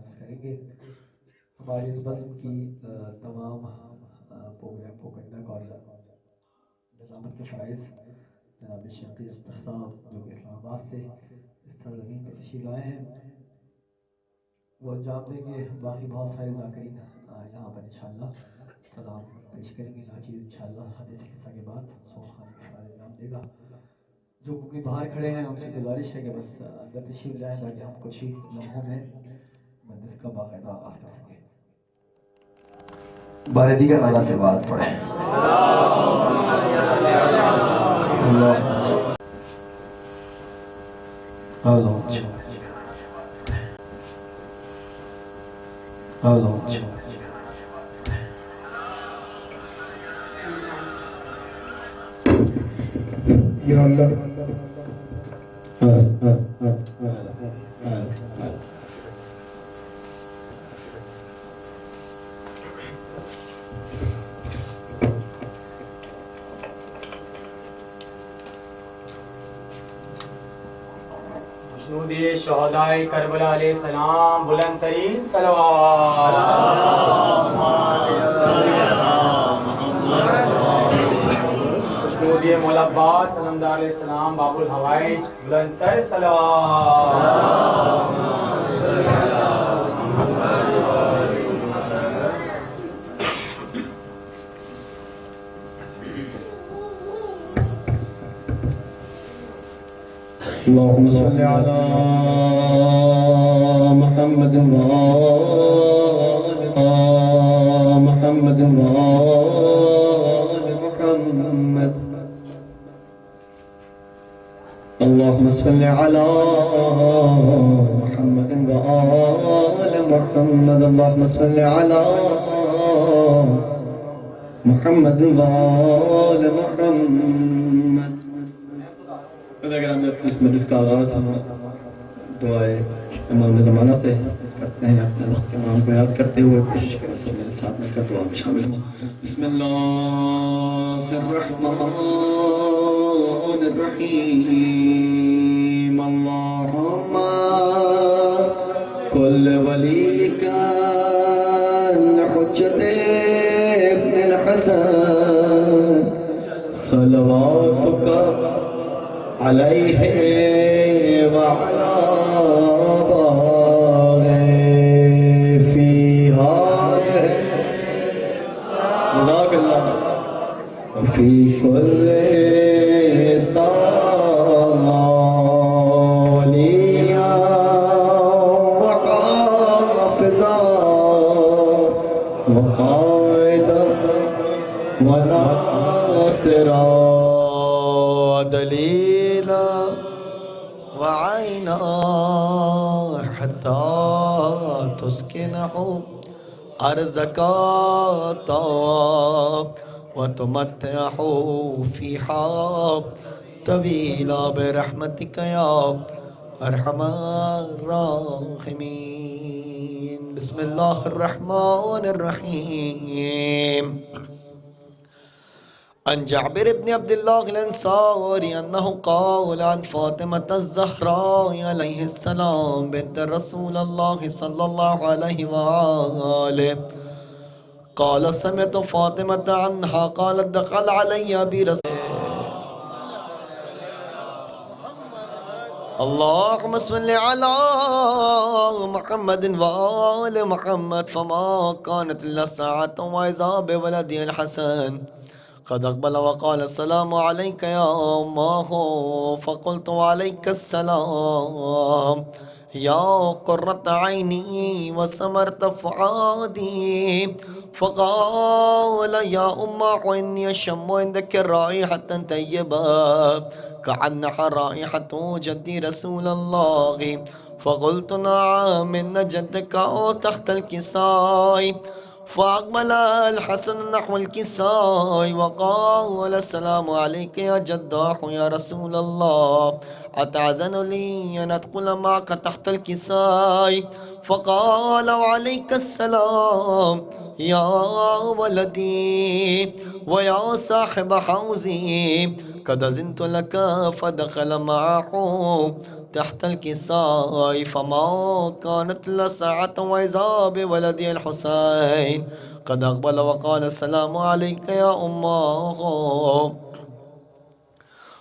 نافذ کریں گے. ہماری اس بزم کی تمام پروگرام کو کنڈکٹ اور نظامت کے فرائض جناب شقیر اختر صاحب جو کہ اسلام آباد سے اس سرزمین پہ تشریف لائے ہیں وہ انجام دیں گے. باقی بہت سارے ذاکرین یہاں پر انشاءاللہ سلام پیش کریں گے. ناچیز انشاءاللہ حدیث قصہ کے بعد سوس خانے کے فرائض انجام دے گا. جو ممکن باہر کھڑے ہیں ان سے گزارش ہے کہ بس اندر تشریف لائیں تاکہ ہم کچھ ہی لمحوں میں مجلس کا باقاعدہ آغاز کر سکیں. بارے دیگر نانا سے بات پڑھیں. یا اللہ مشنودی شہدائے کربلا علیہ السلام بلند ترین صلوات. مشنودی مولا عباس علمدار علیہ السلام باب الحوائج بلند تر صلوات. اللهم صل على محمد وآل محمد وآل محمد. اللهم صل على محمد وآل محمد. اللهم صل على محمد وآل محمد. اگر ہم اس مجلس کا آغاز ہم دعائے امام زمانہ سے کرتے ہیں اپنے وقت کے امام کو یاد کرتے ہوئے کوشش کریں سب میرے ساتھ مل کر دعا میں شامل ہوں. بسم اللہ الرحمن الرحیم. اللہم کل ولی کا حجت ابن الحسن صلواتک علیہ وعلا آبائہ فی ہذہ جزاک اللہ فی کل ثانیہ وحافظہ وقائدہ وناصرہ دلیلا وعینا حتی تسکنہ ارضک وتمتعہ فیہا طویلا برحمتک یا ارحم الراحمین. بسم اللہ الرحمن الرحیم. عن جابر بن عبد الله الانصاري انه قال عن فاطمة الزهراء عليه السلام بنت رسول الله صلى الله عليه وآله قال سمعت فاطمة عنها قالت دخل علي برسول اللهم صل على محمد وآل محمد. فما كانت إلا ساعة وإذا بولدي الحسن قد أقبل وقال السلام عليك يا أمه. فقلت عليك السلام يا قرة عيني وسمرت فؤادي. فقال يا أمه إني أشم عندك رائحة طيبة كأنها رائحة جدي رسول الله. فقلت نعم إن جدك تحت الكساء. فأقبل الحسن نحو الكساء وقال السلام عليك يا جداه يا رسول الله أتعزن لي أن أدخل معك تحت الكساء. فقال وعليك السلام يا ولدي ويا صاحب حوزي قد أذنت لك. فدخل معه تحت الكساء فما كانت لساعة وإذا بولدي الحسين قد أقبل وقال السلام عليك يا أمه.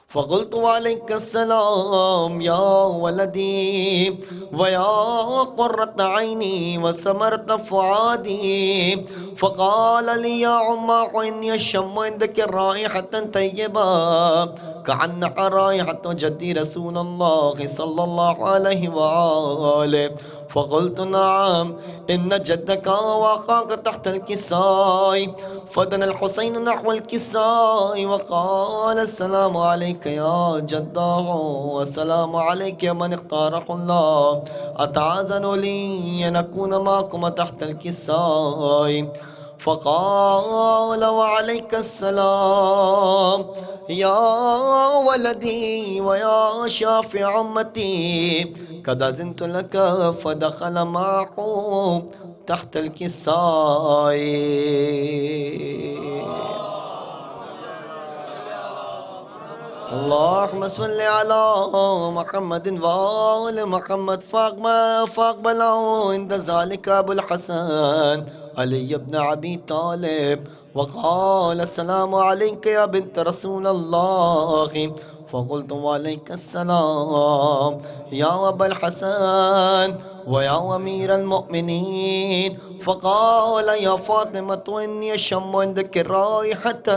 فقلت وعليك السلام يا ولدي ويا قرة عيني وسمرة فؤادي. فقال لي يا عماه إني أشم عندك رائحة طيبة كأنها رائحة جدي رسول الله صلى الله عليه وآله. فقلت نعم إن جدك وأخاك تحت الكساء. فدنا الحسين نحو الكساء وقال السلام عليك يا جداه والسلام عليك يا من اختاره الله أتعاذن لي أن أكون معكم تحت الكساء. فقال وعليك السلام يا ولدي ويا شافع أمتي قد أذنت لك فدخل معه تحت الكساء. اللهم صل على محمد وآل محمد. فاقبله عند ذلك أبو الحسن علي بن أبي طالب وقال السلام عليك يا بنت رسول الله. فقلت وعليك السلام يا أبا الحسن ويا أمير المؤمنين. فقال يا فاطمة إني أشم عندك رائحة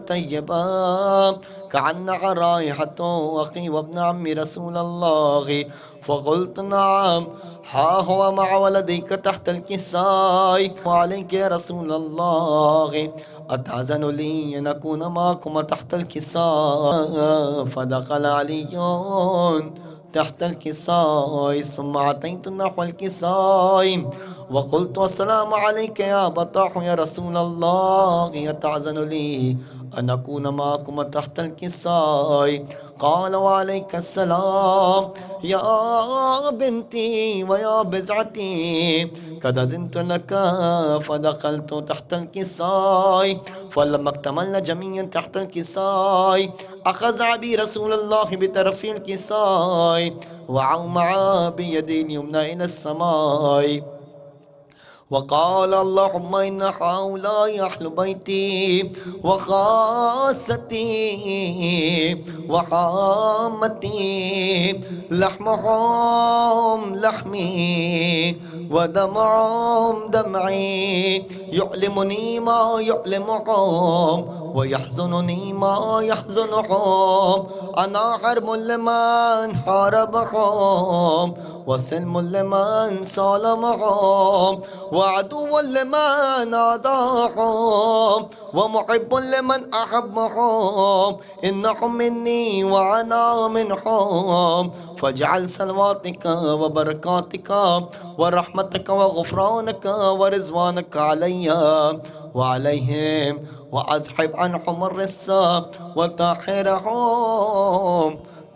طيبة كأنها رائحة أخي وابن عمي رسول الله. فقلت نعم ها هو مع ولديك تحت الكساء وعليك يا رسول الله أتأذن لي أن أكون معكم تحت الكساء. فدخل علي تحت الكساء ثم أتيت نحو الكساء وقلت السلام عليك يا بطاح يا رسول الله أتأذن لي أن أكون معكم تحت الكساء. قال وعليك السلام يا بنتي ويا بزعتي قد أذنت لك. فدخلت تحت الكساء فلما اكتملنا جميعا تحت الكساء أخذ أبي رسول الله بطرف الكساء وعومع بيدي اليمنى إلى السماء وقال اللهم إن هؤلاء أهل بيتي وخاصتي وحامتي لحمهم لحمي ودمعهم دمعي يؤلمني ما يؤلمهم ويحزنني ما يحزنهم. أنا حرب لمن حاربهم وسلم لمن سالمهم وعدو لمن عاداهم ومحب لمن أحبهم. إنهم مني وأنا منهم. فاجعل صلواتك وبركاتك ورحمتك وغفرانك ورزوانك علي وعليهم وأزحب عنهم الرس وطهرهم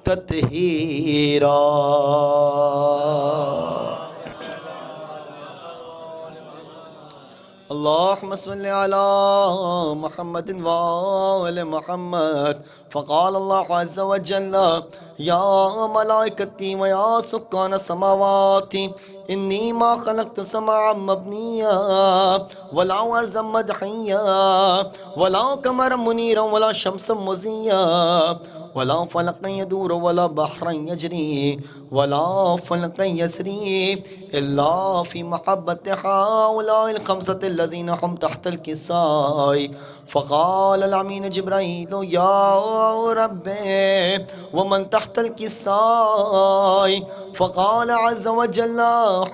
تطهيرا. اللهم صل على محمد وآل محمد. فقال الله عز وجل يا ملائكتي ويا سكان السماوات إني ما خلقت سمعا مبنيا ولا أرضا مدحيا ولا قمرا منيرا ولا شمسا مزيا ولا فلقا يدور ولا بحرا يجري ولا فلقا يسري إلا في محبة هؤلاء الخمسة الذين هم تحت الكساء. فقال الأمين جبرائيل يا ربي ومن تحت الكساء؟ فقال عز وجل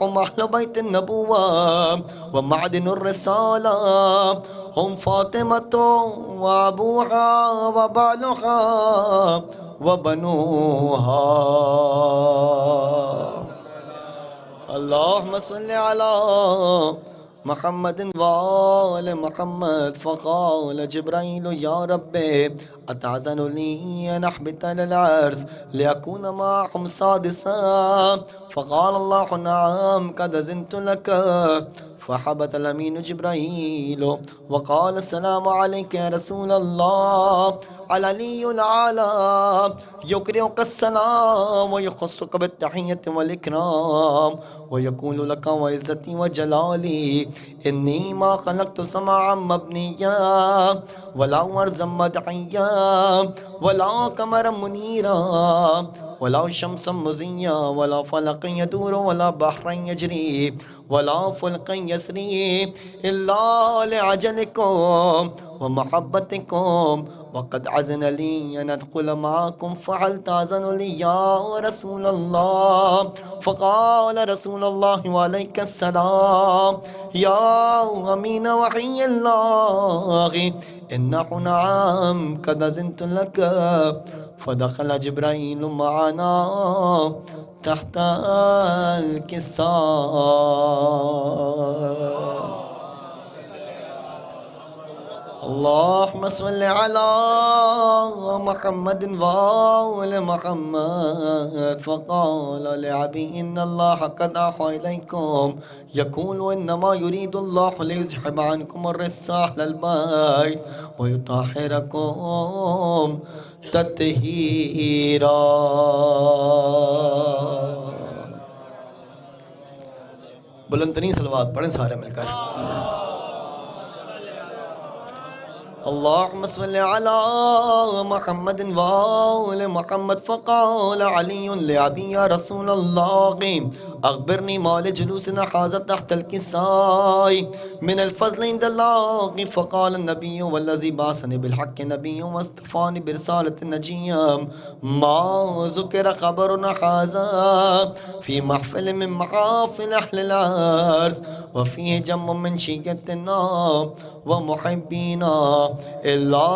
هم أهل بيت النبوة ومعدن الرسالة هم فاطمة وأبوها وبعلها وبنوها. اللهم صل على محمد وآل محمد. فقال جبرائيل يا ربي أتعزن لي أن أحبط على العرس لأكون معهم سادسا؟ فقال الله نعم قد أذنت لك. فحبط الأمين جبرائيل وقال السلام عليك يا رسول الله. العلي الأعلى يقرئك السلام ويخصك بالتحية والإكرام ويقول لك وعزتي وجلالي إني ما خلقت سماعا مبنيا ولا أرضا مدعيا ولا قمرا منيرا ولا شمسا مزيا ولا فلقا يدور ولا بحرا يجري ولا فلقا يسري إلا لعجلكم ومحبتكم وقد عزن لي أن أدخل معكم فهل تأذن لي يا رسول الله؟ فقال رسول الله وعليك السلام يا أمين وحي الله إنه نعم قد أذنت لك. فدخل جبرائيل معنا تحت الكساء. اللهم صل على محمد وآل محمد. فقال لعبي إن الله قد أوحى إليكم يقول إنما يريد الله ليذهب عنكم الرجس أهل البيت ويطهركم تطهيرا. بلند ترین صلوات پڑھیں سارے مل کر. اللهم صل على محمد وآل محمد. فقال علي لأبي يا رسول الله أخبرني ما لجلوسنا هذا تحت الكساء من الفضل عند الله. فقال النبي والذي بعثني بالحق نبي واصطفاني برسالة النجيم ما ذكر خبرنا هذا في محفل من محافل أهل الأرض وفيه جم من شيعتنا ومحبينا إلا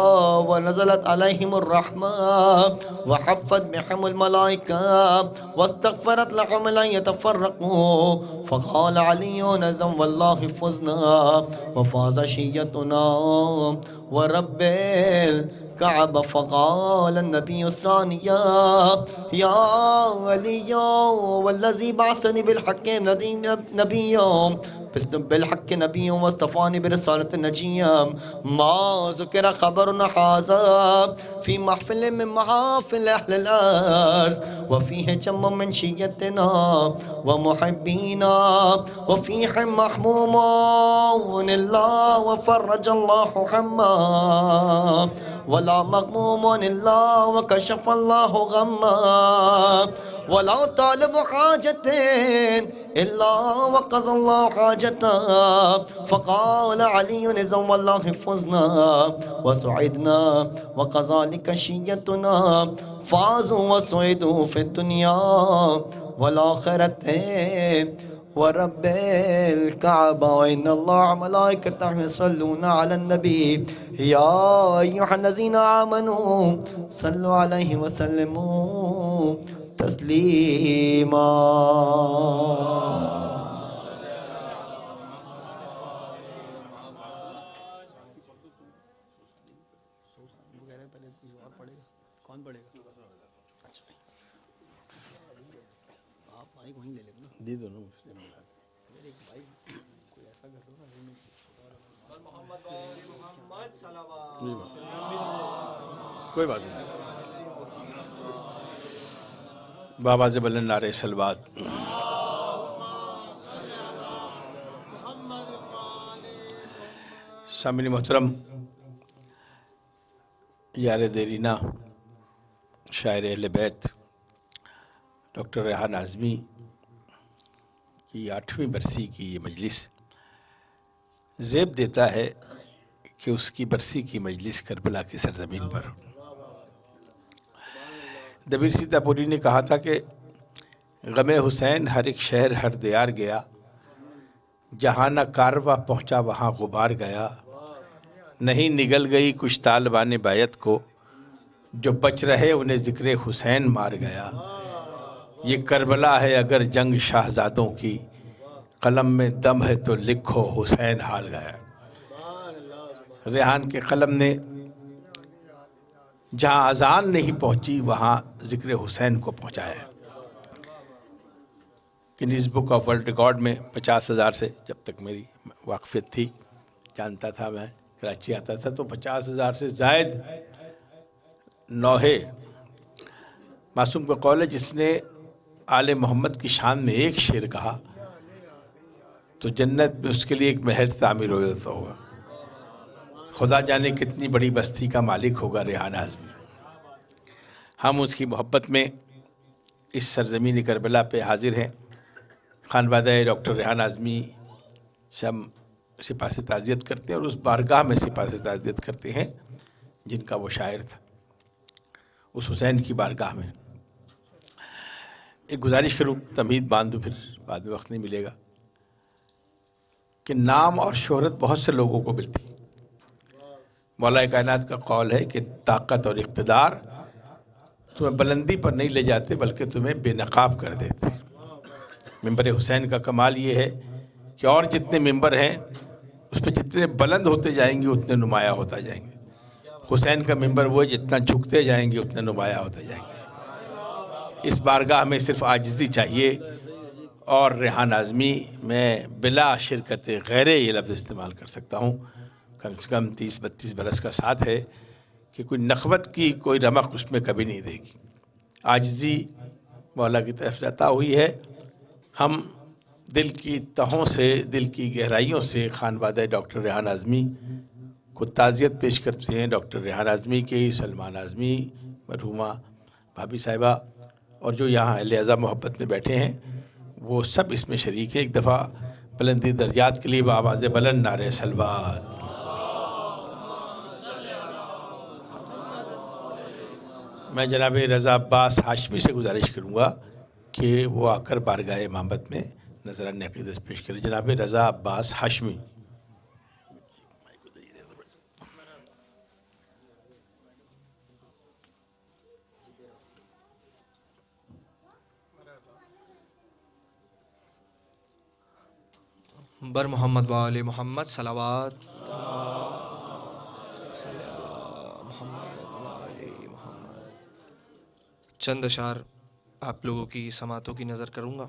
ونزلت عليهم الرحمة وحفت بهم الملائكة واستغفرت لهم لن يتفرقوا. فقال علي نزم والله فزنا وفاز شيعتنا ورب الكعبة. فقال النبي الثانية يا علي والذي بعثني بالحق نبي بالحق نبي واصطفاني برسالة النجيم ما ذكر خبرنا هذا في محفل من محافل أهل الأرض وفيه جم من شيعتنا ومحبينا وفيهم محمومون الله وفرج الله حما ولا مغموم الله وكشف الله غما ولا طالب حاجة إلا وقضى الله حاجته. فقال علي نزم والله فزنا وسعدنا وكذلك شيعتنا فازوا وسعدوا في الدنيا والآخرة ورب الكعبة وإن الله ملائكته يصلون على النبي يا أيها الذين آمنوا صلوا عليه وسلموا تسلیما. کون پڑھے گا؟ آپ مائک وہیں لے لیں نا. دے دو نا مجھے. کوئی ایسا کر دو نا. کوئی بات نہیں. بابا سے بلند نعرہ صلوات. سامعین محترم، یار دیرینہ شاعر اہل بیت ڈاکٹر ریحان اعظمی کی 8ویں برسی کی یہ مجلس زیب دیتا ہے کہ اس کی برسی کی مجلس کربلا کی سرزمین پر. دبیر سیتا پوری نے کہا تھا کہ غم حسین ہر ایک شہر ہر دیار گیا، جہاں نہ کارواں پہنچا وہاں غبار گیا. نہیں نگل گئی کچھ طالبان بیعت کو، جو بچ رہے انہیں ذکر حسین مار گیا. یہ کربلا ہے اگر جنگ شاہزادوں کی، قلم میں دم ہے تو لکھو حسین ہار گیا. ریحان کے قلم نے جہاں اذان نہیں پہنچی وہاں ذکر حسین کو پہنچایا ہے۔ Guinness book of world record میں 50,000 سے جب تک میری واقفیت تھی، جانتا تھا، میں کراچی آتا تھا، تو 50,000 سے زائد نوحے معصوم کا قول ہے، جس نے آل محمد کی شان میں ایک شعر کہا تو جنت میں اس کے لیے ایک محل تعمیر ہو جاتا ہوگا۔ خدا جانے کتنی بڑی بستی کا مالک ہوگا ریحان اعظمی۔ ہم اس کی محبت میں اس سرزمین کربلا پہ حاضر ہیں۔ خانوادہ ڈاکٹر ریحان اعظمی سے ہم سپاہ سے تعزیت کرتے ہیں اور اس بارگاہ میں سپاہ سے تعزیت کرتے ہیں جن کا وہ شاعر تھا، اس حسین کی بارگاہ میں۔ ایک گزارش کروں، تمہید باندھوں، پھر بعد میں وقت نہیں ملے گا، کہ نام اور شہرت بہت سے لوگوں کو ملتی۔ مولا کائنات کا قول ہے کہ طاقت اور اقتدار تمہیں بلندی پر نہیں لے جاتے بلکہ تمہیں بے نقاب کر دیتے۔ ممبر حسین کا کمال یہ ہے کہ اور جتنے ممبر ہیں اس پہ جتنے بلند ہوتے جائیں گے اتنے نمایاں ہوتا جائیں گے۔ حسین کا ممبر وہ ہے جتنا جھکتے جائیں گے اتنے نمایاں ہوتے جائیں گے۔ اس بارگاہ میں صرف عاجزی چاہیے، اور ریحان اعظمی میں بلا شرکت غیر یہ لفظ استعمال کر سکتا ہوں، کم سے کم 30-32 برس کا ساتھ ہے کہ کوئی نخوت کی کوئی رمق اس میں کبھی نہیں دے گی۔ عاجزی مولا کی طرف سے عطا ہوئی ہے۔ ہم دل کی تہوں سے، دل کی گہرائیوں سے خانوادہ ڈاکٹر ریحان اعظمی کو تعزیت پیش کرتے ہیں۔ ڈاکٹر ریحان اعظمی کے سلمان اعظمی، مرحومہ بھابھی صاحبہ، اور جو یہاں اہل عزا محبت میں بیٹھے ہیں وہ سب اس میں شریک ہیں۔ ایک دفعہ بلندی درجات کے لیے بآواز بلند نعرہ صلوات۔ میں جناب رضا عباس ہاشمی سے گزارش کروں گا کہ وہ آ کر بارگاہ امامت میں نذرانِ عقیدت پیش کریں۔ جناب رضا عباس ہاشمی۔ بر محمد و آل محمد صلوات محمد و آل محمد۔ چند اشعار آپ لوگوں کی سماعتوں کی نظر کروں گا۔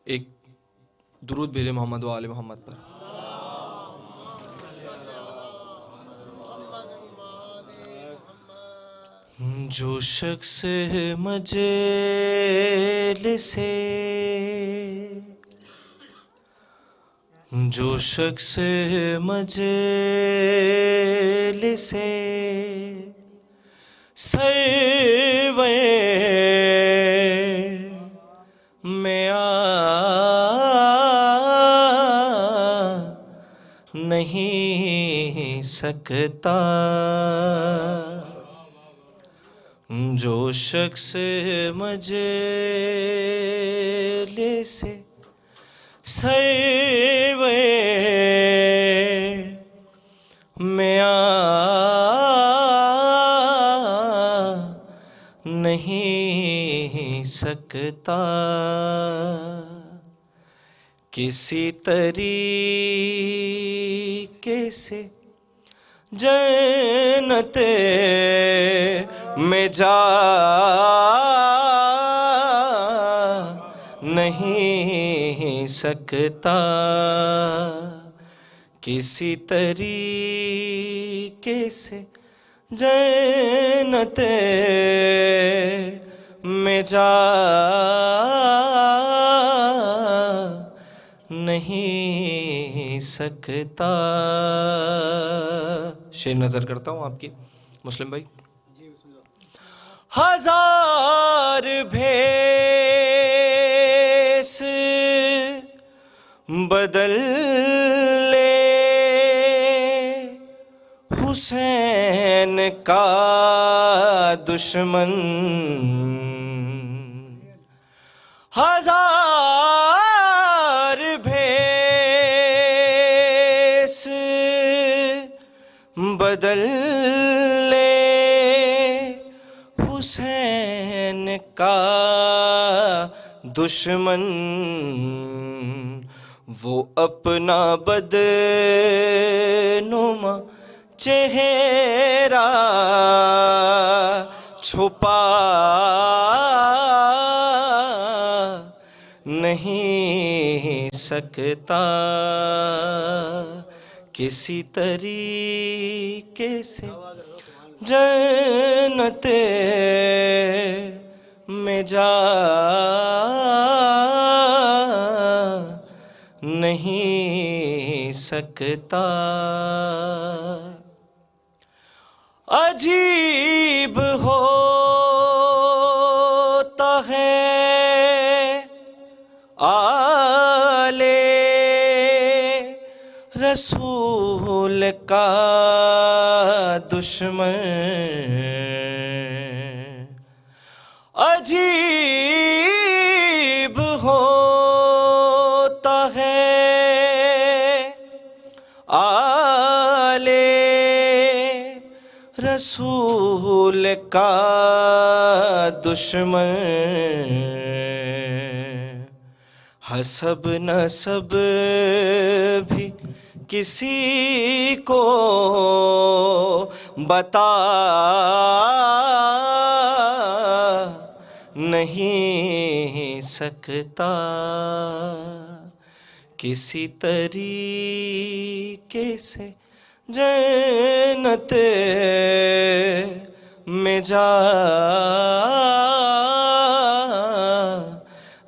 ایک درود بھیجے محمد و آل محمد پر۔ جو شخص مجلس جو شخص مجلس سرور میں آ نہیں سکتا، جو شخص مجلس سرور میں آ نہیں سکتا، کسی طریقے سے جنت میں جا نہیں سکتا، کسی طریقے سے جنت میں جا نہیں سکتا۔ شعر نظر کرتا ہوں آپ کی مسلم بھائی۔ ہزار بھیس بدل لے حسین کا دشمن، ہزار بھیس بدل لے حسین کا دشمن، وہ اپنا بدنما چہرہ چھپا نہیں سکتا، کسی طریقے سے جنت میں جا نہیں سکتا۔ عجیب ہوتا ہے آل رسول کا دشمن، عجیب ہوتا ہے آل رسول کا دشمن، حسب نسب بھی کسی کو بتا نہیں سکتا، کسی طریقے سے جنت میں جا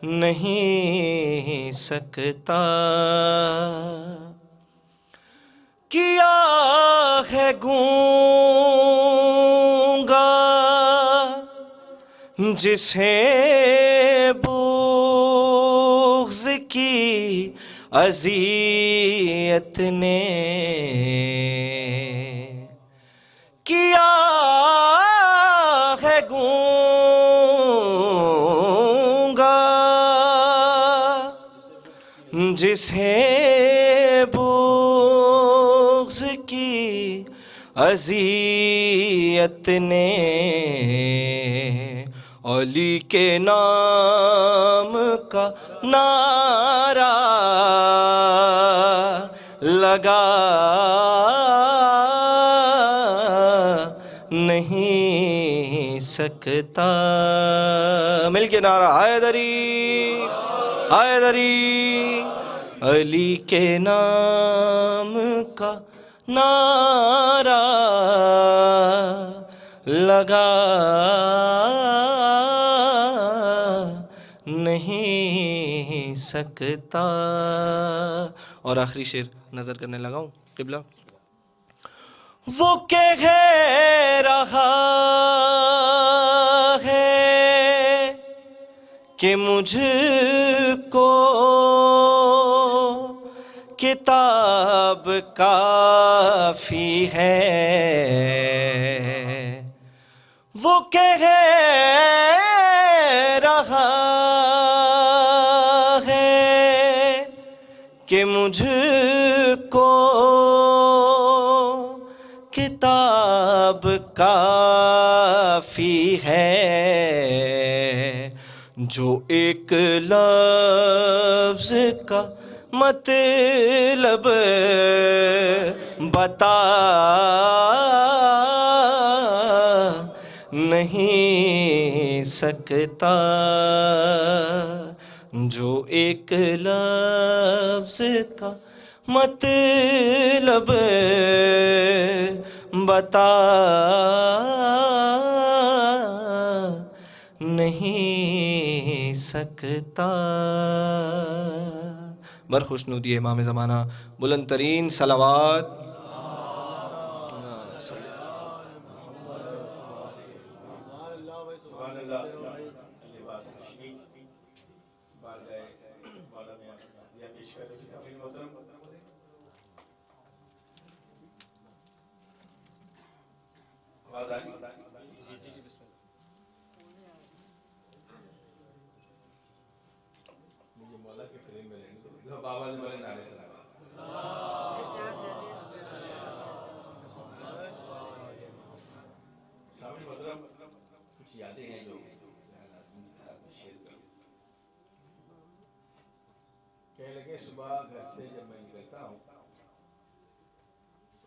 نہیں سکتا۔ کیا ہے گونگا جسے بغض کی اذیت نے، کیا ہے گونگا جسے بغض کی اذیت نے، علی کے نام کا نعرہ لگا نہیں سکتا۔ مل کے نعرہ حیدری حیدری، علی کے نام کا نعرہ لگا نہیں سکتا۔ اور آخری شعر نظر کرنے لگا ہوں قبلہ۔ وہ کہہ رہا ہے کہ مجھ کو کتاب کافی ہے، وہ کہہ رہا ہے کہ مجھ کو کتاب کافی ہے، جو ایک لفظ کا مطلب بتا نہیں سکتا، جو ایک لفظ کا مطلب بتا نہیں سکتا۔ برخوشنودی امام زمانہ، بلند ترین صلوات۔ کہنے لگے صبح گھر سے جب میں نکلتا ہوں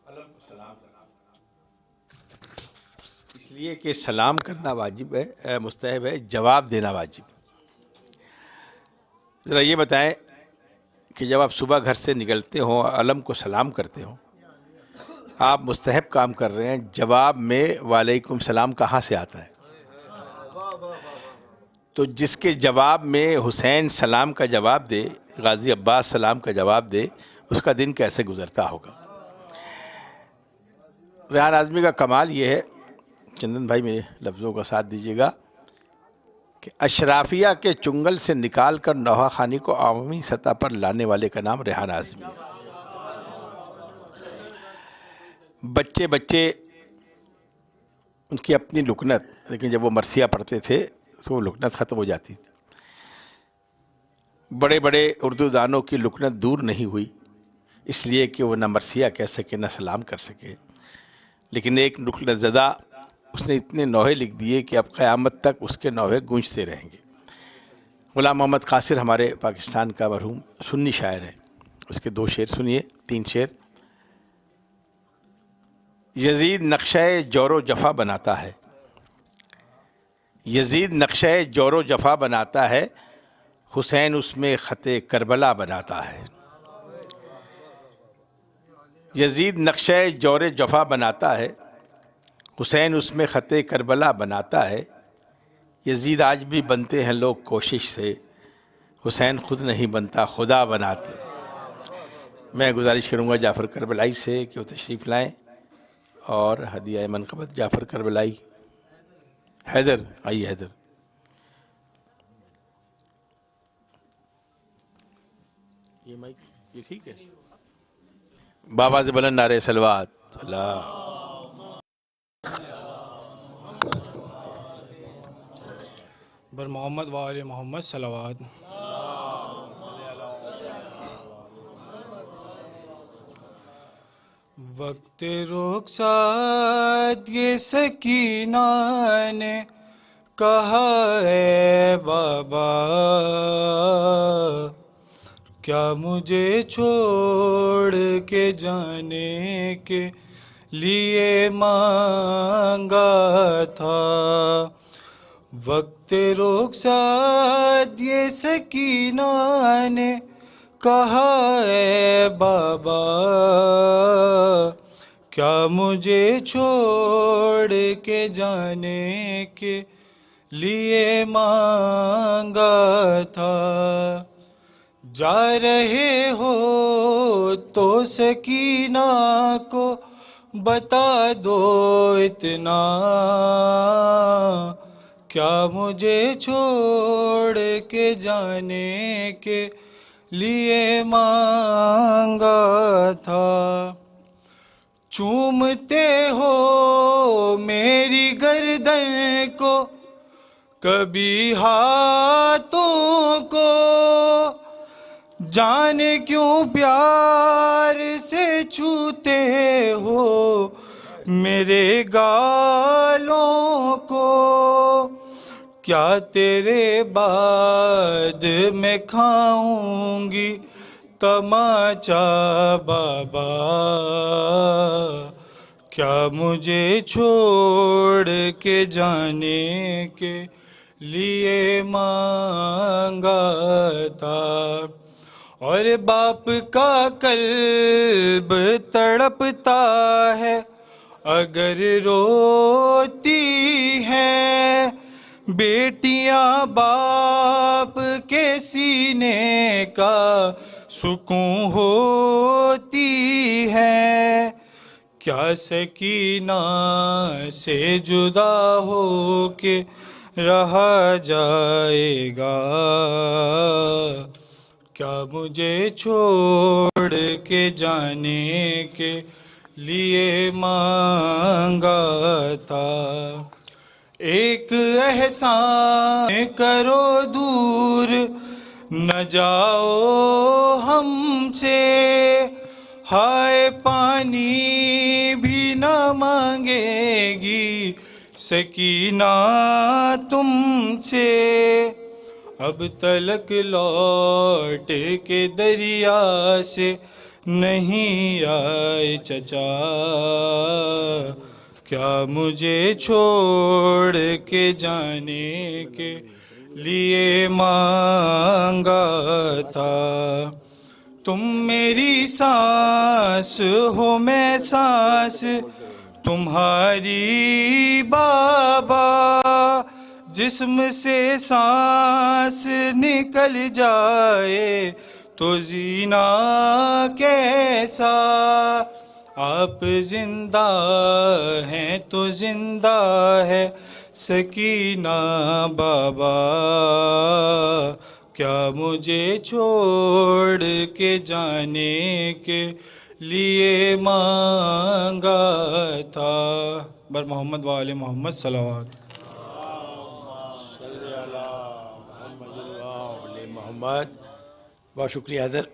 علم کو سلام کرتا ہوں، اس لیے کہ سلام کرنا واجب ہے، مستحب ہے، جواب دینا واجب۔ ذرا یہ بتائیں کہ جب آپ صبح گھر سے نکلتے ہوں، علم کو سلام کرتے ہوں، آپ مستحب کام کر رہے ہیں، جواب میں وعلیکم السلام کہاں سے آتا ہے؟ تو جس کے جواب میں حسین سلام کا جواب دے، غازی عباس سلام کا جواب دے، اس کا دن کیسے گزرتا ہوگا؟ ریحان اعظمی کا کمال یہ ہے، چندن بھائی میرے لفظوں کا ساتھ دیجیے گا، کہ اشرافیہ کے چنگل سے نکال کر نوحہ خوانی کو عوامی سطح پر لانے والے کا نام ریحان اعظمی ہے۔ بچے بچے ان کی اپنی لکنت، لیکن جب وہ مرثیہ پڑھتے تھے تو وہ لکنت ختم ہو جاتی تھی۔ بڑے بڑے اردو دانوں کی لکنت دور نہیں ہوئی، اس لیے کہ وہ نہ مرثیہ کہہ سکے نہ سلام کر سکے، لیکن ایک لکنت زدہ اس نے اتنے نوحے لکھ دیے کہ اب قیامت تک اس کے نوحے گونجتے رہیں گے۔ غلام محمد قاصر ہمارے پاکستان کا مرحوم سنی شاعر ہے، اس کے 2 شعر سنیے، 3 شعر۔ یزید نقشہ جور و جفا بناتا ہے، یزید نقشہ جور و جفا بناتا ہے، حسین اس میں خط کربلا بناتا ہے۔ یزید نقشہ جور جفا بناتا ہے، حسین اس میں خط کربلا بناتا ہے۔ یزید آج بھی بنتے ہیں لوگ کوشش سے، حسین خود نہیں بنتا خدا بناتے۔ میں گزارش کروں گا جعفر کربلائی سے کہ وہ تشریف لائیں اور ہدیہ منقبت جعفر کربلائی۔ حیدر آئیے، حیدر۔ یہ مائک یہ ٹھیک ہے؟ بابا سے بلند نعرہ صلوات اللہ۔ بر محمد و آل محمد صلوات۔ وقت رخصت یہ سکینہ نے کہا ہے بابا، کیا مجھے چھوڑ کے جانے کے لیے مانگا تھا؟ وقت رخصت یہ سکینہ نے کہا ہے بابا، کیا مجھے چھوڑ کے جانے کے لیے مانگا تھا؟ جا رہے ہو تو سکینہ کو بتا دو اتنا، کیا مجھے چھوڑ کے جانے کے لیے مانگا تھا؟ چومتے ہو میری گردن کو، کبھی ہاتھوں کو، جانے کیوں پیار سے چھوتے ہو میرے گالوں کو؟ کیا تیرے بعد میں کھاؤں گی تماچا بابا، کیا مجھے چھوڑ کے جانے کے لیے مانگا تھا؟ اور باپ کا قلب تڑپتا ہے اگر روتی ہیں، بیٹیاں باپ کے سینے کا سکون ہوتی ہیں، کیا سکینہ سے جدا ہو کے رہا جائے گا؟ کیا مجھے چھوڑ کے جانے کے لیے مانگا تھا؟ ایک احسان کرو دور نہ جاؤ ہم سے، ہائے پانی بھی نہ مانگے گی سکینہ تم سے، اب تلک لوٹ کے دریا سے نہیں آئے چچا، کیا مجھے چھوڑ کے جانے کے لیے مانگا تھا. تم میری سانس ہو میں سانس تمہاری بابا. جسم سے سانس نکل جائے تو جینا کیسا. آپ زندہ ہیں تو زندہ ہے سکینہ بابا. کیا مجھے چھوڑ کے جانے کے لیے مانگا تھا. بر محمد وآل محمد صلوات. محمد. بہت شکریہ حیدر.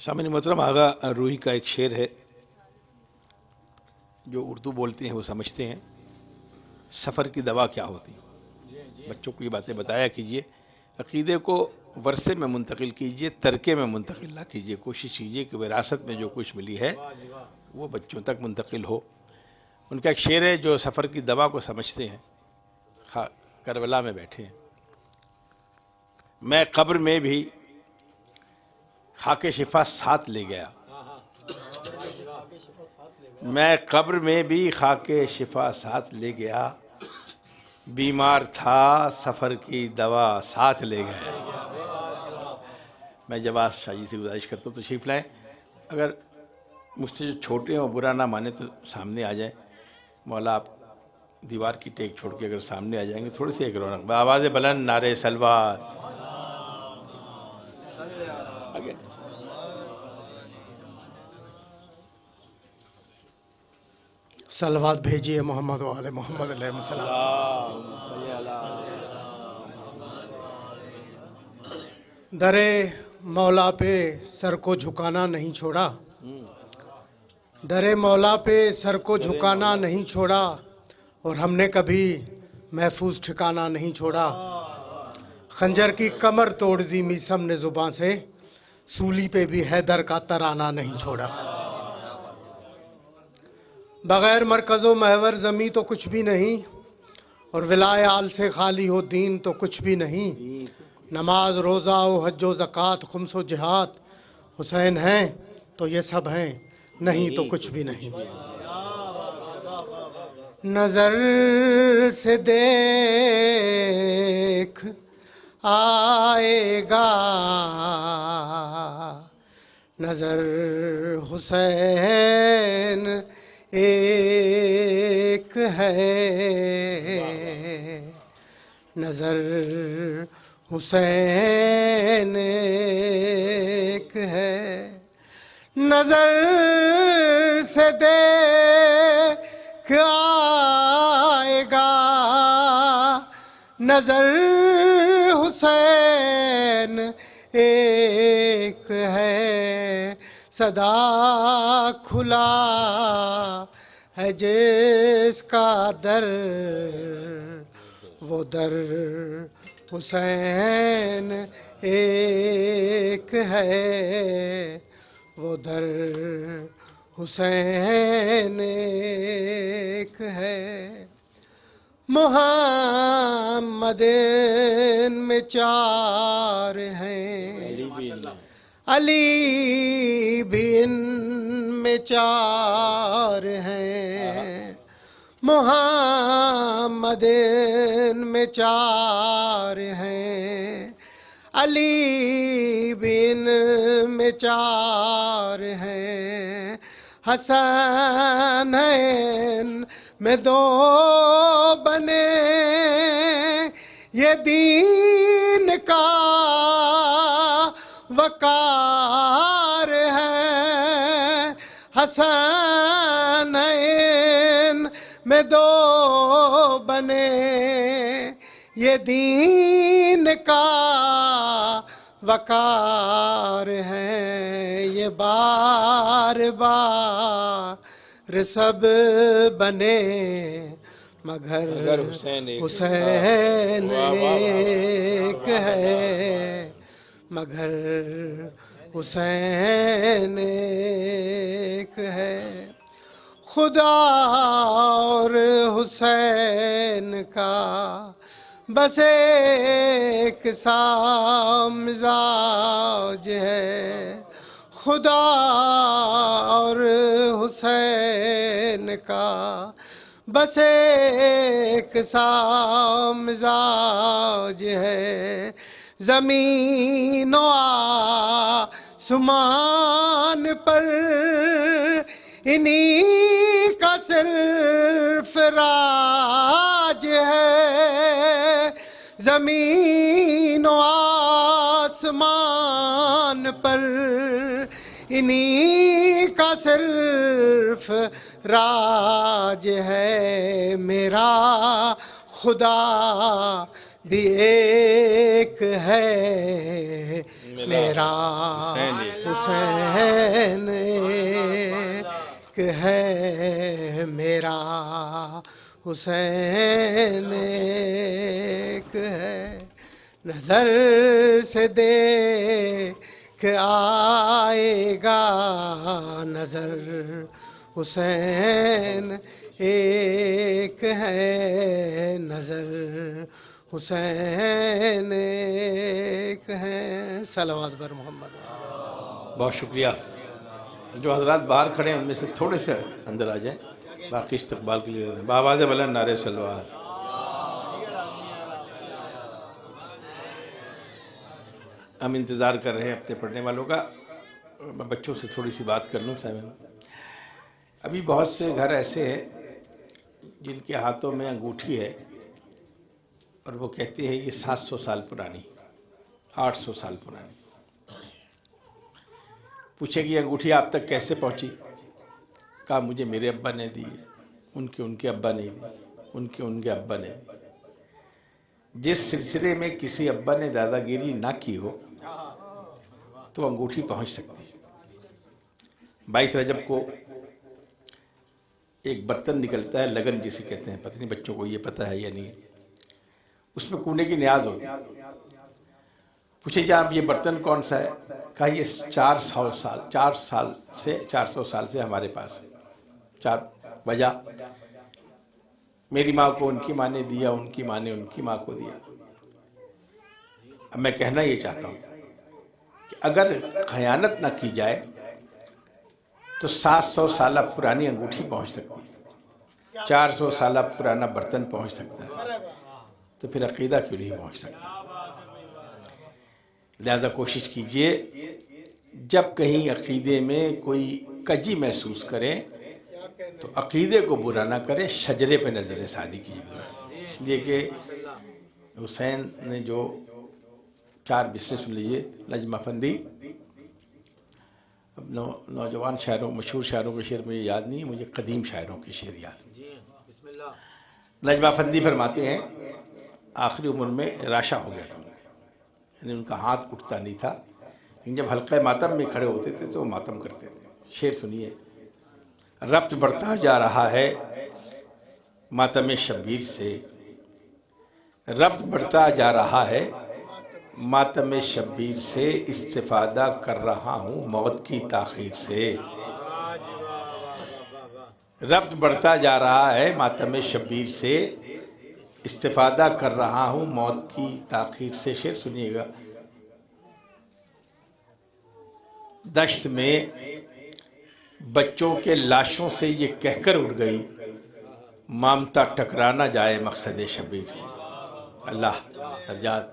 سامعین محترم، آغا روحی کا ایک شعر ہے، جو اردو بولتے ہیں وہ سمجھتے ہیں. سفر کی دوا کیا ہوتی؟ بچوں کو یہ باتیں بتایا کیجئے. عقیدے کو ورثے میں منتقل کیجئے، ترکے میں منتقل نہ کیجئے. کوشش کیجئے کہ وراثت میں جو کچھ ملی ہے وہ بچوں تک منتقل ہو. ان کا ایک شعر ہے جو سفر کی دوا کو سمجھتے ہیں. کربلا میں بیٹھے ہیں. میں قبر میں بھی خاک شفا ساتھ لے گیا. میں قبر میں بھی خاک شفا ساتھ لے گیا. بیمار تھا سفر کی دوا ساتھ لے گیا. میں جواز شاہ جی سے گزارش کرتا ہوں تشریف لائیں. اگر مجھ سے جو چھوٹے ہیں وہ برا نہ مانے تو سامنے آ جائیں. مولا آپ دیوار کی ٹیک چھوڑ کے اگر سامنے آ جائیں گے تھوڑی سی ایک رونق. بآواز بلند نعرے سلوات. صلوات بھیجیے محمد وآل محمد علیہ السلام. در مولا پہ سر کو جھکانا نہیں چھوڑا. در مولا پہ سر کو جھکانا نہیں چھوڑا. اور ہم نے کبھی محفوظ ٹھکانا نہیں چھوڑا. خنجر کی کمر توڑ دی میسم نے زباں سے. سولی پہ بھی حیدر کا ترانہ نہیں چھوڑا. بغیر مرکز و محور زمیں تو کچھ بھی نہیں. اور ولائے آل سے خالی ہو دین تو کچھ بھی نہیں. نماز روزہ و حج و زکوٰۃ خمس و جہاد حسین ہیں تو یہ سب ہیں، نہیں تو کچھ بھی نہیں. نظر سے دیکھ آئے گا نظر حسین ایک ہے. نظر حسین ایک ہے. نظر سے دیکھ آئے گا نظر حسین ایک ہے. صدا کھلا ہے جس کا در وہ در حسین ایک ہے. وہ در حسین ایک ہے. محمد میں چار ہیں، علی بھی ان میں چار ہیں. محمد میں چار ہیں، علی بھی ان میں چار ہیں. حسنین میں دو بنے یہ دین کا وقار ہے. حسنین میں دو بنے یہ دین کا وقار ہے. یہ بار بار سب بنے مگر حسین ایک ہے. مگر حسین ایک ہے. خدا اور حسین کا بس ایک سا مزاج ہے، خدا اور حسین کا بس ایک سا مزاج ہے، زمین و آسمان پر انہی کا صرف راج ہے، زمین و آسمان پر انہی کا صرف راج ہے، میرا خدا بھی ایک ہے، میرا حسین ایک ہے، میرا حسین ایک ہے، نظر سے دیکھ آئے گا نظر، حسین ایک ہے نظر، حسین ایک ہے، صلوات بر محمد۔ بہت شکریہ۔ جو حضرات باہر کھڑے ہیں ان میں سے تھوڑے سے اندر آ جائیں، باقی استقبال کے لیے رہے، بآواز بلند نعرے صلوات۔ ہم انتظار کر رہے ہیں اپنے پڑھنے والوں کا۔ میں بچوں سے تھوڑی سی بات کر لوں سامنے۔ ابھی بہت سے گھر ایسے ہیں جن کے ہاتھوں میں انگوٹھی ہے اور وہ کہتے ہیں یہ 700 سال پرانی، 800 سال پرانی۔ پوچھے کہ یہ انگوٹھی آپ تک کیسے پہنچی؟ کہا مجھے میرے ابا نے دی، ان کے ابا نے دی، ان کے ابا نے دی۔ جس سلسلے میں کسی ابا نے دادا گیری نہ کی ہو تو انگوٹھی پہنچ سکتی۔ 22 رجب کو ایک برتن نکلتا ہے، لگن جسے کہتے ہیں، پتہ نہیں بچوں کو یہ پتہ ہے یا نہیں، اس میں کونے کی نیاز ہوتی ہے۔ پوچھے جناب یہ برتن کون سا ہے؟ کہا یہ 400 سال سے ہمارے پاس ہے۔ وجہ میری ماں کو ان کی ماں نے دیا، ان کی ماں نے ان کی ماں کو دیا۔ اب میں کہنا یہ چاہتا ہوں کہ اگر خیانت نہ کی جائے تو 700 سالہ پرانی انگوٹھی پہنچ سکتی ہے، 400 سالہ پرانا برتن پہنچ سکتا ہے، تو پھر عقیدہ کیوں نہیں پہنچ سکتا؟ لہذا کوشش کیجئے جب کہیں عقیدے میں کوئی کجی محسوس کریں تو عقیدے کو برا نہ کریں، شجرے پہ نظر ثانی کیجئے۔ اس لیے کہ حسین نے جو 4 بسرے سن لیجئے، نجم افندی، اب نوجوان شاعروں، مشہور شاعروں کے شعر مجھے یاد نہیں، مجھے قدیم شاعروں کے شعر یاد ہیں۔ نجم افندی فرماتے ہیں آخری عمر میں راشا ہو گیا تھا، یعنی ان کا ہاتھ اٹھتا نہیں تھا، لیکن جب حلقہ ماتم میں کھڑے ہوتے تھے تو وہ ماتم کرتے تھے۔ شعر سنیے، ربط بڑھتا جا رہا ہے ماتم شبیر سے، ربط بڑھتا جا رہا ہے ماتم شبیر سے، استفادہ کر رہا ہوں موت کی تاخیر سے۔ ربط بڑھتا جا رہا ہے ماتم شبیر سے، استفادہ کر رہا ہوں موت کی تاخیر سے۔ شعر سنیے گا، دشت میں بچوں کے لاشوں سے یہ کہہ کر اڑ گئی، مامتا ٹکرانا جائے مقصد شبیر سے۔ اللہ درجات،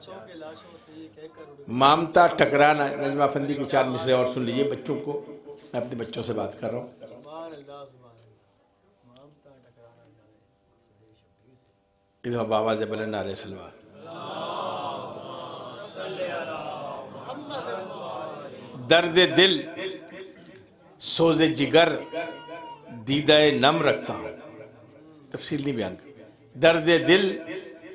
مامتا ٹکرانا، نجم افندی کی 4 مصرے اور سن لیجئے بچوں کو، میں اپنے بچوں سے بات کر رہا ہوں۔ ادھر بآواز بلند نعرے صلوات۔ درد دل سوز جگر دیدہ نم رکھتا ہوں، تفصیل نہیں بیان کر، درد دل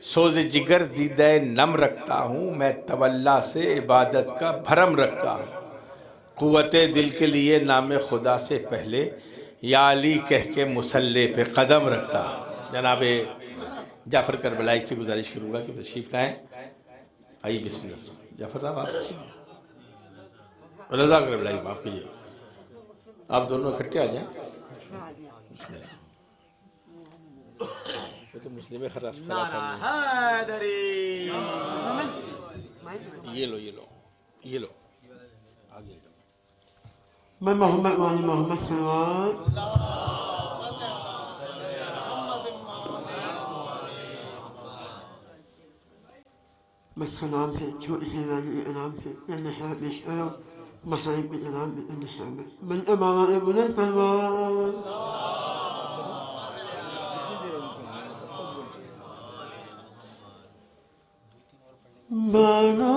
سوز جگر دیدہ نم رکھتا ہوں، میں تولا سے عبادت کا بھرم رکھتا ہوں، قوت دل کے لیے نام خدا سے پہلے یا علی کہہ کے مصلی پہ قدم رکھتا ہوں۔ جناب جعفر کربلائی سے گزارش کروں گا کہ تشریف لائیں، آئیے بسم اللہ۔ جعفر صاحب آپ رضا کربلائی معاف کیجیے، آپ دونوں اکٹھے آ جائیں، تو مسلم خلاص نعرہ حیدری. یہ لو یہ لو آگے. میں محمد والی محمد سلمان بالسلام سے چھوٹی سے والی انعام سے النحاب بشعر مصائب بالانعام بالنحاب بالامام بلند سلمان. بانو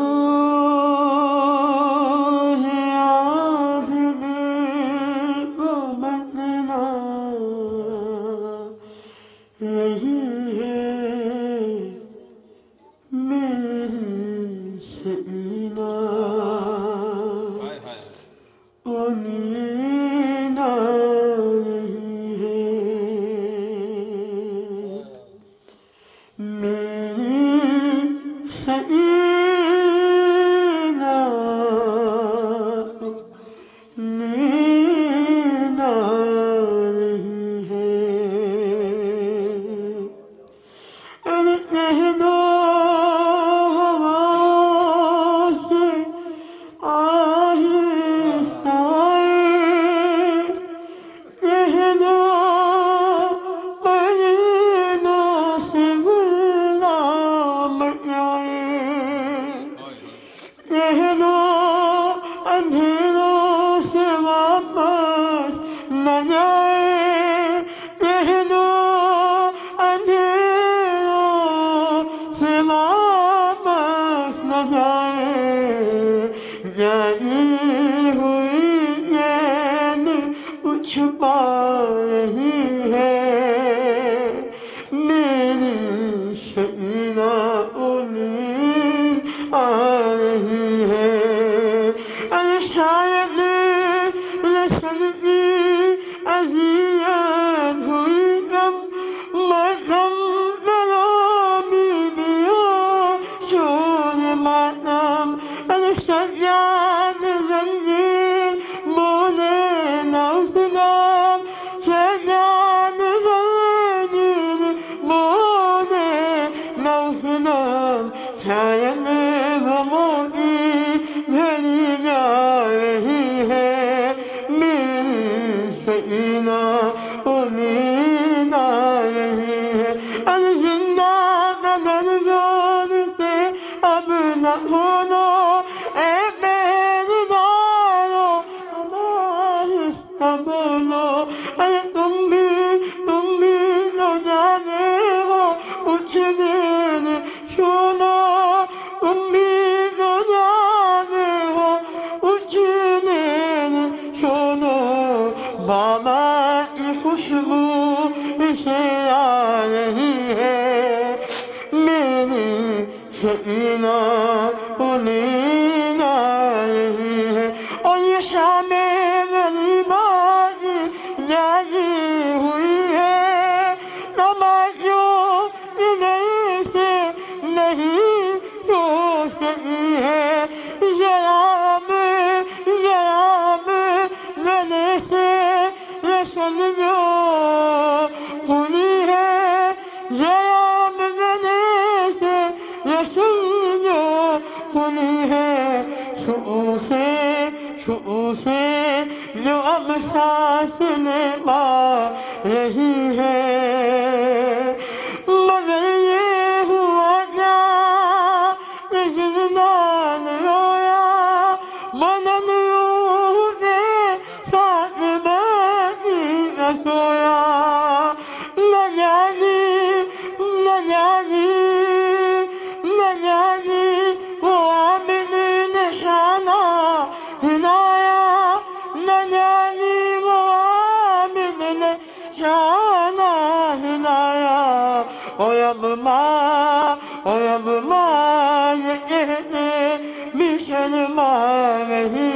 ما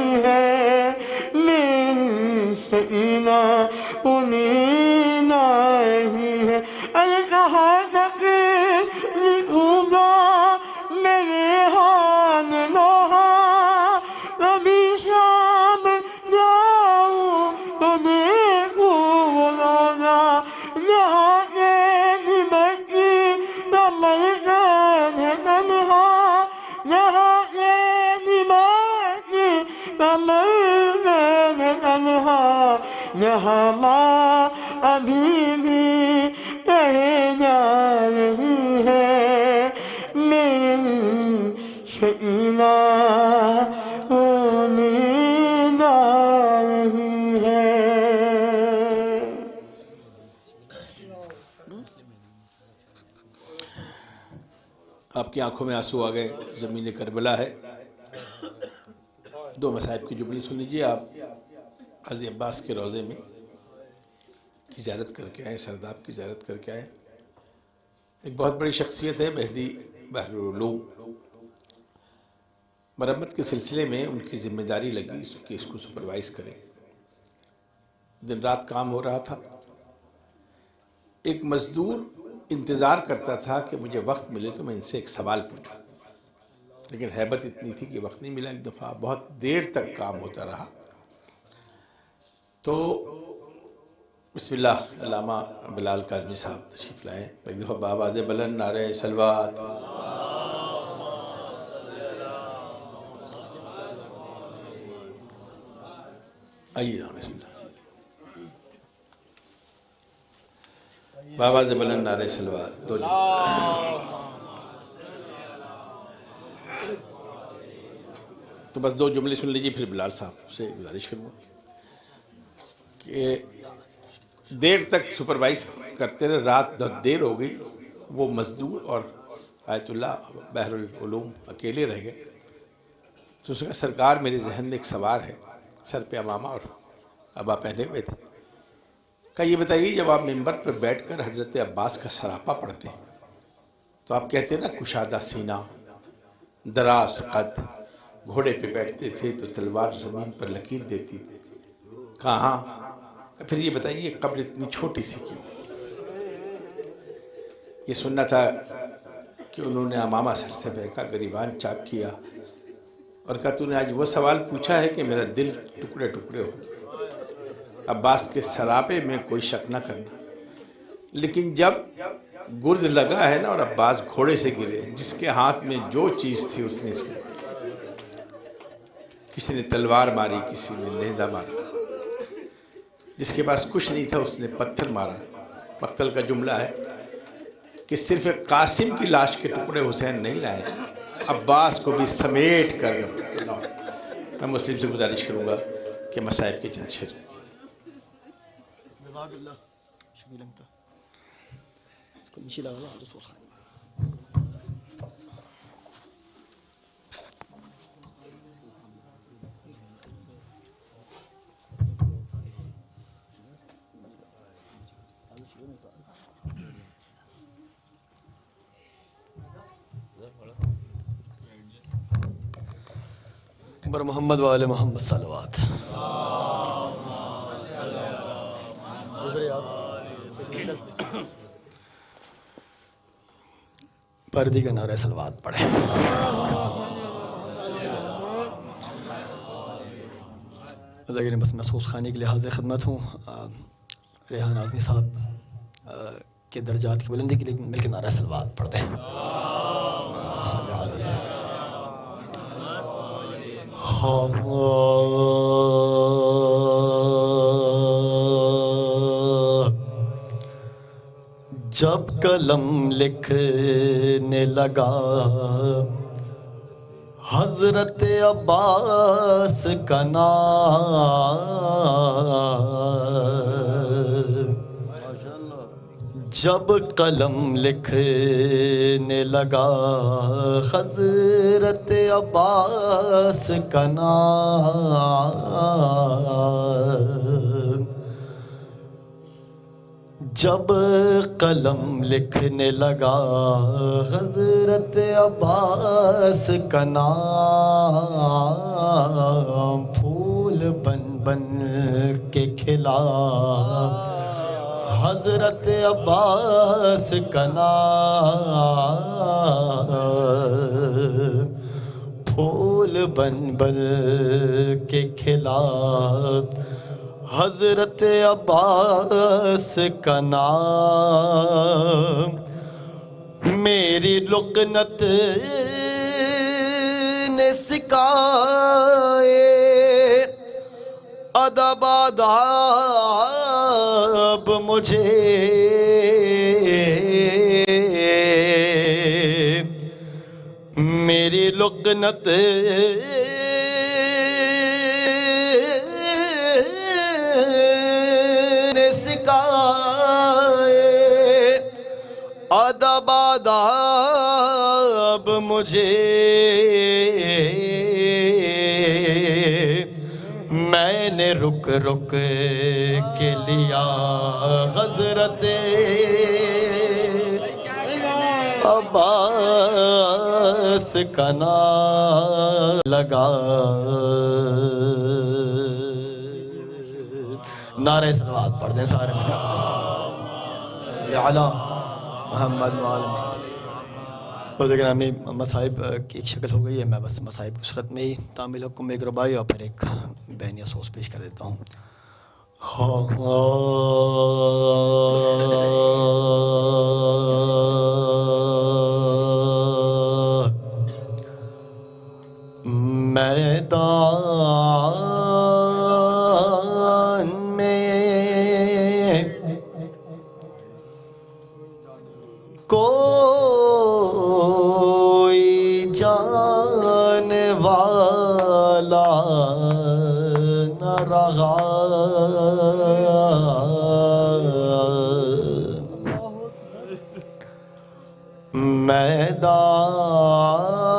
تنہا یہاں ماں ابھی بھی رہ جا رہی ہے میری شکیلا نیند آ رہی ہے. آپ کی آنکھوں میں آنسو آ گئے. زمین کربلا ہے. دو مصائب کی جملے سن لیجیے. آپ قاضی عباس کے روضے میں کی زیارت کر کے آئے, سرداب کی زیارت کر کے آئے. ایک بہت بڑی شخصیت ہے مہدی بحر العلوم. مرمت کے سلسلے میں ان کی ذمہ داری لگی کہ اس کو سپروائز کریں. دن رات کام ہو رہا تھا. ایک مزدور انتظار کرتا تھا کہ مجھے وقت ملے تو میں ان سے ایک سوال پوچھوں, لیکن ہیبت اتنی تھی کہ وقت نہیں ملا. ایک دفعہ بہت دیر تک کام ہوتا رہا تو بسم اللہ علامہ بلال کاظمی صاحب تشریف لائے. ایک دفعہ بآواز بلند نعرہ صلوات. آئیے بسم اللہ. بآواز بلند نعرہ صلوات. دو تو بس دو جملے سن لیجیے. پھر بلال صاحب سے گزارش کروں کہ دیر تک سپروائز کرتے رہے. رات بہت دیر ہو گئی. وہ مزدور اور آیت اللہ بحر العلوم اکیلے رہ گئے. تو اس کا سرکار میرے ذہن میں ایک سوار ہے, سر پہ امامہ اور ابا پہنے ہوئے تھے. کہ یہ بتائیے جب آپ ممبر پر بیٹھ کر حضرت عباس کا سراپا پڑھتے ہیں تو آپ کہتے ہیں نا کشادہ سینہ, دراز قد, گھوڑے پہ بیٹھتے تھے تو تلوار زمین پر لکیر دیتی تھی. کہاں؟ پھر یہ بتائیے قبر اتنی چھوٹی سی کیوں؟ یہ سننا تھا کہ انہوں نے امامہ سر سے پھینکا, گریبان چاک کیا اور کہا تو نے آج وہ سوال پوچھا ہے کہ میرا دل ٹکڑے ٹکڑے ہو گیا. عباس کے سراپے میں کوئی شک نہ کرنا, لیکن جب گرز لگا ہے نا اور عباس گھوڑے سے گرے, جس کے ہاتھ میں جو چیز تھی اس نے اس کو, کسی نے تلوار ماری, کسی نے نیزہ مارا, جس کے پاس کچھ نہیں تھا اس نے پتھر مارا. مقتل کا جملہ ہے کہ صرف قاسم کی لاش کے ٹکڑے حسین نہیں لائے, عباس کو بھی سمیٹ کر. میں مسلم سے گزارش کروں گا کہ مصائب کے چند شعر. بر محمد وآل محمد صلوات. پردی کا نعرہ صلوات پڑھیں. لیکن بس محسوس خانے کے لیے حاضر خدمت ہوں. ریحان اعظمی صاحب کے درجات کی بلندی کے لیے مل کے نعرہ صلوات پڑھتے ہیں. جب قلم لکھنے لگا حضرت عباس کا نام, جب قلم لکھنے لگا حضرت عباس کا نام, جب قلم لکھنے لگا حضرت عباس کا نام, پھول بن بن کے کھلا حضرت عباس کا نام, پھول بن بن کے کھلا حضرت عباس کا نام. میری لقنت نے سکھائے ادب آداب مجھے میری لقنت نے سکھائے ادب آداب مجھے میں نے رک رک کے لیا حضرت عباس کا نام لگا نعرہ صلوات پڑھ دیں سارے مل کر اعلیٰ محمد گرامی مصائب کی ایک شکل ہو گئی ہے. میں بس مصائب کی صورت میں ہی تعمیل حکم میں ایک ربائی اور پھر ایک بیانیہ سوز پیش کر دیتا ہوں. میدان میں کوئی جان والا نہ رہا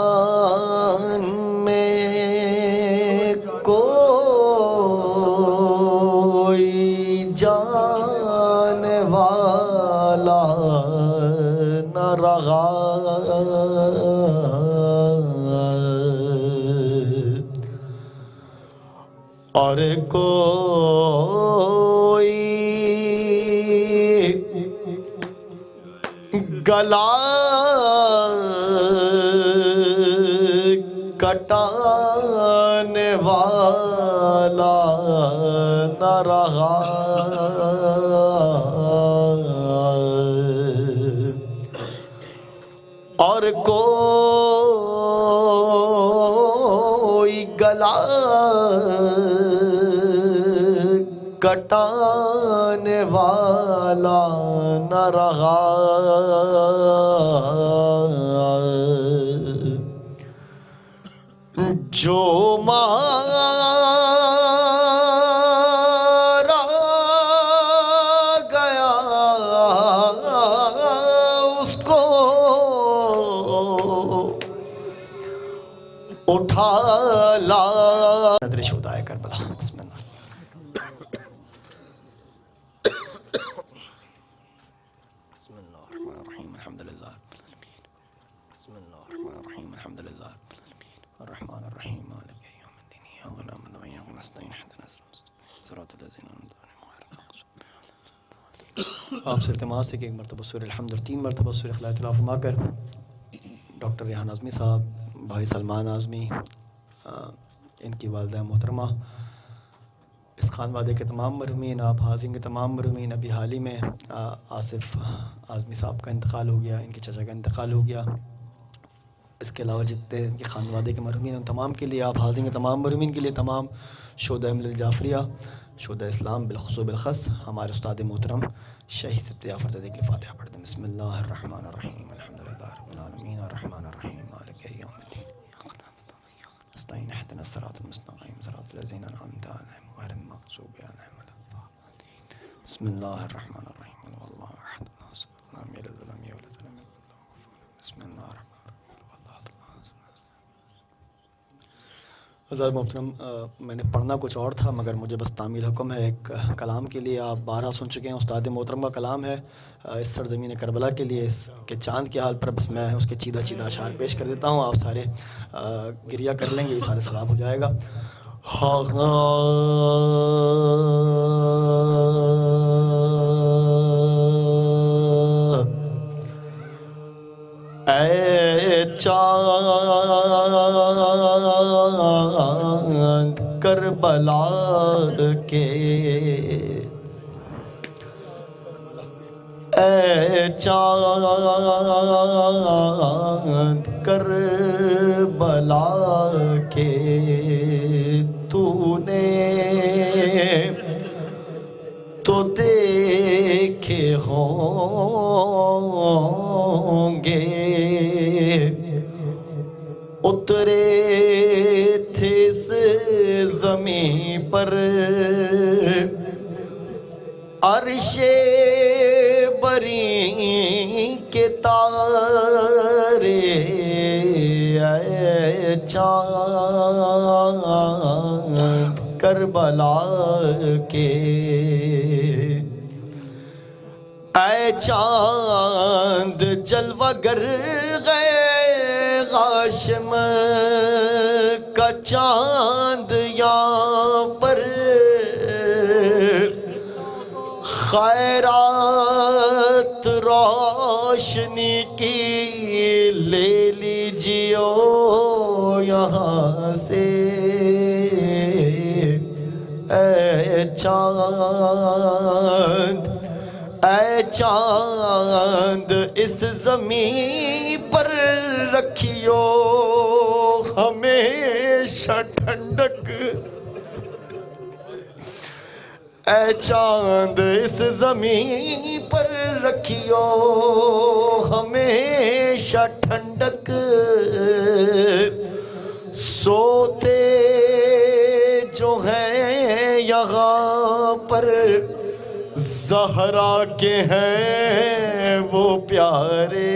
میدان میں کوئی جان والا نہ رہا اور کوئی گلا کٹانے والا نہ رہا اور کوئی گلا کٹانے والا نہ رہا جو مارا گیا اس کو اٹھا لا نظر شہدائے کربلا. بسم اللہ. بسم اللہ الرحمن الرحیم الحمد للہ بسم اللہ الرحمن الرحیم الحمد للہ الرحمن الرحیم مالک یوم الدین اياک نعبد واياک نستعین اهدنا الصراط الذین انعمت علیہم غیر المغضوب علیہم. آپ سے التماس ہے کہ ایک مرتبہ سورہ الحمد اور 3 مرتبہ سورہ اخلاص تلاوت فرما کر ڈاکٹر ریحان اعظمی صاحب، بھائی سلمان اعظمی، ان کی والدہ محترمہ، اس خانوادے کے تمام مرحومین، آپ حاضرین کے تمام مرحومین، ابھی حال ہی میں آصف اعظمی صاحب کا انتقال ہو گیا، ان کے چچا کا انتقال ہو گیا. اس کے علاوہ جتنے ان کے خانوادے کے مرحومین ان تمام کے لیے، آپ حاضرین کے تمام مرحومین کے لیے، تمام شہداء ملت جعفریہ، شہداء اسلام بالخصوص و بالخص، ہمارے استاد محترم شہید سبت جعفر زادہ کے لیے فاتحہ پڑھ دیں. بسم اللہ الرحمن الرحیم الحمد للہ رب العالمین الرحمن الرحیم مالک یوم الدین نستعین اهدنا الصراط المستقیم صراط الذین انعمت علیہم غیر المغضوب علیہم ولا الضالین. بسم اللہ الرحمن الرحیم قل هو اللہ احد اللہ الصمد لم یلد ولم یولد ولم یکن له کفوا احد. بسم اللہ الرحمن حضرت محترم، میں نے پڑھنا کچھ اور تھا مگر مجھے بس تعمیل حکم ہے ایک کلام کے لیے. آپ 12 سن چکے ہیں، استاد محترم کا کلام ہے اس سرزمین کربلا کے لیے، اس کے چاند کے حال پر. بس میں اس کے چیدہ چیدہ اشعار پیش کر دیتا ہوں، آپ سارے گریہ کر لیں گے، یہ سارے ثواب ہو جائے گا. اے چاند کربلا کے، اے چاند کربلا کے، تو نے زمین پر عرش بری کے تارے اے چاند کربلا کے اے چاند جلوہ گر گئے غاشم کا چاند یہاں پر خیرات روشنی کی لے لیجیو یہاں سے اے چاند اس زمین پر رکھیو ہمیشہ ٹھنڈک اے چاند اس زمین پر رکھیو ہمیشہ ٹھنڈک سوتے جو ہیں یہاں پر زہرا کے ہیں وہ پیارے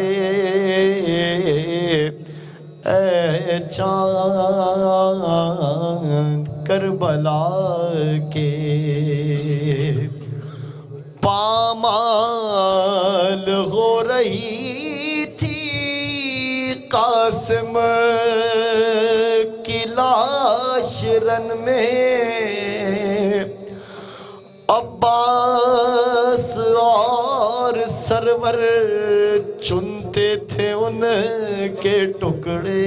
اے چاند کربلا کے پامال ہو رہی تھی قاسم کی لاش رن میں عباس اور سرور چنتے تھے ان کے ٹکڑے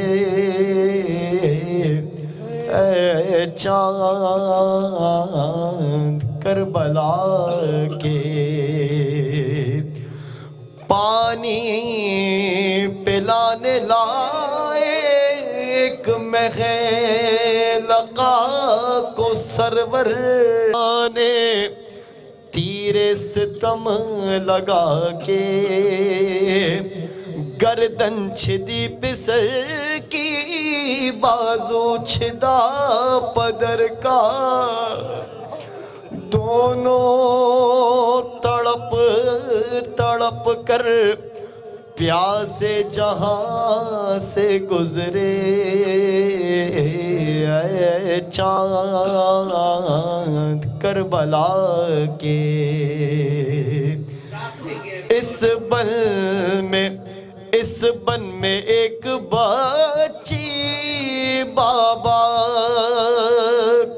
اے چاند کربلا کے پانی پلانے لائے ایک مخلقہ کو سرور نے تیرے ستم لگا کے گردن چھدی پسر کی بازو چھدا پدر کا دونوں تڑپ تڑپ کر پیاسے جہاں سے گزرے اے چاند کربلا کے اس بن میں ایک بچی بابا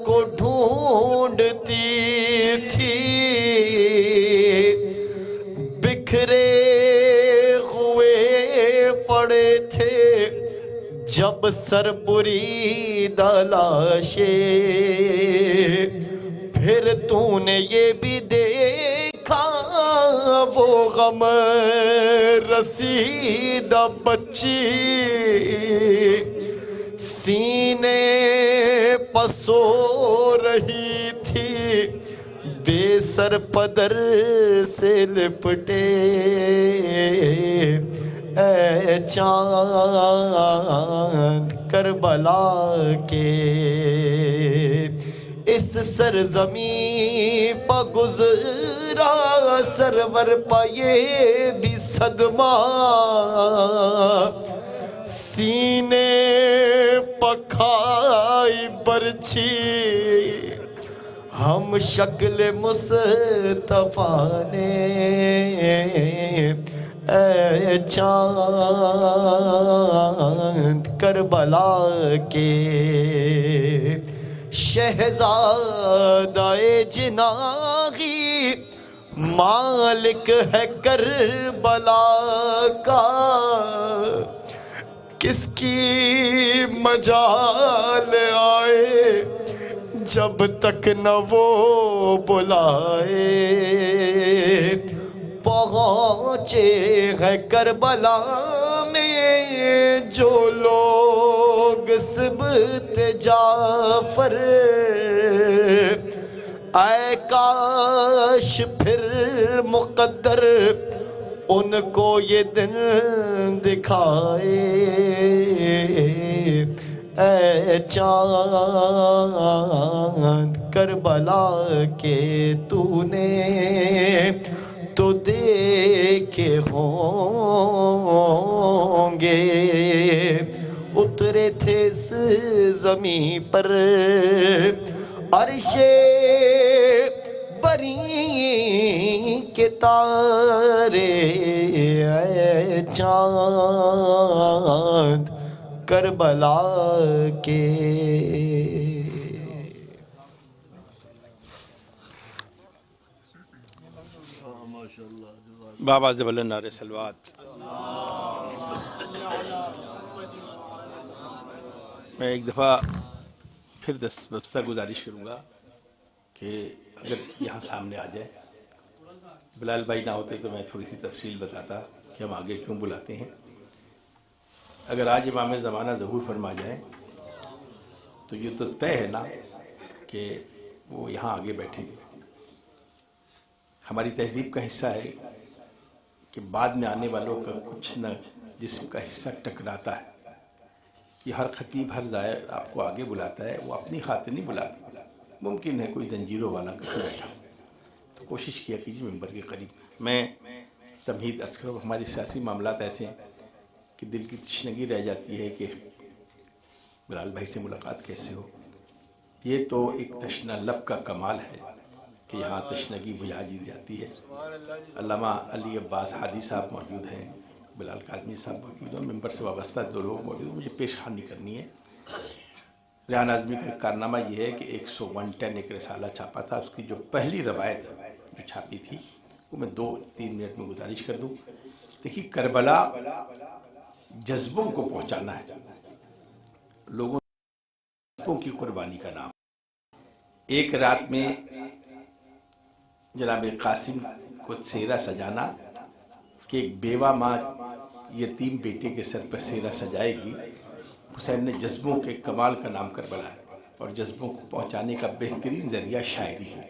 کو ڈھونڈتی تھی بکھرے پڑے تھے جب سر بریدہ لاشیں پھر تو نے یہ بھی دیکھا وہ غم رسیدہ بچی سینے پسو رہی تھی بے سر پدر سے لپٹے اے چاند کربلا کے اس سرزمین پہ گزرا سرور پہ یہ بھی صدمہ سینے پہ کھائی برچھی ہم شکل مصطفیٰ نے اے چاند کربلا کے شہزادہ جناغی مالک ہے کربلا کا کس کی مجال آئے جب تک نہ وہ بلائے پہنچے ہے کربلا میں جو لوگ سبت جعفر اے کاش پھر مقدر ان کو یہ دن دکھائے اے چاند کربلا کے تو نے تو دیکھے ہوں گے، اترے تھے اس زمین پر عرش بری کے تارے، اے چاند کربلا کے۔ بابا زبل نعرے سلوات۔ میں ایک دفعہ پھر دستہ گزارش کروں گا کہ اگر یہاں سامنے آ جائے، بلال بھائی نہ ہوتے تو میں تھوڑی سی تفصیل بتاتا کہ ہم آگے کیوں بلاتے ہیں۔ اگر آج امام زمانہ ظہور فرما جائیں تو یہ تو طے ہے نا کہ وہ یہاں آگے بیٹھیں گے۔ ہماری تہذیب کا حصہ ہے کہ بعد میں آنے والوں کا کچھ نہ جسم کا حصہ ٹکراتا ہے۔ یہ ہر خطیب ہر زائر آپ کو آگے بلاتا ہے، وہ اپنی خاطر نہیں بلاتا۔ ممکن ہے کوئی زنجیروں والا کہیں بیٹھا ہو تو کوشش کیا کیجیے ممبر کے قریب۔ میں تمہید عرض کروں، ہماری سیاسی معاملات ایسے ہیں کہ دل کی تشنگی رہ جاتی ہے کہ بلال بھائی سے ملاقات کیسے ہو۔ یہ تو ایک تشنہ لب کا کمال ہے کہ یہاں تشنگی بجھا دی جاتی ہے۔ علامہ علی عباس ہادی صاحب موجود ہیں، بلال کاظمی صاحب موجود ہیں، ممبر سے وابستہ دو لوگ موجود ہیں۔ مجھے پیش خوانی کرنی ہے۔ ریحان اعظمی کا کارنامہ یہ ہے کہ 101 ایک رسالہ چھاپا تھا، اس کی جو پہلی روایت جو چھاپی تھی وہ میں 2-3 منٹ میں گزارش کر دوں۔ دیکھیے، کربلا جذبوں کو پہنچانا ہے، لوگوں کی قربانی کا نام۔ ایک رات میں جناب قاسم کو سیرا سجانا کہ ایک بیوہ ماں یتیم بیٹے کے سر پر سیرا سجائے گی، حسین نے جذبوں کے کمال کا نام کربلا ہے، اور جذبوں کو پہنچانے کا بہترین ذریعہ شاعری ہے۔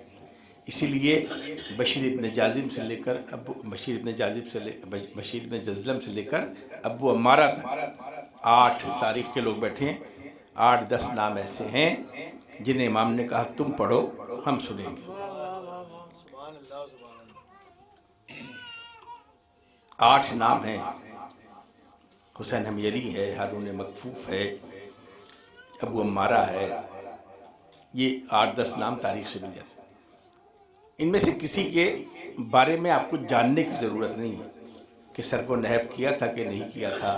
اسی لیے بشیر ابن جازم سے لے کر بشیر ابن جزلم سے لے کر ابو عمارہ تک 8 تاریخ کے لوگ بیٹھے ہیں۔ 8-10 نام ایسے ہیں جنہیں امام نے کہا تم پڑھو ہم سنیں گے۔ 8 نام ہیں، حسین ہمیری ہے، ہارون مکفوف ہے، ابو عمارہ ہے۔ یہ 8-10 نام تاریخ سے مل جاتے ہیں۔ ان میں سے کسی کے بارے میں آپ کو جاننے کی ضرورت نہیں ہے کہ سر کو نحب کیا تھا کہ نہیں کیا تھا،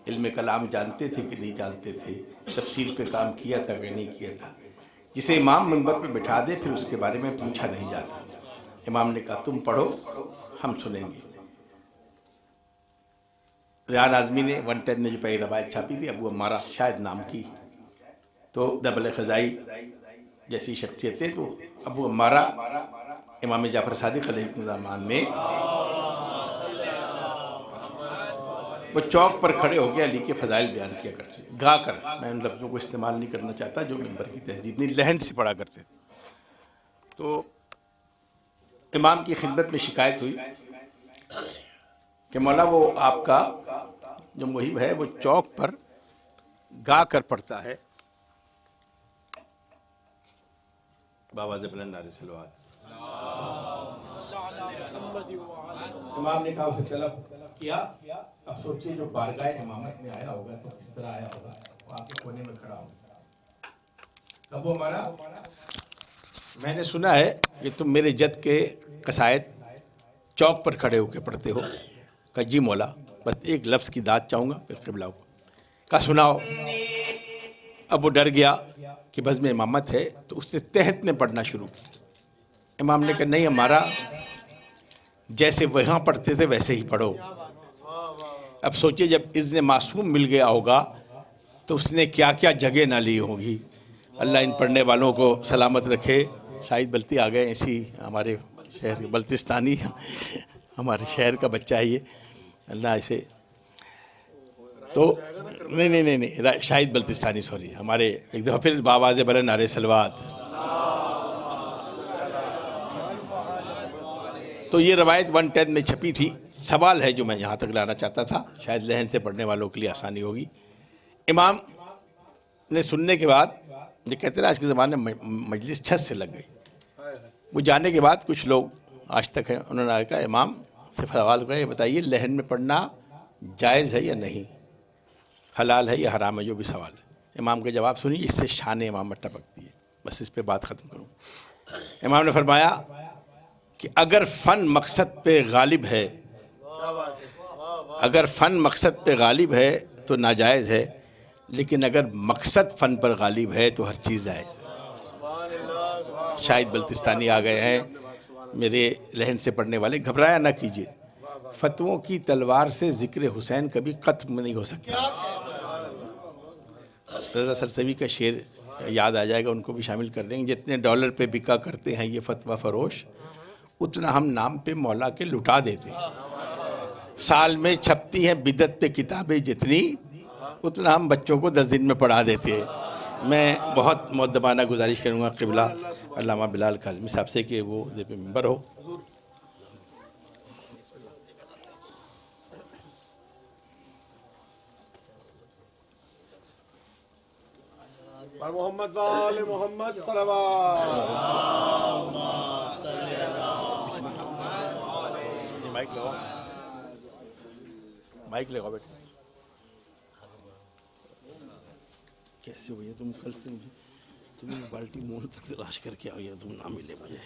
علم کلام جانتے تھے کہ نہیں جانتے تھے، تفسیر پہ کام کیا تھا کہ نہیں کیا تھا۔ جسے امام منبر پہ بٹھا دے پھر اس کے بارے میں پوچھا نہیں جاتا۔ امام نے کہا تم پڑھو ہم سنیں گے۔ ریحان اعظمی نے 110 میں جو پہلی روایت چھاپی تھی ابو عمارہ شاید نام کی، تو دبل خزائی جیسی شخصیتیں، تو ابو عمارہ امام جعفر صادق علیہ السلام میں وہ چوک پر کھڑے ہو کے علی کے فضائل بیان کیا کرتے، گا کر۔ میں ان لفظوں کو استعمال نہیں کرنا چاہتا جو منبر کی تہذیب نہیں، لحن سے پڑھا کرتے۔ تو امام کی خدمت میں شکایت ہوئی کہ مولا وہ آپ کا جو محب ہے وہ چوک پر گا کر پڑھتا ہے۔ بابا زبلن نعرے سلوات۔ امام نے کہا اسے طلب کیا۔ اب سوچئے جو بارگاہ امامت میں آیا ہوگا تو کس طرح آیا ہوگا، وہ آپ کے کونے میں کھڑا ہوگا۔ ابو عمارہ، میں نے سنا ہے کہ تم میرے جد کے قصائد چوک پر کھڑے ہو کے پڑھتے ہو۔ کہا جی مولا، بس ایک لفظ کی داد چاہوں گا پھر قبلہ کو۔ کہا سناؤ۔ اب وہ ڈر گیا کہ بزم امامت ہے تو اس نے تحت میں پڑھنا شروع کی۔ امام نے کہا نہیں ہمارا، جیسے وہاں پڑھتے تھے ویسے ہی پڑھو۔ اب سوچئے جب اذن معصوم مل گیا ہوگا تو اس نے کیا کیا جگہ نہ لی ہوگی۔ اللہ ان پڑھنے والوں کو سلامت رکھے۔ شاہد بلتی آ گئے، اسی ہمارے شہر بلتستانی، ہمارے شہر کا بچہ ہے یہ، اللہ اسے تو نہیں شاہد بلتستانی، سوری، ہمارے ایک دفعہ پھر بآواز بلند نعرے سلوات۔ تو یہ روایت 110 میں چھپی تھی۔ سوال ہے جو میں یہاں تک لانا چاہتا تھا، شاید لہن سے پڑھنے والوں کے لیے آسانی ہوگی۔ امام نے سننے کے بعد یہ کہتے ہیں آج کے زمانے میں مجلس چھت سے لگ گئی. وہ جانے کے بعد کچھ لوگ آج تک ہیں, انہوں نے کہا امام سے سوال کیا, یہ بتائیے لہن میں پڑھنا جائز ہے یا نہیں, حلال ہے یا حرام ہے, جو بھی سوال ہے. امام کا جواب سنیے, اس سے شان امامت ٹپکتی ہے. بس اس پہ بات ختم کروں. امام نے فرمایا کہ اگر فن مقصد پہ غالب ہے, اگر فن مقصد پہ غالب ہے تو ناجائز ہے, لیکن اگر مقصد فن پر غالب ہے تو ہر چیز جائز ہے. شاہد بلتستانی آ گئے ہیں, میرے لہن سے پڑھنے والے, گھبرایا نہ کیجیے. فتووں کی تلوار سے ذکر حسین کبھی ختم نہیں ہو سکتا. رضا سرسوی کا شعر یاد آ جائے گا, ان کو بھی شامل کر دیں گے. جتنے ڈالر پہ بکا کرتے ہیں یہ فتویٰ فروش, اتنا ہم نام پہ مولا کے لٹا دیتے ہیں. سال میں چھپتی ہیں بدعت پہ کتابیں جتنی, اتنا ہم بچوں کو 10 دن میں پڑھا دیتے ہیں. میں بہت مؤدبانہ گزارش کروں گا قبلہ علامہ بلال کاظمی صاحب سے کہ وہ ذی پہ ممبر ہو. محمد وآل محمد صلوات. مائک لگاؤ بیٹے. کیسے ہوئی تم کل سے مجھے تمہیں بالٹی مون تک سے تلاش کر کے آئی, تم نہ ملے مجھے.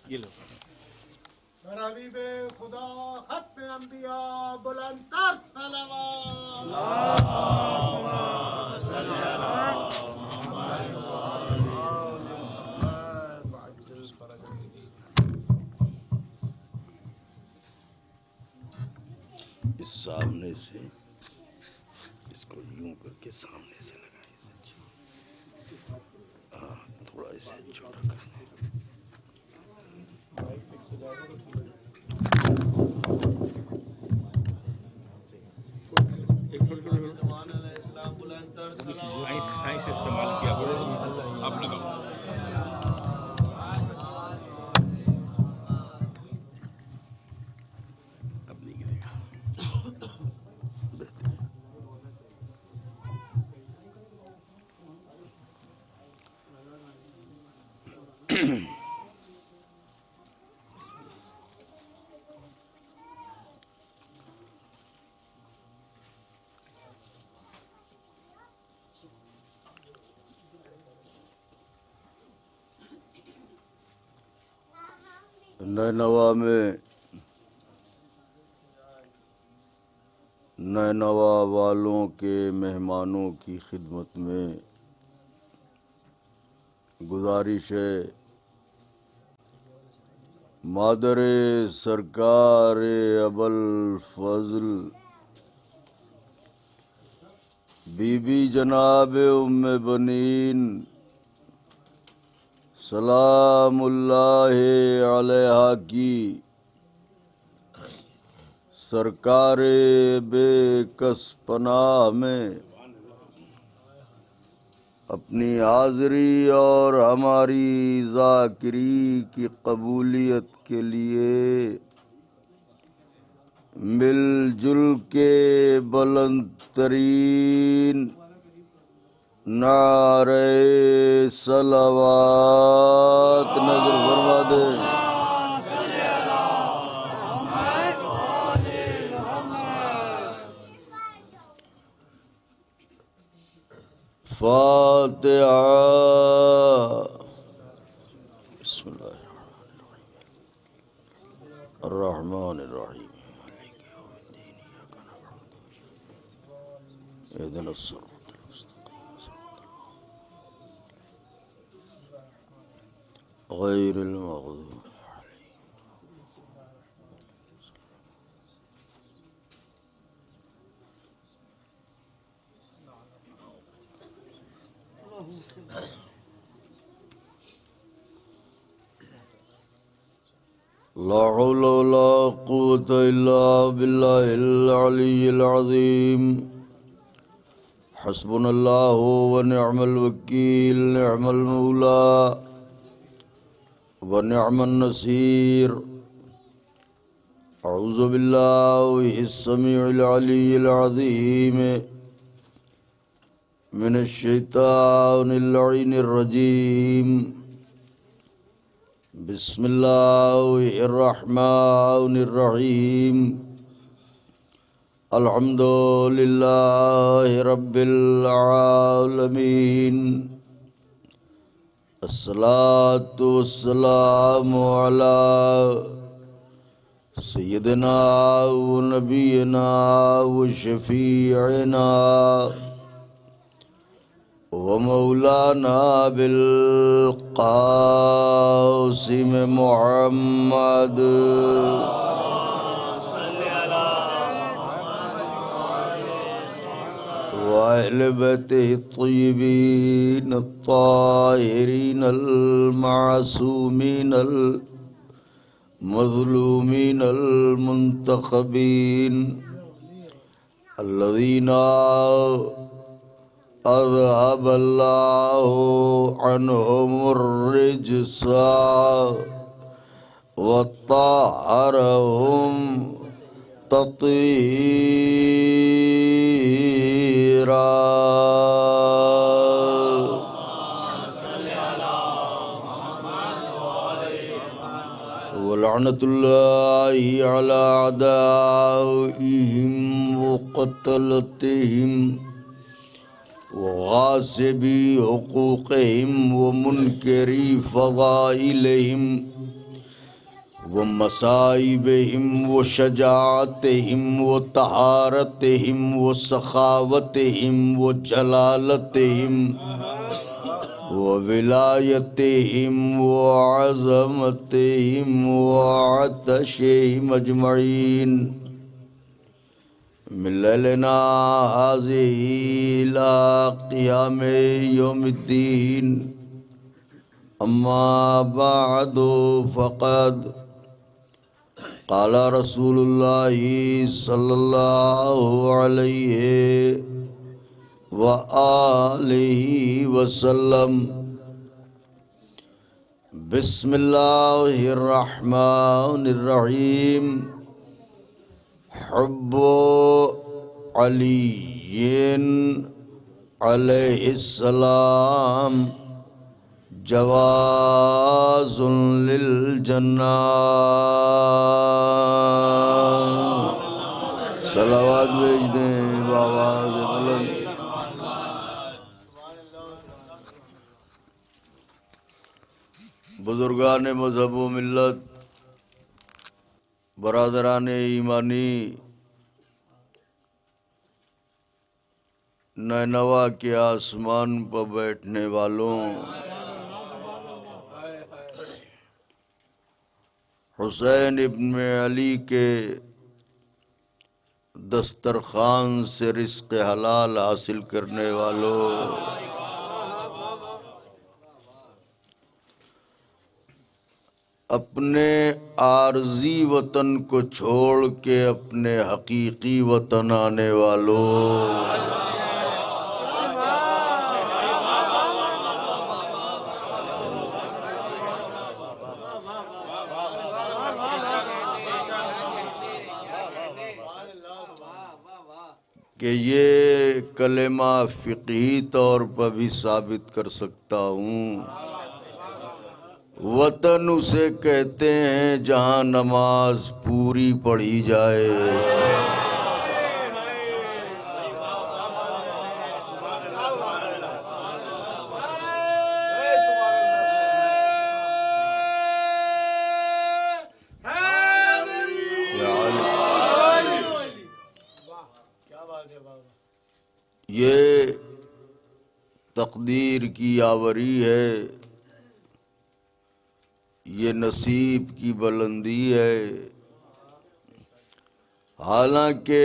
یہ لو حبیب خدا ختم انبیاء بلند تر صلوات. اس سامنے سے اس کو یوں کر کے سامنے سے لگائیے, تھوڑا اسے چھوٹا کرنا. سائنس استعمال کیا آپ لگاؤ. اب نہیں گرے گا. نینوا والوں کے مہمانوں کی خدمت میں گزارش ہے, مادر سرکار ابوالفضل بی بی جناب ام بنین سلام اللہ علیہا کی سرکار بے کس پناہ میں اپنی حاضری اور ہماری ذاکری کی قبولیت کے لیے مل جل کے بلند ترین نعرہ صلوات نظر فرما دے. فاتحہ. بسم اللہ الرحمن الرحیم مالک یوم الدین ایاک نعبد اهدنا الصراط المستقیم غیر المغضوب لا حول ولا قوة إلا بالله العلي العظيم. حسبنا الله ونعم الوكيل, نعم المولى ونعم النصير. أعوذ بالله السميع العلي العظيم من الشيطان اللعين الرجيم بسم الله الرحمن الرحيم الحمد لله رب العالمين الصلاة والسلام على سيدنا ونبينا وشفيعنا ومولانا بالقاسم محمد وأهل بيته الطيبين الطاهرين المعصومين المظلومين المنتخبين الذين أذهب الله عنهم الرجس وطهرهم تطهيرا ولعنة الله على أعدائهم وقتلتهم وغاصبي حقوقهم ومنكري فضائلهم ومصائبهم وشجاعتهم وطهارتهم وسخاوتهم وجلالتهم وولایتهم وعظمتهم وعطشهم اجمعین من لیلنا هذه الى قیام یوم الدین اما بعد فقد قال رسول اللہ صلی اللہ علیہ وآلہ وسلم بسم اللہ الرحمن الرحیم حب علی علیہ السلام جواز للجنہ صلوات بھیج دیں بآواز بلند بزرگان مذہب و ملت برادران ایمانی نینوا کے آسمان پر بیٹھنے والوں حسین ابن علی کے دسترخوان سے رزق حلال حاصل کرنے والوں اپنے عارضی وطن کو چھوڑ کے اپنے حقیقی وطن آنے والوں کہ یہ کلمہ فقہی طور پر بھی ثابت کر سکتا ہوں وطن اسے کہتے ہیں جہاں نماز پوری پڑھی جائے یہ تقدیر کی آوری ہے، یہ نصیب کی بلندی ہے۔ حالانکہ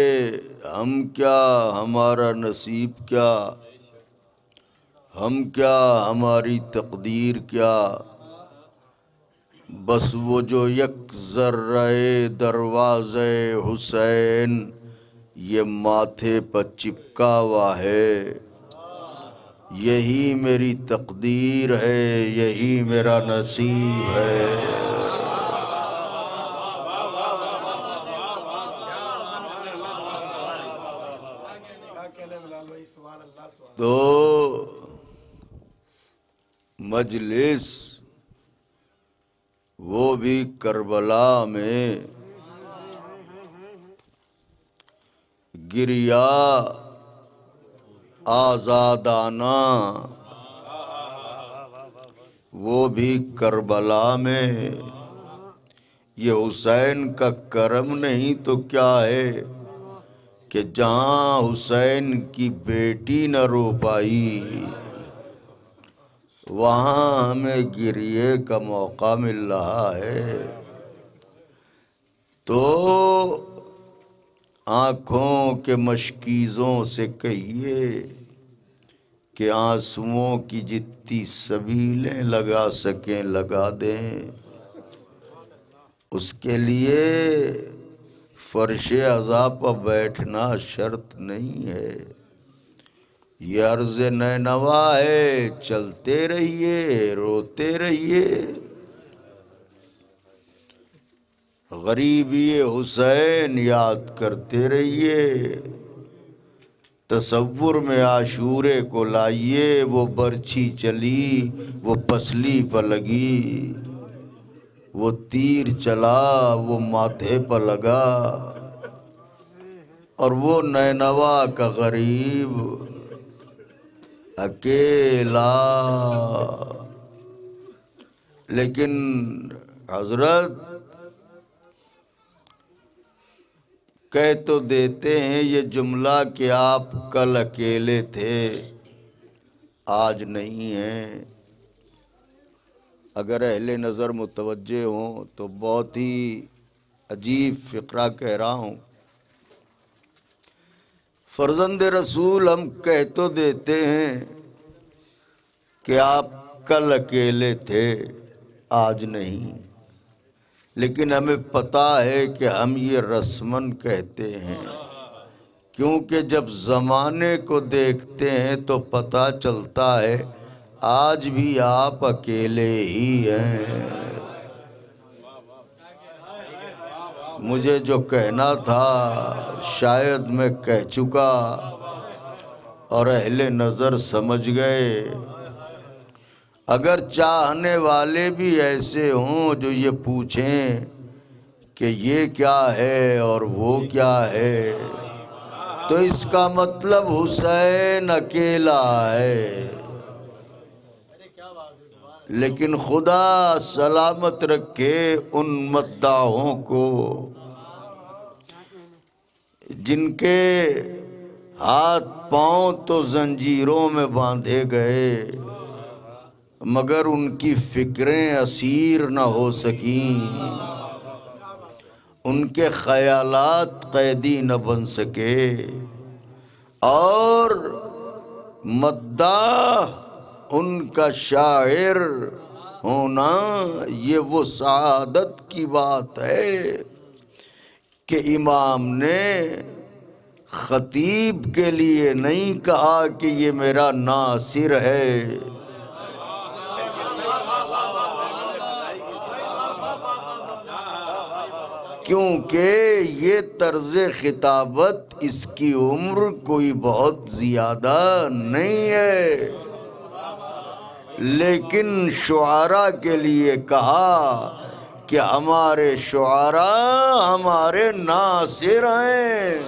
ہم کیا، ہمارا نصیب کیا، ہم کیا، ہماری تقدیر کیا، بس وہ جو یک ذرہ دروازے حسین یہ ماتھے پر چپکا ہوا ہے، یہی میری تقدیر ہے، یہی میرا نصیب ہے۔ تو مجلس وہ بھی کربلا میں گریا آزادانہ، وہ بھی کربلا میں، یہ حسین کا کرم نہیں تو کیا ہے کہ جہاں حسین کی بیٹی نہ رو پائی وہاں ہمیں گریے کا موقع مل رہا ہے۔ تو آنکھوں کے مشکیزوں سے کہیے کہ آنسوؤں کی جتنی سبیلیں لگا سکیں لگا دیں، اس کے لیے فرش عزا پر بیٹھنا شرط نہیں ہے، یہ عرض نینوا ہے، چلتے رہیے روتے رہیے۔ غریبی حسین یاد کرتے رہیے، تصور میں عاشورے کو لائیے، وہ برچھی چلی وہ پسلی پر لگی، وہ تیر چلا وہ ماتھے پر لگا، اور وہ نینوا کا غریب اکیلا۔ لیکن حضرت کہہ تو دیتے ہیں یہ جملہ کہ آپ کل اکیلے تھے آج نہیں ہیں۔ اگر اہل نظر متوجہ ہوں تو بہت ہی عجیب فقرہ کہہ رہا ہوں۔ فرزند رسول ہم کہہ تو دیتے ہیں کہ آپ کل اکیلے تھے آج نہیں، لیکن ہمیں پتہ ہے کہ ہم یہ رسماً کہتے ہیں، کیونکہ جب زمانے کو دیکھتے ہیں تو پتہ چلتا ہے آج بھی آپ اکیلے ہی ہیں۔ مجھے جو کہنا تھا شاید میں کہہ چکا اور اہل نظر سمجھ گئے۔ اگر چاہنے والے بھی ایسے ہوں جو یہ پوچھیں کہ یہ کیا ہے اور وہ کیا ہے، تو اس کا مطلب حسین اکیلا ہے۔ لیکن خدا سلامت رکھے ان مداحوں کو جن کے ہاتھ پاؤں تو زنجیروں میں باندھے گئے مگر ان کی فکریں اسیر نہ ہو سکیں، ان کے خیالات قیدی نہ بن سکے۔ اور مداح ان کا شاعر ہونا یہ وہ سعادت کی بات ہے کہ امام نے خطیب کے لیے نہیں کہا کہ یہ میرا ناصر ہے، کیونکہ یہ طرز خطابت اس کی عمر کوئی بہت زیادہ نہیں ہے، لیکن شعراء کے لیے کہا کہ ہمارے شعراء ہمارے ناصر ہیں،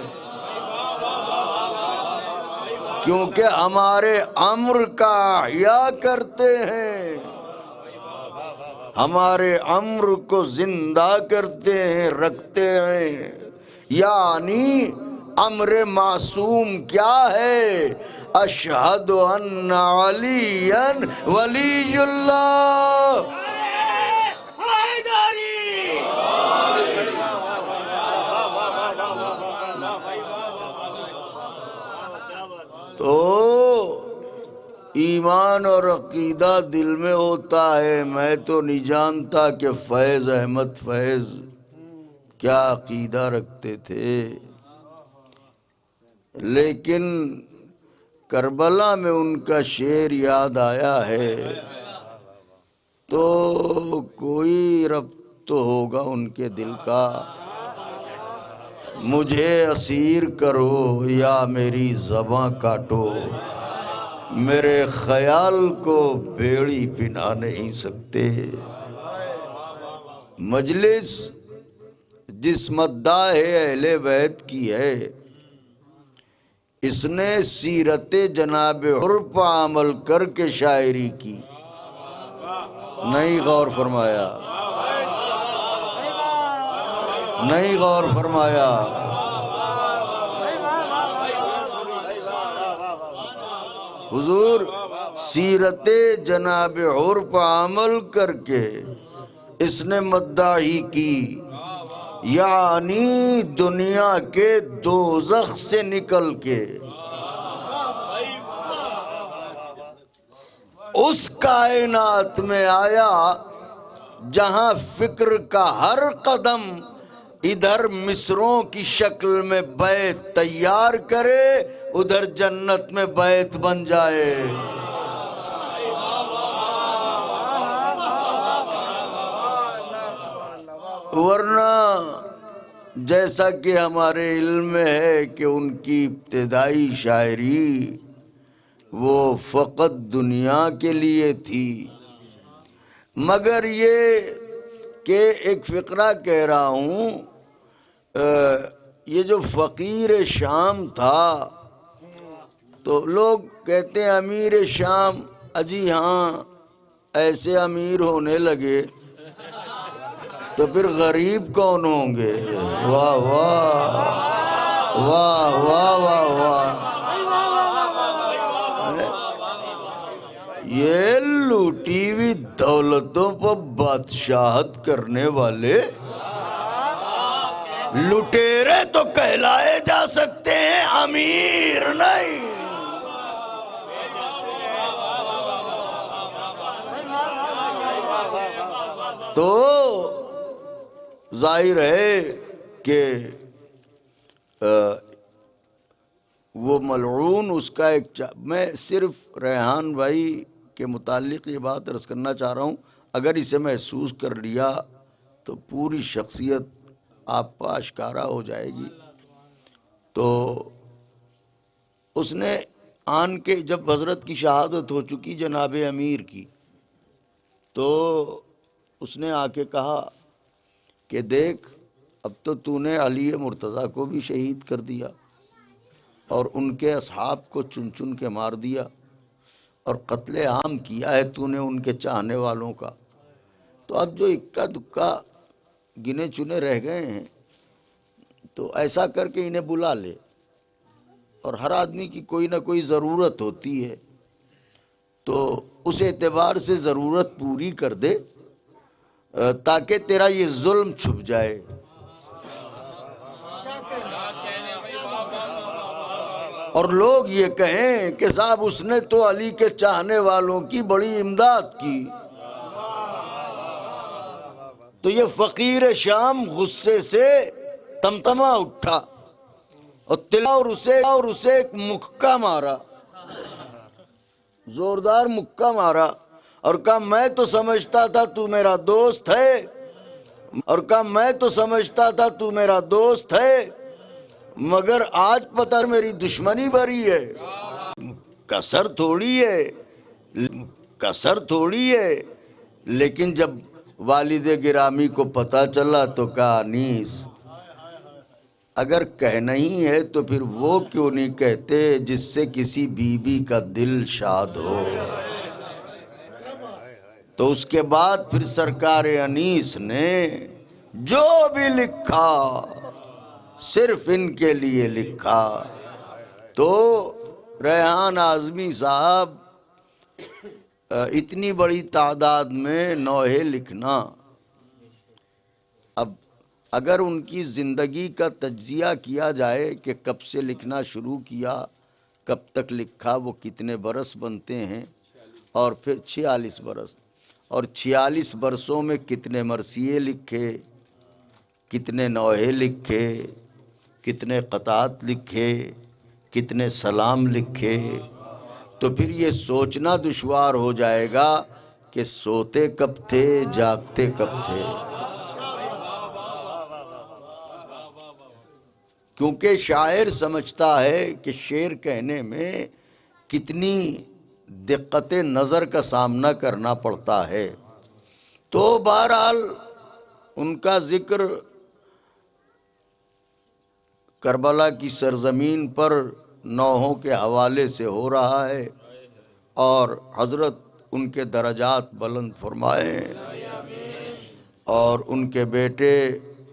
کیونکہ ہمارے امر کا احیاء کرتے ہیں، ہمارے امر کو زندہ کرتے ہیں رکھتے ہیں۔ یعنی امر معصوم کیا ہے؟ اشہد ان علی ولی اللہ۔ تو ایمان اور عقیدہ دل میں ہوتا ہے۔ میں تو نہیں جانتا کہ فیض احمد فیض کیا عقیدہ رکھتے تھے، لیکن کربلا میں ان کا شعر یاد آیا ہے تو کوئی ربط تو ہوگا ان کے دل کا۔ مجھے اسیر کرو یا میری زباں کاٹو، میرے خیال کو بیڑی پہنا نہیں سکتے۔ مجلس جس مداح اہل بیت کی ہے، اس نے سیرت جناب حر پر عمل کر کے شاعری کی، نہیں غور فرمایا، نہیں غور فرمایا۔ حضور سیرت جناب حر پر عمل کر کے اس نے مداحی کی، یعنی دنیا کے دوزخ سے نکل کے اس کائنات میں آیا جہاں فکر کا ہر قدم ادھر مصروں کی شکل میں بیت تیار کرے، ادھر جنت میں بیت بن جائے۔ ورنہ جیسا کہ ہمارے علم میں ہے کہ ان کی ابتدائی شاعری وہ فقط دنیا کے لیے تھی، مگر یہ کہ ایک فقرہ کہہ رہا ہوں، یہ جو فقیر شام تھا تو لوگ کہتے ہیں امیر شام، اجی ہاں ایسے امیر ہونے لگے تو پھر غریب کون ہوں گے؟ واہ واہ واہ واہ واہ واہ۔ یہ لوٹی ہوئی دولتوں پر بادشاہت کرنے والے لٹیرے تو کہلائے جا سکتے ہیں، امیر نہیں۔ تو ظاہر ہے کہ وہ ملعون اس کا ایک میں صرف ریحان بھائی کے متعلق یہ بات عرض کرنا چاہ رہا ہوں، اگر اسے محسوس کر لیا تو پوری شخصیت آپ پر آشکارا ہو جائے گی۔ تو اس نے آن کے جب حضرت کی شہادت ہو چکی جناب امیر کی، تو اس نے آ کے کہا کہ دیکھ اب تو نے علی مرتضیٰ کو بھی شہید کر دیا اور ان کے اصحاب کو چن چن کے مار دیا اور قتل عام کیا ہے تو نے ان کے چاہنے والوں کا، تو اب جو اکا دکا گنے چنے رہ گئے ہیں تو ایسا کر کے انہیں بلا لے، اور ہر آدمی کی کوئی نہ کوئی ضرورت ہوتی ہے تو اس اعتبار سے ضرورت پوری کر دے تاکہ تیرا یہ ظلم چھپ جائے۔ اور لوگ یہ کہیں کہ صاحب اس نے تو علی کے چاہنے والوں کی بڑی امداد کی، تو یہ فقیر شام غصے سے تمتما اٹھا اور اسے ایک مکہ مارا، زوردار مکہ مارا، اور کہا میں تو سمجھتا تھا تو میرا دوست ہے، اور کہا میں تو سمجھتا تھا تو میرا دوست ہے، مگر آج پتہ میری دشمنی بھری ہے۔ کسر تھوڑی ہے، لیکن جب والد گرامی کو پتہ چلا تو کہا انیس اگر کہنا ہی ہے تو پھر وہ کیوں نہیں کہتے جس سے کسی بیوی کا دل شاد ہو۔ تو اس کے بعد پھر سرکار انیس نے جو بھی لکھا صرف ان کے لیے لکھا۔ تو ریحان اعظمی صاحب اتنی بڑی تعداد میں نوحے لکھنا، اب اگر ان کی زندگی کا تجزیہ کیا جائے کہ کب سے لکھنا شروع کیا کب تک لکھا، وہ کتنے برس بنتے ہیں، اور پھر 46 برس، اور 46 برسوں میں کتنے مرثیے لکھے، کتنے نوحے لکھے، کتنے قطعات لکھے، کتنے سلام لکھے، تو پھر یہ سوچنا دشوار ہو جائے گا کہ سوتے کب تھے، جاگتے کب تھے۔ کیونکہ شاعر سمجھتا ہے کہ شعر کہنے میں کتنی دقت نظر کا سامنا کرنا پڑتا ہے. تو بہرحال ان کا ذکر کربلا کی سرزمین پر نوحوں کے حوالے سے ہو رہا ہے، اور حضرت ان کے درجات بلند فرمائے، اور ان کے بیٹے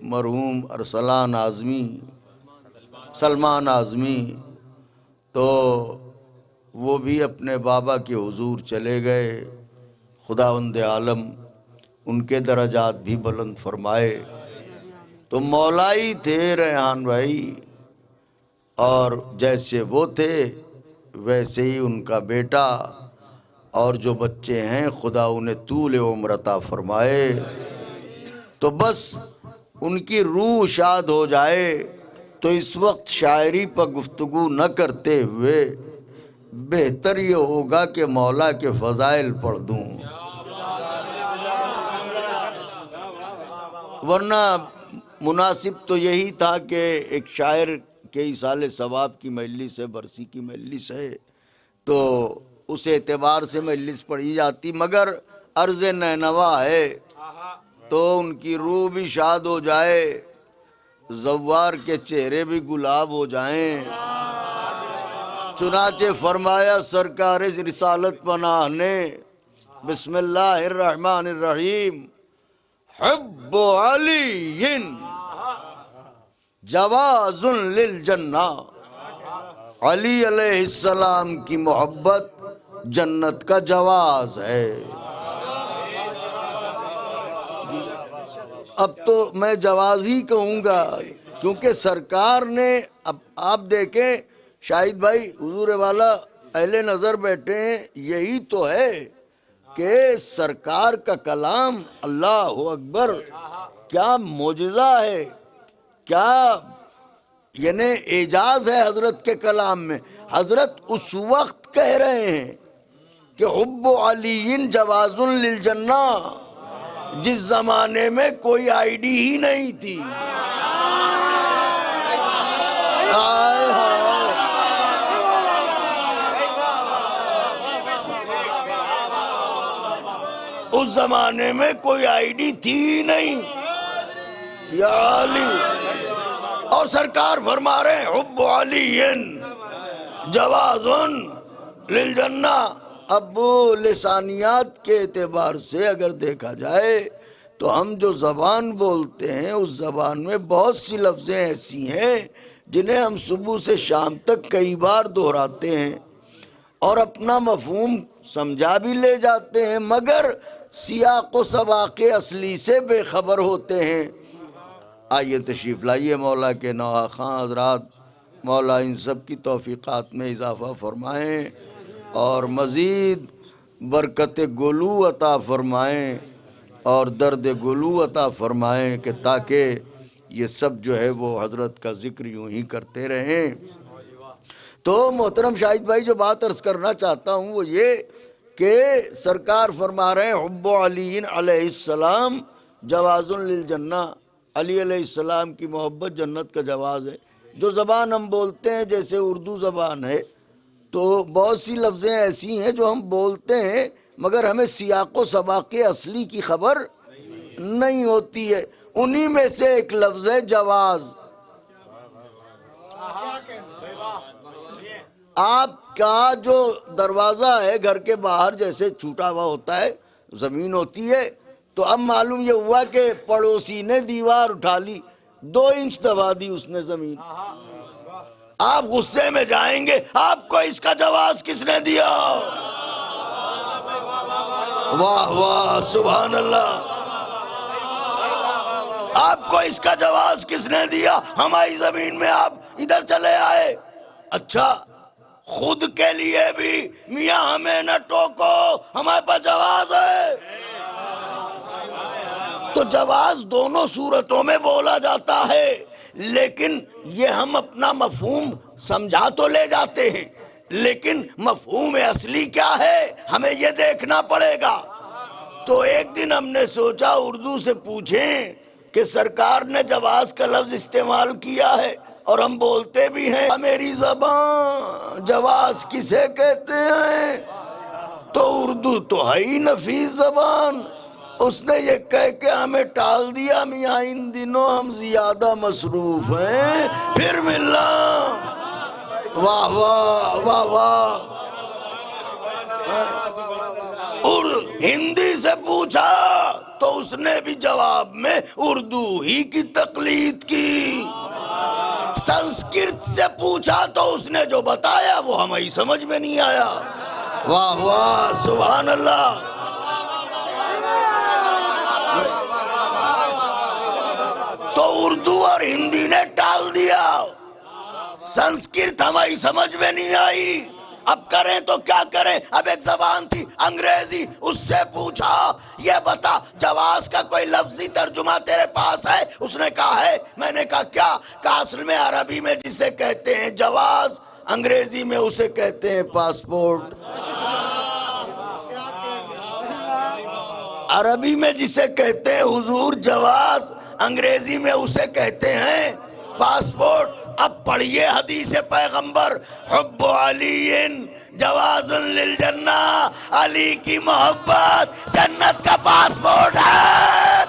مرحوم ارسلان اعظمی، سلمان اعظمی، تو وہ بھی اپنے بابا کے حضور چلے گئے. خداوند عالم ان کے درجات بھی بلند فرمائے. تو مولا ہی تھے ریحان بھائی، اور جیسے وہ تھے ویسے ہی ان کا بیٹا اور جو بچے ہیں، خدا انہیں طول عمر عطا فرمائے. تو بس ان کی روح شاد ہو جائے. تو اس وقت شاعری پر گفتگو نہ کرتے ہوئے بہتر یہ ہوگا کہ مولا کے فضائل پڑھ دوں، ورنہ مناسب تو یہی تھا کہ ایک شاعر کے ایصال ثواب کی مجلس ہے، برسی کی مجلس ہے، تو اس اعتبار سے مجلس پڑھی جاتی، مگر عرض نینوا ہے تو ان کی روح بھی شاد ہو جائے، زوار کے چہرے بھی گلاب ہو جائیں. چنانچہ فرمایا سرکار رسالت پناہ نے، بسم اللہ الرحمن الرحیم، حب علی جواز للجنہ، علی علیہ السلام کی محبت جنت کا جواز ہے. اب تو میں جواز ہی کہوں گا، کیونکہ سرکار نے، اب آپ دیکھیں شاہد بھائی، حضور والا اہل نظر بیٹھے ہیں، یہی تو ہے کہ سرکار کا کلام، اللہ اکبر، کیا معجزہ ہے، کیا یعنی اعجاز ہے حضرت کے کلام میں. حضرت اس وقت کہہ رہے ہیں کہ حب علی جواز للجنہ، جس زمانے میں کوئی آئی ڈی ہی نہیں تھی. اس زمانے میں کوئی آئی ڈی تھی ہی نہیں، یا علی. اور سرکار فرما رہے ہیں حب علی جواز للجنہ. اب لسانیات کے اعتبار سے اگر دیکھا جائے تو ہم جو زبان بولتے ہیں اس زبان میں بہت سی لفظیں ایسی ہیں جنہیں ہم صبح سے شام تک کئی بار دہراتے ہیں اور اپنا مفہوم سمجھا بھی لے جاتے ہیں، مگر سیاق و سباق اصلی سے بے خبر ہوتے ہیں. آئیے تشریف لائیے مولا کے نواخواں خاں حضرات، مولا ان سب کی توفیقات میں اضافہ فرمائیں اور مزید برکت گلو عطا فرمائیں اور درد گلو عطا فرمائیں، کہ تاکہ یہ سب جو ہے وہ حضرت کا ذکر یوں ہی کرتے رہیں. تو محترم شاہد بھائی، جو بات عرض کرنا چاہتا ہوں وہ یہ کہ سرکار فرما رہے ہیں حب علی علیہ السلام جواز للجنہ، علی علیہ السلام کی محبت جنت کا جواز ہے. جو زبان ہم بولتے ہیں، جیسے اردو زبان ہے، تو بہت سی لفظیں ایسی ہیں جو ہم بولتے ہیں مگر ہمیں سیاق و سباق اصلی کی خبر نہیں ہوتی ہے. انہی میں سے ایک لفظ ہے جواز. آپ کا جو دروازہ ہے گھر کے باہر جیسے چھوٹا ہوا ہوتا ہے، زمین ہوتی ہے، تو اب معلوم یہ ہوا کہ پڑوسی نے دیوار اٹھا لی، 2 انچ دبا دی اس نے زمین. آپ غصے میں جائیں گے، آپ کو اس کا جواز کس نے دیا؟ واہ واہ سبحان اللہ. آپ کو اس کا جواز کس نے دیا؟ ہماری زمین میں آپ ادھر چلے آئے. اچھا، خود کے لیے بھی میاں ہمیں نہ ٹوکو، ہمارے پاس جواز ہے. تو جواز دونوں صورتوں میں بولا جاتا ہے، لیکن یہ ہم اپنا مفہوم سمجھا تو لے جاتے ہیں، لیکن مفہوم اصلی کیا ہے ہمیں یہ دیکھنا پڑے گا. تو ایک دن ہم نے سوچا اردو سے پوچھیں کہ سرکار نے جواز کا لفظ استعمال کیا ہے، اور ہم بولتے بھی ہیں میری زبان جواز کسے کہتے ہیں، تو اردو تو ہے ہی نفیس زبان. اس نے یہ کہہ کے ہمیں ٹال دیا میاں ان دنوں ہم زیادہ مصروف ہیں پھر ملنا. واہ واہ واہ واہ. اور ہندی سے پوچھا تو اس نے بھی جواب میں اردو ہی کی تقلید کی. سنسکرت سے پوچھا تو اس نے جو بتایا وہ ہمیں سمجھ میں نہیں آیا. واہ واہ سبحان اللہ. تو اردو اور ہندی نے ٹال دیا، سنسکرت ہماری سمجھ میں نہیں آئی. اب کریں تو کیا کریں. اب ایک زبان تھی انگریزی، اس سے پوچھا یہ بتا جواز کا کوئی لفظی ترجمہ تیرے پاس ہے؟ اس نے کہا ہے. میں نے کہا کیا؟ کہا اصل میں عربی میں جسے کہتے ہیں جواز، انگریزی میں اسے کہتے ہیں پاسپورٹ. عربی میں جسے کہتے ہیں حضور جواز، انگریزی میں اسے کہتے ہیں پاسپورٹ. اب پڑھیے حدیث پیغمبر، حب علی جواز للجنہ، علی کی محبت جنت کا پاسپورٹ ہے.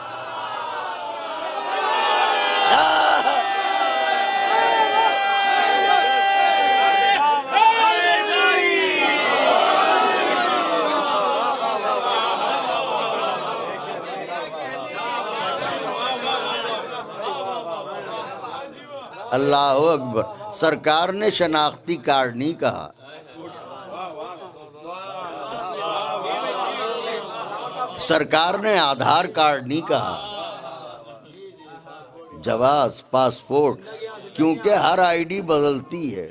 اللہ اکبر. سرکار نے شناختی کارڈ نہیں کہا، سرکار نے آدھار کارڈ نہیں کہا، جواز پاسپورٹ. کیونکہ ہر آئی ڈی بدلتی ہے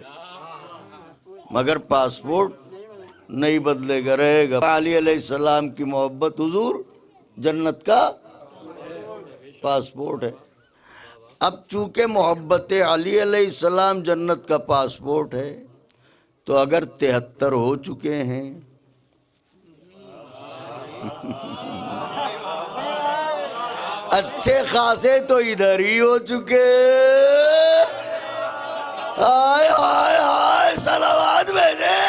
مگر پاسپورٹ نہیں بدلے گا، رہے گا. علی علیہ السلام کی محبت حضور جنت کا پاسپورٹ ہے. اب چونکہ محبت علی علیہ السلام جنت کا پاسپورٹ ہے تو اگر 73 ہو چکے ہیں اچھے خاصے تو ادھر ہی ہو چکے. ہائے ہائے ہائے صلوات بھیجے.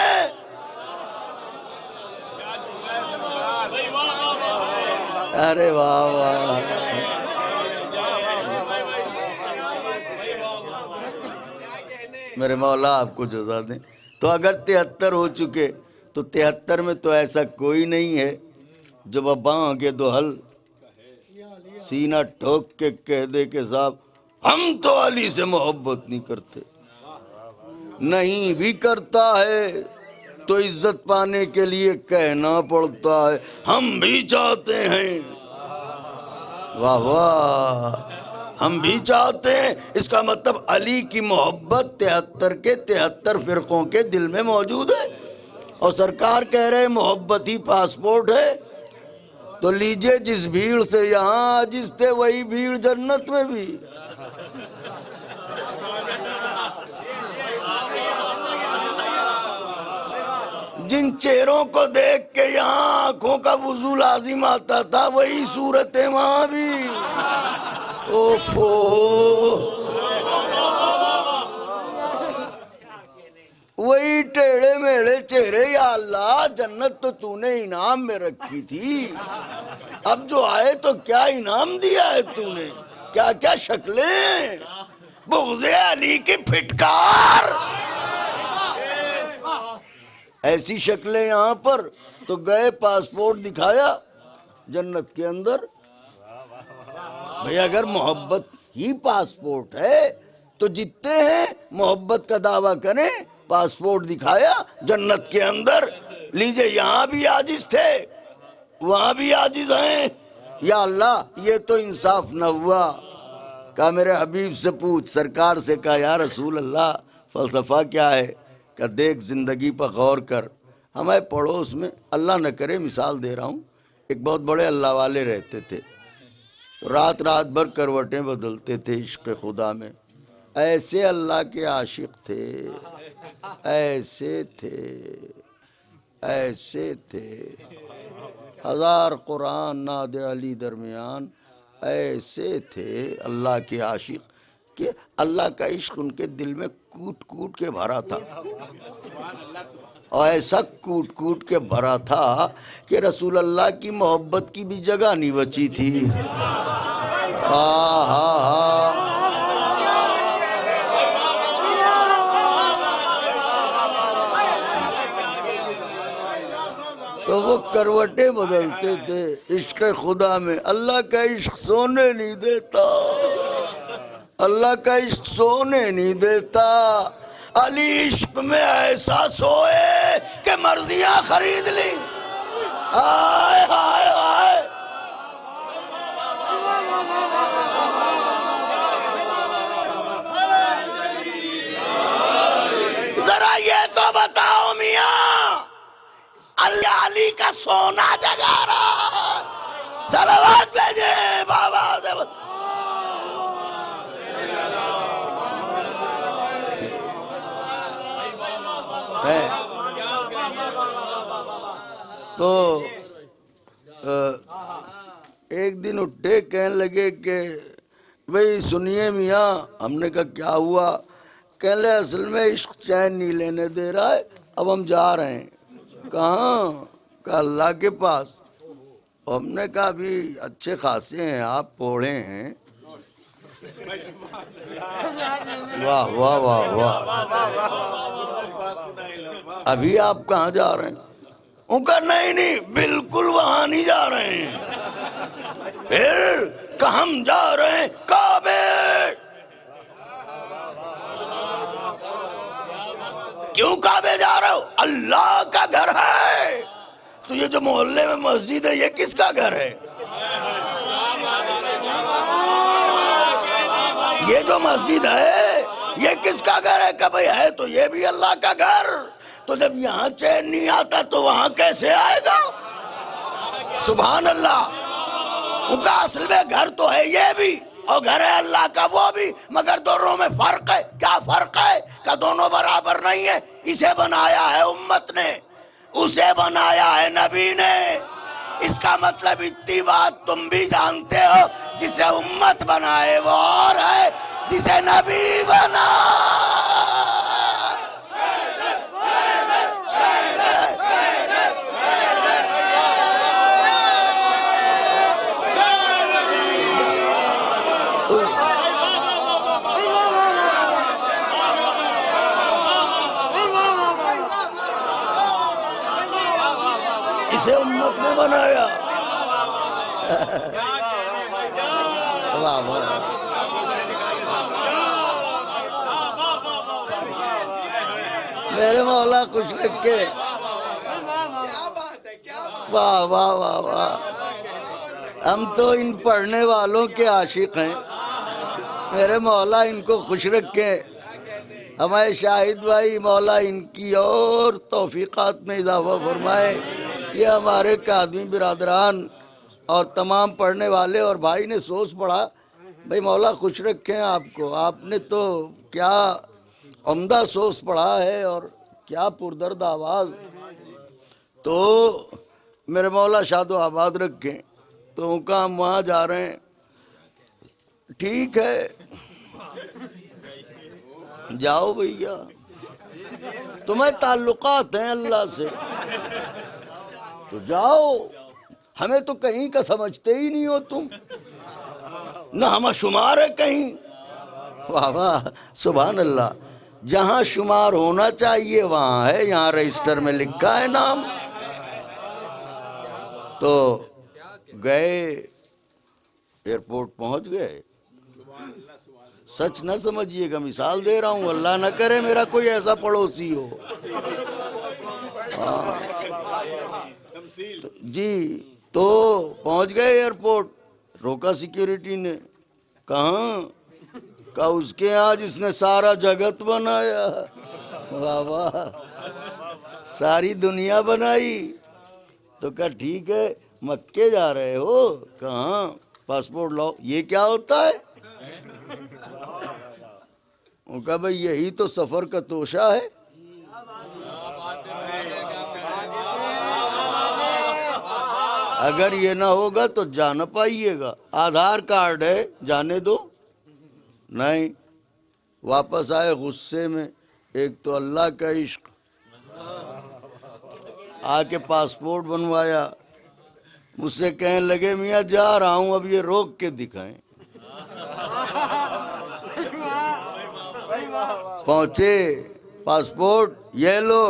ارے واہ واہ. میرے مولا آپ کو جزا دیں. تو اگر 73 ہو چکے تو 73 میں تو ایسا کوئی نہیں ہے جو بابا آگے دو حل سینہ ٹھوک کے کہہ دے کہ صاحب ہم تو علی سے محبت نہیں کرتے. نہیں بھی کرتا ہے تو عزت پانے کے لیے کہنا پڑتا ہے ہم بھی چاہتے ہیں. واہ واہ. ہم بھی چاہتے ہیں. اس کا مطلب علی کی محبت 73 کے 73 فرقوں کے دل میں موجود ہے. اور سرکار کہہ رہے محبت ہی پاسپورٹ ہے. تو لیجئے جس بھیڑ سے یہاں عاجز تھے وہی بھیڑ جنت میں بھی. جن چہروں کو دیکھ کے یہاں آنکھوں کا وضو لازم آتا تھا وہی صورت ہے وہاں بھی. اوفو. وہی ٹیڑے میڑے چہرے. یا اللہ جنت تو تو نے انعام میں رکھی تھی، اب جو آئے تو کیا انعام دیا ہے تو نے؟ کیا کیا شکلیں. بغض علی کی پھٹکار. ایسی شکلیں یہاں پر تو گئے پاسپورٹ دکھایا جنت کے اندر. بھئی اگر محبت ہی پاسپورٹ ہے تو جتنے ہیں محبت کا دعویٰ کریں. پاسپورٹ دکھایا جنت کے اندر. لیجئے یہاں بھی عاجز تھے وہاں بھی عاجز ہیں. یا اللہ یہ تو انصاف نہ ہوا. کہا میرے حبیب سے پوچھ. سرکار سے کہا یا رسول اللہ فلسفہ کیا ہے؟ کہ دیکھ زندگی پر غور کر. ہمارے پڑوس میں اللہ نہ کرے مثال دے رہا ہوں ایک بہت بڑے اللہ والے رہتے تھے. رات رات بھر کروٹیں بدلتے تھے عشق خدا میں. ایسے اللہ کے عاشق تھے، ایسے تھے. ہزار قرآن ناد علی درمیان ایسے تھے اللہ کے عاشق کہ اللہ کا عشق ان کے دل میں کوٹ کوٹ کے بھرا تھا، اور ایسا کوٹ کوٹ کے بھرا تھا کہ رسول اللہ کی محبت کی بھی جگہ نہیں بچی تھی۔ تو وہ کروٹیں بدلتے تھے عشق خدا میں۔ اللہ کا عشق سونے نہیں دیتا، اللہ کا عشق سونے نہیں دیتا۔ علی عشق میں ایسا سوئے کہ مرضیاں خرید لی۔ ہائے ہائے ہائے، ذرا یہ تو بتاؤ میاں، اللہ علی کا سونا جگا رہا، صلوات بھیجے بابا سے۔ تو ایک دن اٹھے، کہنے لگے کہ بھئی سنیے میاں۔ ہم نے کہا کیا ہوا؟ کہنے لگے اصل میں عشق چین نہیں لینے دے رہا ہے، اب ہم جا رہے ہیں۔ کہاں؟ کہا اللہ کے پاس۔ ہم نے کہا بھی اچھے خاصے ہیں آپ، پوڑے ہیں۔ واہ واہ واہ واہ، ابھی آپ کہاں جا رہے ہیں؟ ان کا نہیں بالکل وہاں نہیں جا رہے ہیں۔ پھر کہ ہم جا رہے ہیں کعبے۔ کیوں کعبے جا رہے ہو؟ اللہ کا گھر ہے۔ تو یہ جو محلے میں مسجد ہے یہ کس کا گھر ہے؟ یہ جو مسجد ہے یہ کس کا گھر ہے؟ کہ بھئی ہے تو یہ بھی اللہ کا گھر۔ تو جب یہاں چین نہیں آتا تو وہاں کیسے آئے گا؟ سبحان اللہ۔ ان کا اصل میں گھر تو ہے یہ بھی، اور گھر ہے اللہ کا وہ بھی، مگر دونوں میں فرق ہے۔ کیا فرق ہے؟ کہ دونوں برابر نہیں ہے۔ اسے بنایا ہے امت نے، اسے بنایا ہے نبی نے۔ اس کا مطلب اتنی بات تم بھی جانتے ہو، جسے امت بنائے وہ اور ہے، جسے نبی بنا۔ اسے امت نے بنایا۔ واہ واہ، میرے مولا خوش رکھے۔ واہ واہ واہ واہ، ہم تو ان پڑھنے والوں کے عاشق ہیں۔ میرے مولا ان کو خوش رکھے۔ ہمارے شاہد بھائی، مولا ان کی اور توفیقات میں اضافہ فرمائے۔ یہ ہمارے قادمی برادران اور تمام پڑھنے والے اور بھائی نے سوچ پڑھا، بھائی مولا خوش رکھیں آپ کو۔ آپ نے تو کیا عمدہ سوچ پڑھا ہے اور کیا پردرد آواز۔ تو میرے مولا شاد و آباد رکھیں۔ تو ان کا ہم وہاں جا رہے ہیں۔ ٹھیک ہے جاؤ بھیا، تمہیں تعلقات ہیں اللہ سے تو جاؤ، ہمیں تو کہیں کا سمجھتے ہی نہیں ہو تم، نہ ہم شمار ہے کہیں۔ واہ واہ سبحان اللہ، جہاں شمار ہونا چاہیے وہاں ہے، یہاں رجسٹر میں لکھا ہے نام۔ تو گئے، ایئرپورٹ پہنچ گئے۔ سچ نہ سمجھیے گا، مثال دے رہا ہوں، اللہ نہ کرے میرا کوئی ایسا پڑوسی ہو۔ جی تو پہنچ گئے ایئرپورٹ، روکا سیکیورٹی نے۔ کہاں؟ کہا اس کے ہاں جس نے سارا جگت بنایا۔ واہ واہ، ساری دنیا بنائی۔ تو کہا ٹھیک ہے، مکے جا رہے ہو؟ کہاں؟ پاسپورٹ لاؤ۔ یہ کیا ہوتا ہے؟ ان کا بھئی یہی تو سفر کا توشہ ہے۔ اگر یہ نہ ہوگا تو جا نہ پائیے گا۔ آدھار کارڈ ہے، جانے دو۔ نہیں، واپس آئے غصے میں، ایک تو اللہ کا عشق، آ کے پاسپورٹ بنوایا، مجھ سے کہنے لگے میاں جا رہا ہوں، اب یہ روک کے دکھائیں۔ پہنچے، پاسپورٹ یہ لو،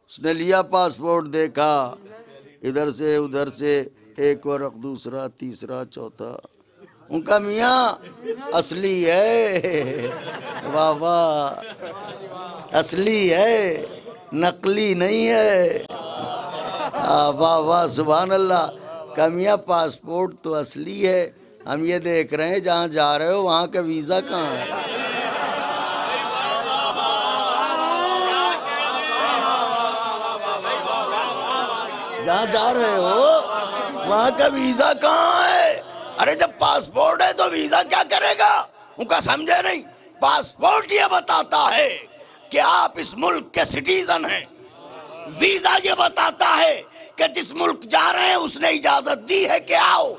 اس نے لیا پاسپورٹ، دیکھا ادھر سے ادھر سے ایک ورق، دوسرا، تیسرا، چوتھا، ان کا میاں اصلی ہے، واہ واہ، اصلی ہے، نقلی نہیں ہے، واہ واہ سبحان اللہ، کا میاں پاسپورٹ تو اصلی ہے، ہم یہ دیکھ رہے ہیں جہاں جا رہے ہو وہاں کا ویزا کہاں ہے؟ جہاں جا رہے ہو وہاں کا ویزا کہاں ہے؟ ارے جب پاسپورٹ ہے تو ویزا کیا کرے گا؟ ان کا سمجھے نہیں، پاسپورٹ یہ بتاتا ہے کہ آپ اس ملک کے سٹیزن ہیں، ویزا یہ بتاتا ہے کہ جس ملک جا رہے ہیں اس نے اجازت دی ہے کہ آؤ۔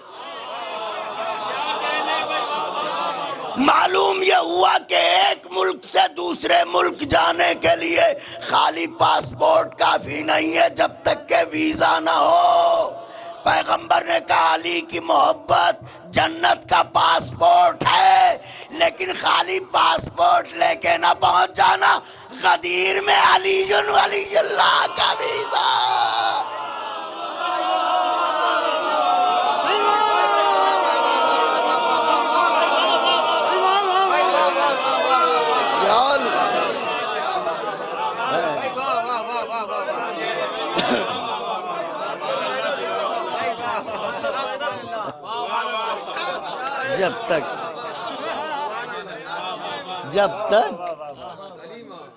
معلوم یہ ہوا کہ ایک ملک سے دوسرے ملک جانے کے لیے خالی پاسپورٹ کافی نہیں ہے جب تک کہ ویزا نہ ہو۔ پیغمبر نے کہا علی کی محبت جنت کا پاسپورٹ ہے، لیکن خالی پاسپورٹ لے کے نہ پہنچ جانا، غدیر میں علی ولی اللہ کا ویزا۔ جب تک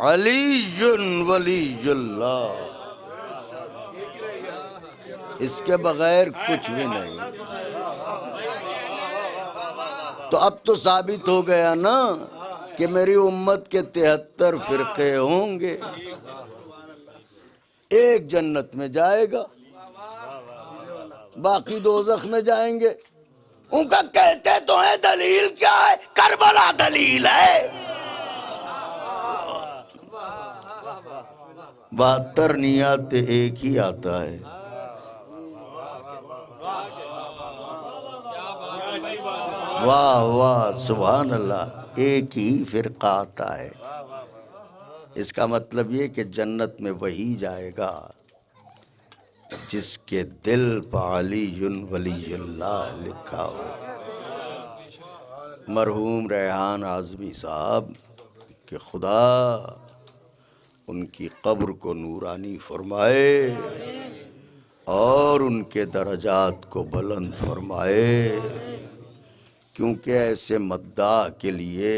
علی ولی اللہ، اس کے بغیر کچھ بھی نہیں۔ تو اب تو ثابت ہو گیا نا کہ میری امت کے 73 فرقے ہوں گے، ایک جنت میں جائے گا، باقی دوزخ میں جائیں گے۔ ان کا کہتے تو ہیں دلیل کیا ہے؟ کربلا دلیل ہے۔ 72 نیات ایک ہی آتا ہے، واہ واہ سبحان اللہ، ایک ہی فرقہ آتا ہے۔ اس کا مطلب یہ کہ جنت میں وہی جائے گا جس کے دل پہ علی ولی اللہ لکھا ہو۔ مرحوم ریحان اعظمی صاحب کہ خدا ان کی قبر کو نورانی فرمائے اور ان کے درجات کو بلند فرمائے، کیونکہ ایسے مداح کے لیے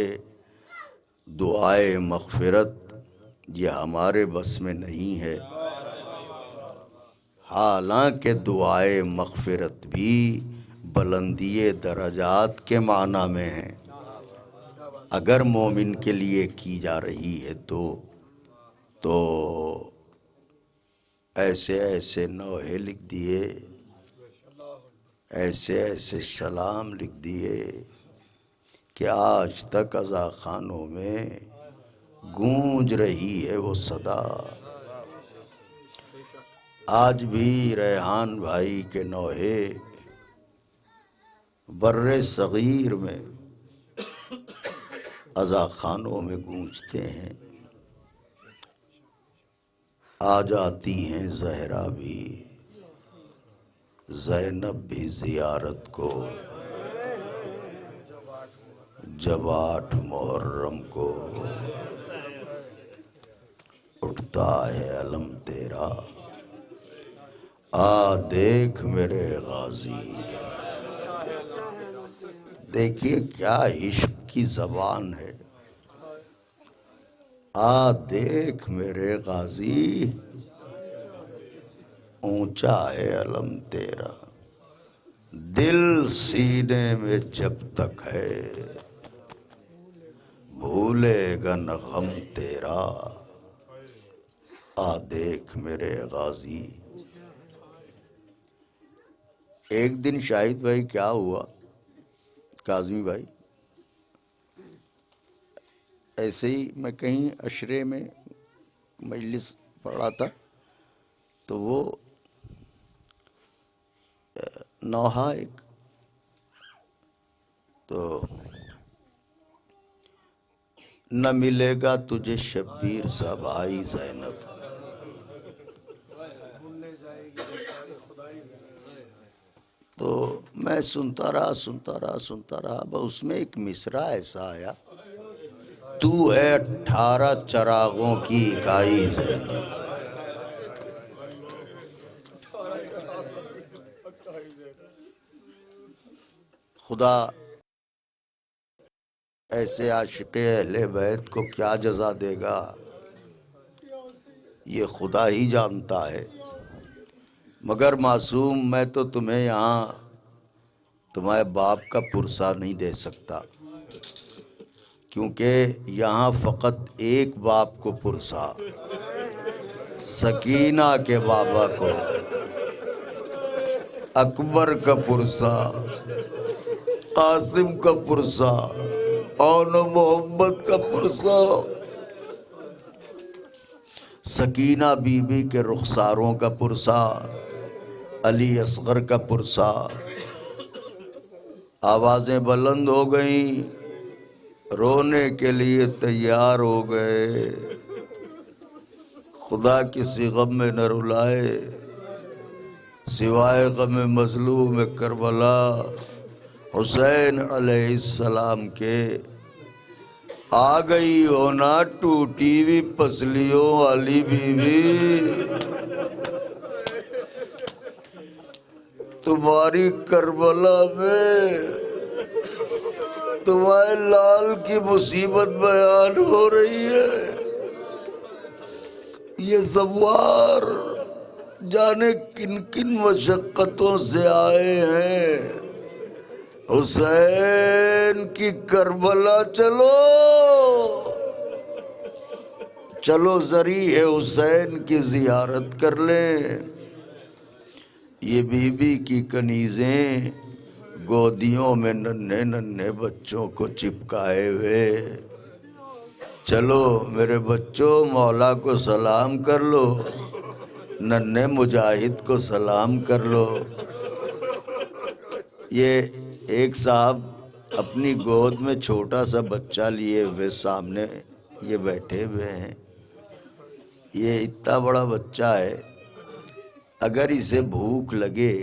دعائے مغفرت یہ ہمارے بس میں نہیں ہے، حالانکہ دعائے مغفرت بھی بلندی درجات کے معنی میں ہے۔ اگر مومن کے لیے کی جا رہی ہے تو ایسے ایسے نوحے لکھ دیے، ایسے ایسے سلام لکھ دیے کہ آج تک عزا خانوں میں گونج رہی ہے وہ صدا۔ آج بھی ریحان بھائی کے نوحے بر صغیر میں عزا خانوں میں گونجتے ہیں۔ آ جاتی ہیں زہرا بھی، زینب بھی زیارت کو، جب 8 محرم کو اٹھتا ہے علم تیرا، آ دیکھ میرے غازی۔ دیکھیے کیا عشق کی زبان ہے، آ دیکھ میرے غازی، اونچا ہے علم تیرا، دل سینے میں جب تک ہے، بھولے گا نہ غم تیرا، آ دیکھ میرے غازی۔ ایک دن شاہد بھائی کیا ہوا، کاظمی بھائی، ایسے ہی میں کہیں عشرے میں مجلس پڑھا تھا تو وہ نوحہ ایک تو نہ ملے گا تجھے شبیر سا بھائی زینب، تو میں سنتا رہا بس اس میں ایک مصرع ایسا آیا، تو ہے 18 چراغوں کی اکائی زینب۔ خدا ایسے عاشق اہل بیت کو کیا جزا دے گا یہ خدا ہی جانتا ہے، مگر معصوم میں تو تمہیں یہاں تمہارے باپ کا پرسہ نہیں دے سکتا، کیونکہ یہاں فقط ایک باپ کو پرسہ، سکینہ کے بابا کو، اکبر کا پرسہ، قاسم کا پرسہ اور محمد کا پرسہ، سکینہ بی بی کے رخساروں کا پرسہ، علی اصغر کا پرسہ۔ آوازیں بلند ہو گئیں، رونے کے لیے تیار ہو گئے، خدا کسی غم میں نہ رلائے سوائے غم مظلوم کربلا، حسین علیہ السلام کے آ گئی ہونا ٹوٹی ہوئی پسلیوں والی بیوی، تمہاری کربلا میں تمہارے لال کی مصیبت بیان ہو رہی ہے، یہ زوار جانے کن کن مشقتوں سے آئے ہیں، حسین کی کربلا چلو ذریعہ حسین کی زیارت کر لیں۔ یہ بی بی کی کنیزیں گودیوں میں ننھے ننھے بچوں کو چپکائے ہوئے، چلو میرے بچوں مولا کو سلام کر لو، ننھے مجاہد کو سلام کر لو۔ یہ ایک صاحب اپنی گود میں چھوٹا سا بچہ لیے ہوئے سامنے یہ بیٹھے ہوئے ہیں، یہ اتنا بڑا بچہ ہے، اگر اسے بھوک لگے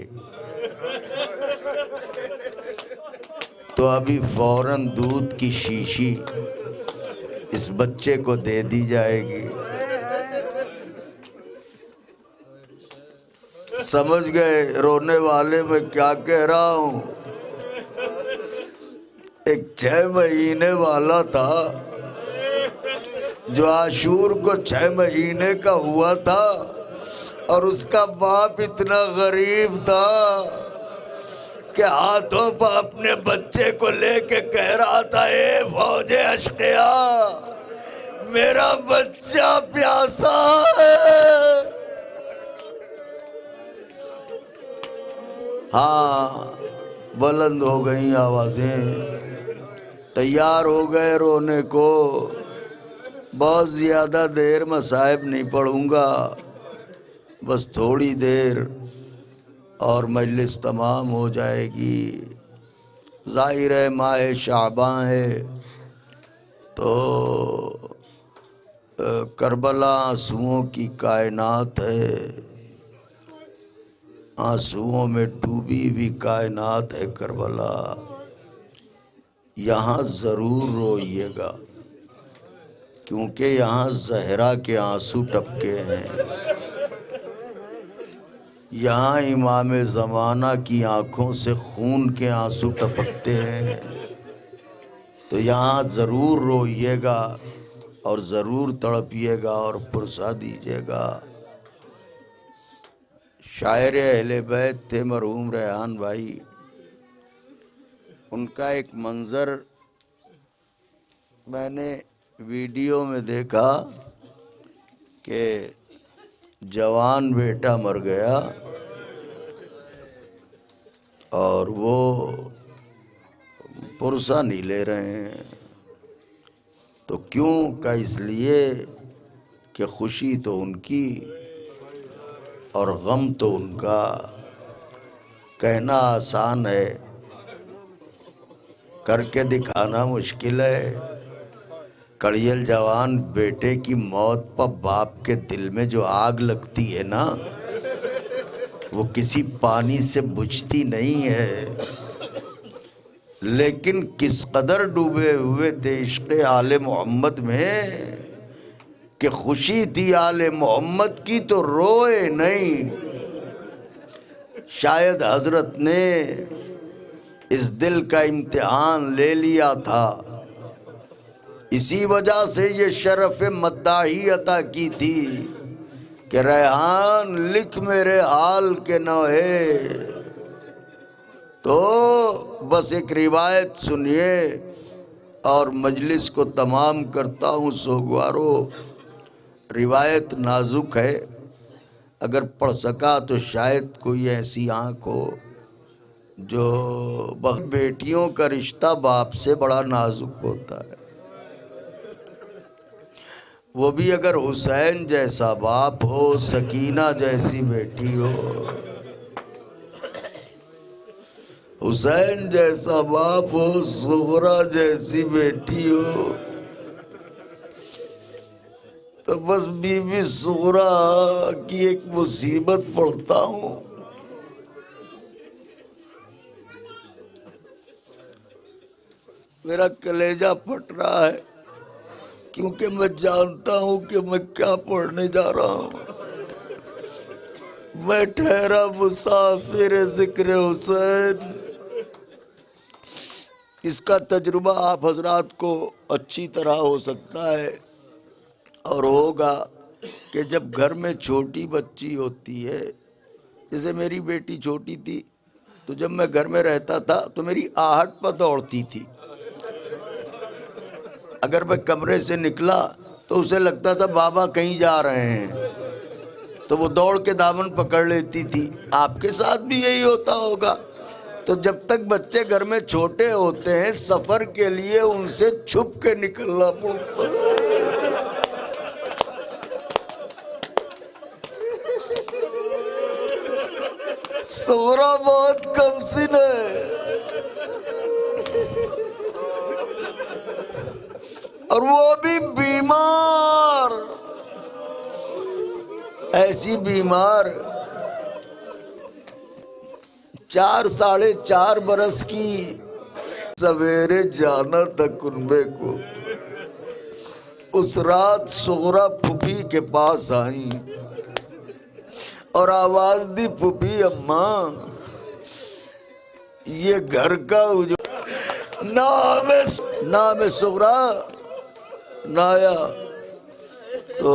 تو ابھی فوراً دودھ کی شیشی اس بچے کو دے دی جائے گی۔ سمجھ گئے رونے والے میں کیا کہہ رہا ہوں؟ ایک 6 مہینے والا تھا جو عاشور کو 6 مہینے کا ہوا تھا، اور اس کا باپ اتنا غریب تھا کہ ہاتھوں پر اپنے بچے کو لے کے کہہ رہا تھا، اے فوج اشقیاء میرا بچہ پیاسا ہے۔ ہاں بلند ہو گئیں آوازیں، تیار ہو گئے رونے کو۔ بہت زیادہ دیر مصائب نہیں پڑھوں گا، بس تھوڑی دیر اور مجلس تمام ہو جائے گی۔ ظاہر ہے ماہ شعبان ہے تو کربلا آنسوؤں کی کائنات ہے، آنسوؤں میں ڈوبی ہوئی کائنات ہے کربلا، یہاں ضرور روئیے گا کیونکہ یہاں زہرا کے آنسو ٹپکے ہیں، یہاں امام زمانہ کی آنکھوں سے خون کے آنسو ٹپکتے ہیں، تو یہاں ضرور روئیے گا اور ضرور تڑپیے گا اور پرسہ دیجیے گا۔ شاعر اہل بیت تھے مرحوم ریحان بھائی، ان کا ایک منظر میں نے ویڈیو میں دیکھا کہ جوان بیٹا مر گیا اور وہ پرسہ نہیں لے رہے ہیں، تو کیوں کا اس لیے کہ خوشی تو ان کی اور غم تو ان کا. کہنا آسان ہے، کر کے دکھانا مشکل ہے. کڑیل جوان بیٹے کی موت پر باپ کے دل میں جو آگ لگتی ہے نا، وہ کسی پانی سے بجھتی نہیں ہے. لیکن کس قدر ڈوبے ہوئے تھے عشق آل محمد میں کہ خوشی تھی آل محمد کی تو روئے نہیں. شاید حضرت نے اس دل کا امتحان لے لیا تھا، اسی وجہ سے یہ شرف مداحی عطا کی تھی کہ ریحان لکھ میرے حال کے نوحے. تو بس ایک روایت سنیے اور مجلس کو تمام کرتا ہوں. سوگوارو روایت نازک ہے، اگر پڑھ سکا تو شاید کوئی ایسی آنکھ ہو جو بیٹیوں کا رشتہ باپ سے بڑا نازک ہوتا ہے. وہ بھی اگر حسین جیسا باپ ہو، سکینہ جیسی بیٹی ہو. حسین جیسا باپ ہو، صغرا جیسی بیٹی ہو، تو بس بی بی صغرا کی ایک مصیبت پڑھتا ہوں. میرا کلیجہ پھٹ رہا ہے کیونکہ میں جانتا ہوں کہ میں کیا پڑھنے جا رہا ہوں. میں ٹھہرا مسافر ذکر حسین. اس کا تجربہ آپ حضرات کو اچھی طرح ہو سکتا ہے اور ہوگا کہ جب گھر میں چھوٹی بچی ہوتی ہے، جیسے میری بیٹی چھوٹی تھی تو جب میں گھر میں رہتا تھا تو میری آہٹ پر دوڑتی تھی. اگر میں کمرے سے نکلا تو اسے لگتا تھا بابا کہیں جا رہے ہیں تو وہ دوڑ کے دامن پکڑ لیتی تھی. آپ کے ساتھ بھی یہی ہوتا ہوگا. تو جب تک بچے گھر میں چھوٹے ہوتے ہیں سفر کے لیے ان سے چھپ کے نکلنا پڑتا ہے. صغرا بہت کم سن ہے اور وہ بھی بیمار، ایسی بیمار 4.5 برس کی. سویرے جانا تھا کنبے کو. اس رات صغرا پھوپھی کے پاس آئیں اور آواز دی، پھوپھی اماں یہ گھر کا نام صغرا نہ آیا. تو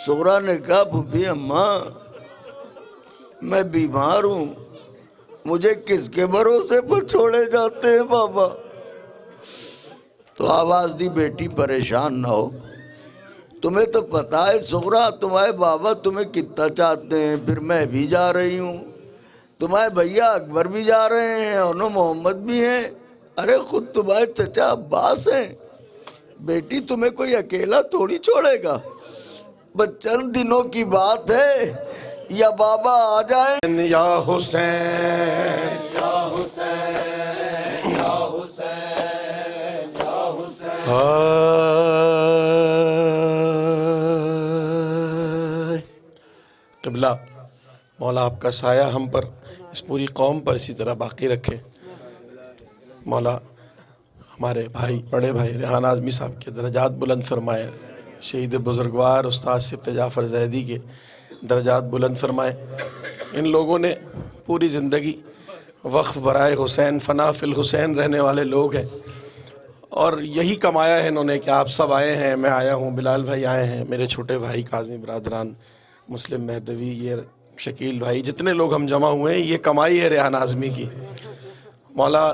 صغرا نے کہا پھوپھی اماں میں بیمار ہوں، مجھے کس کے بھروسے پر چھوڑے جاتے ہیں بابا. تو آواز دی، بیٹی پریشان نہ ہو، تمہیں تو پتا ہے صغرا تمہارے بابا تمہیں کتنا چاہتے ہیں، پھر میں بھی جا رہی ہوں، تمہارے بھیا اکبر بھی جا رہے ہیں اور محمد بھی ہیں، ارے خود تمہارے چچا عباس ہیں. بیٹی تمہیں کوئی اکیلا تھوڑی چھوڑے گا، بس چند دنوں کی بات ہے یا بابا آ جائیں. یا حسین یا حسین یا حسین یا حسین. قبلہ مولا آپ کا سایہ ہم پر، اس پوری قوم پر اسی طرح باقی رکھے. مولا ہمارے بھائی، بڑے بھائی ریحان اعظمی صاحب کے درجات بلند فرمائے. شہید بزرگوار استاد سبط جعفر زیدی کے درجات بلند فرمائے. ان لوگوں نے پوری زندگی وقف برائے حسین، فنا فی الحسین رہنے والے لوگ ہیں اور یہی کمایا ہے انہوں نے کہ آپ سب آئے ہیں، میں آیا ہوں، بلال بھائی آئے ہیں، میرے چھوٹے بھائی کاظمی برادران، مسلم مہدوی، یہ شکیل بھائی، جتنے لوگ ہم جمع ہوئے ہیں، یہ کمائی ہے ریحان اعظمی کی. مولا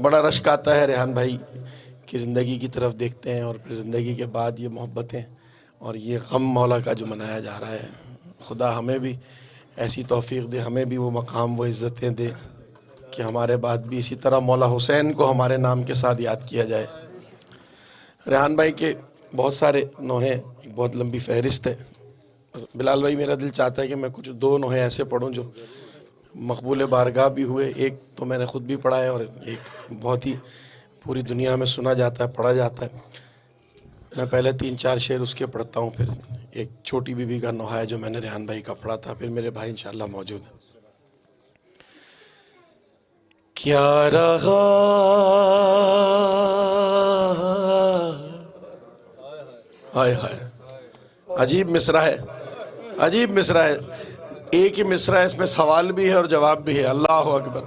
بڑا رشک آتا ہے ریحان بھائی کی زندگی کی طرف دیکھتے ہیں اور پھر زندگی کے بعد یہ محبتیں اور یہ غم مولا کا جو منایا جا رہا ہے. خدا ہمیں بھی ایسی توفیق دے، ہمیں بھی وہ مقام، وہ عزتیں دے کہ ہمارے بعد بھی اسی طرح مولا حسین کو ہمارے نام کے ساتھ یاد کیا جائے. ریحان بھائی کے بہت سارے نوحے، ایک بہت لمبی فہرست ہے. بلال بھائی میرا دل چاہتا ہے کہ میں کچھ 2 نوحے ایسے پڑھوں جو مقبول بارگاہ بھی ہوئے. ایک تو میں نے خود بھی پڑھا ہے اور ایک بہت ہی پوری دنیا میں سنا جاتا ہے، پڑھا جاتا ہے. میں پہلے 3-4 شعر اس کے پڑھتا ہوں، پھر ایک چھوٹی بی بی کا نوحہ ہے جو میں نے ریحان بھائی کا پڑھا تھا، پھر میرے بھائی انشاءاللہ موجود ہیں. کیا رہا ہائے ہائے، عجیب مصرع ہے، عجیب مصرع ہے. ایک ہی مصرع ہے، اس میں سوال بھی ہے اور جواب بھی ہے. اللہ اکبر.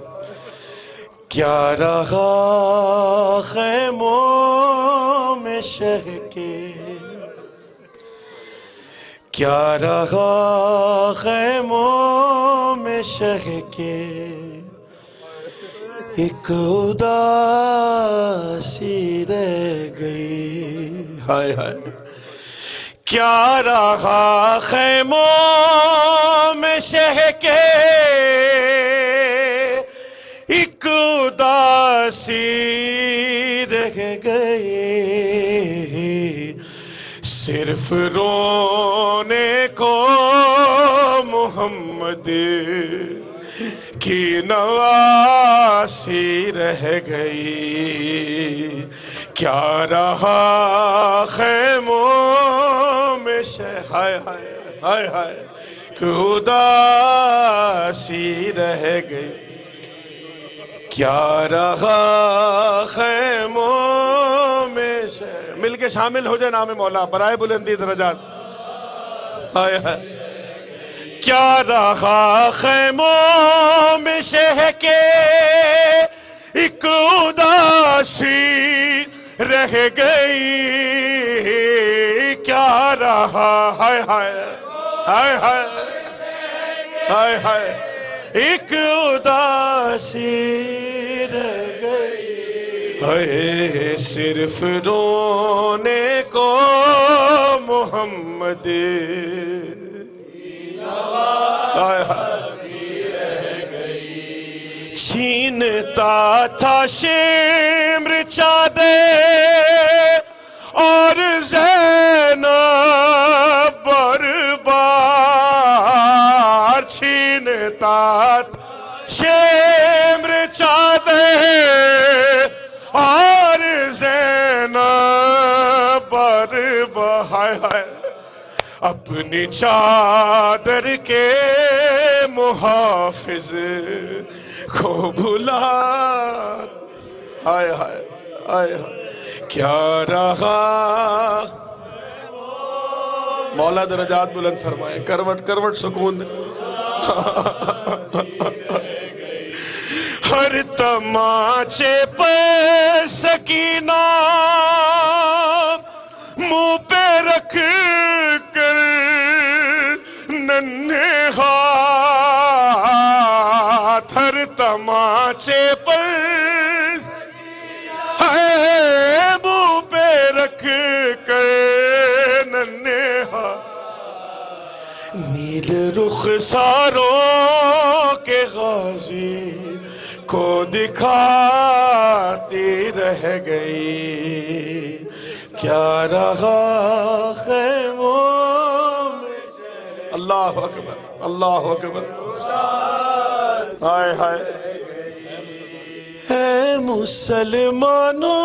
کیا رہا خیموں میں شہ کے، کیا رہا خیموں میں شہ کے، ایک اداسی رہ گئی. ہائے ہائے. کیا رہا خیموں میں شہ کے، ایک اداسی رہ گئی. صرف رونے کو محمد کی نواسی رہ گئی. کیا رہا خیموں میں ہائے ہائے ہائے ہائے، اداسی رہ گئی. کیا رہا خیموں میں مل کے شامل ہو جائے نام مولا برائے بلندی درجات. ہائے ہائے. کیا رہا خیموں میں شہ کے، ایک اداسی رہ گئی. کیا رہا ہائے ہائے ہائے ہائے ہائے ہائے، ایک اداسی رہ گئی. ہائے صرف رونے کو محمد چھینتا تھا شمر چادر اور زینب بار. چھینتا شمر چادر اور زینب بار. اپنی چادر کے محافظ کو بھلا. ہائے ہائے ہائے ہائے. کیا رہا مولا درجات بلند فرمائے. کروٹ کروٹ سکون دے. ہر تماچے پر سکینہ منہ پہ رکھ کر ننھے ہاتھ، ہر تماچے پر منہ پہ رکھ کر ننھے ہاتھ، نیل رخساروں کے غازی کو دکھاتی رہ گئی. کیا رہا خیموں میں. اللہ اکبر اللہ اکبر. ہائے ہائے. اے مسلمانوں،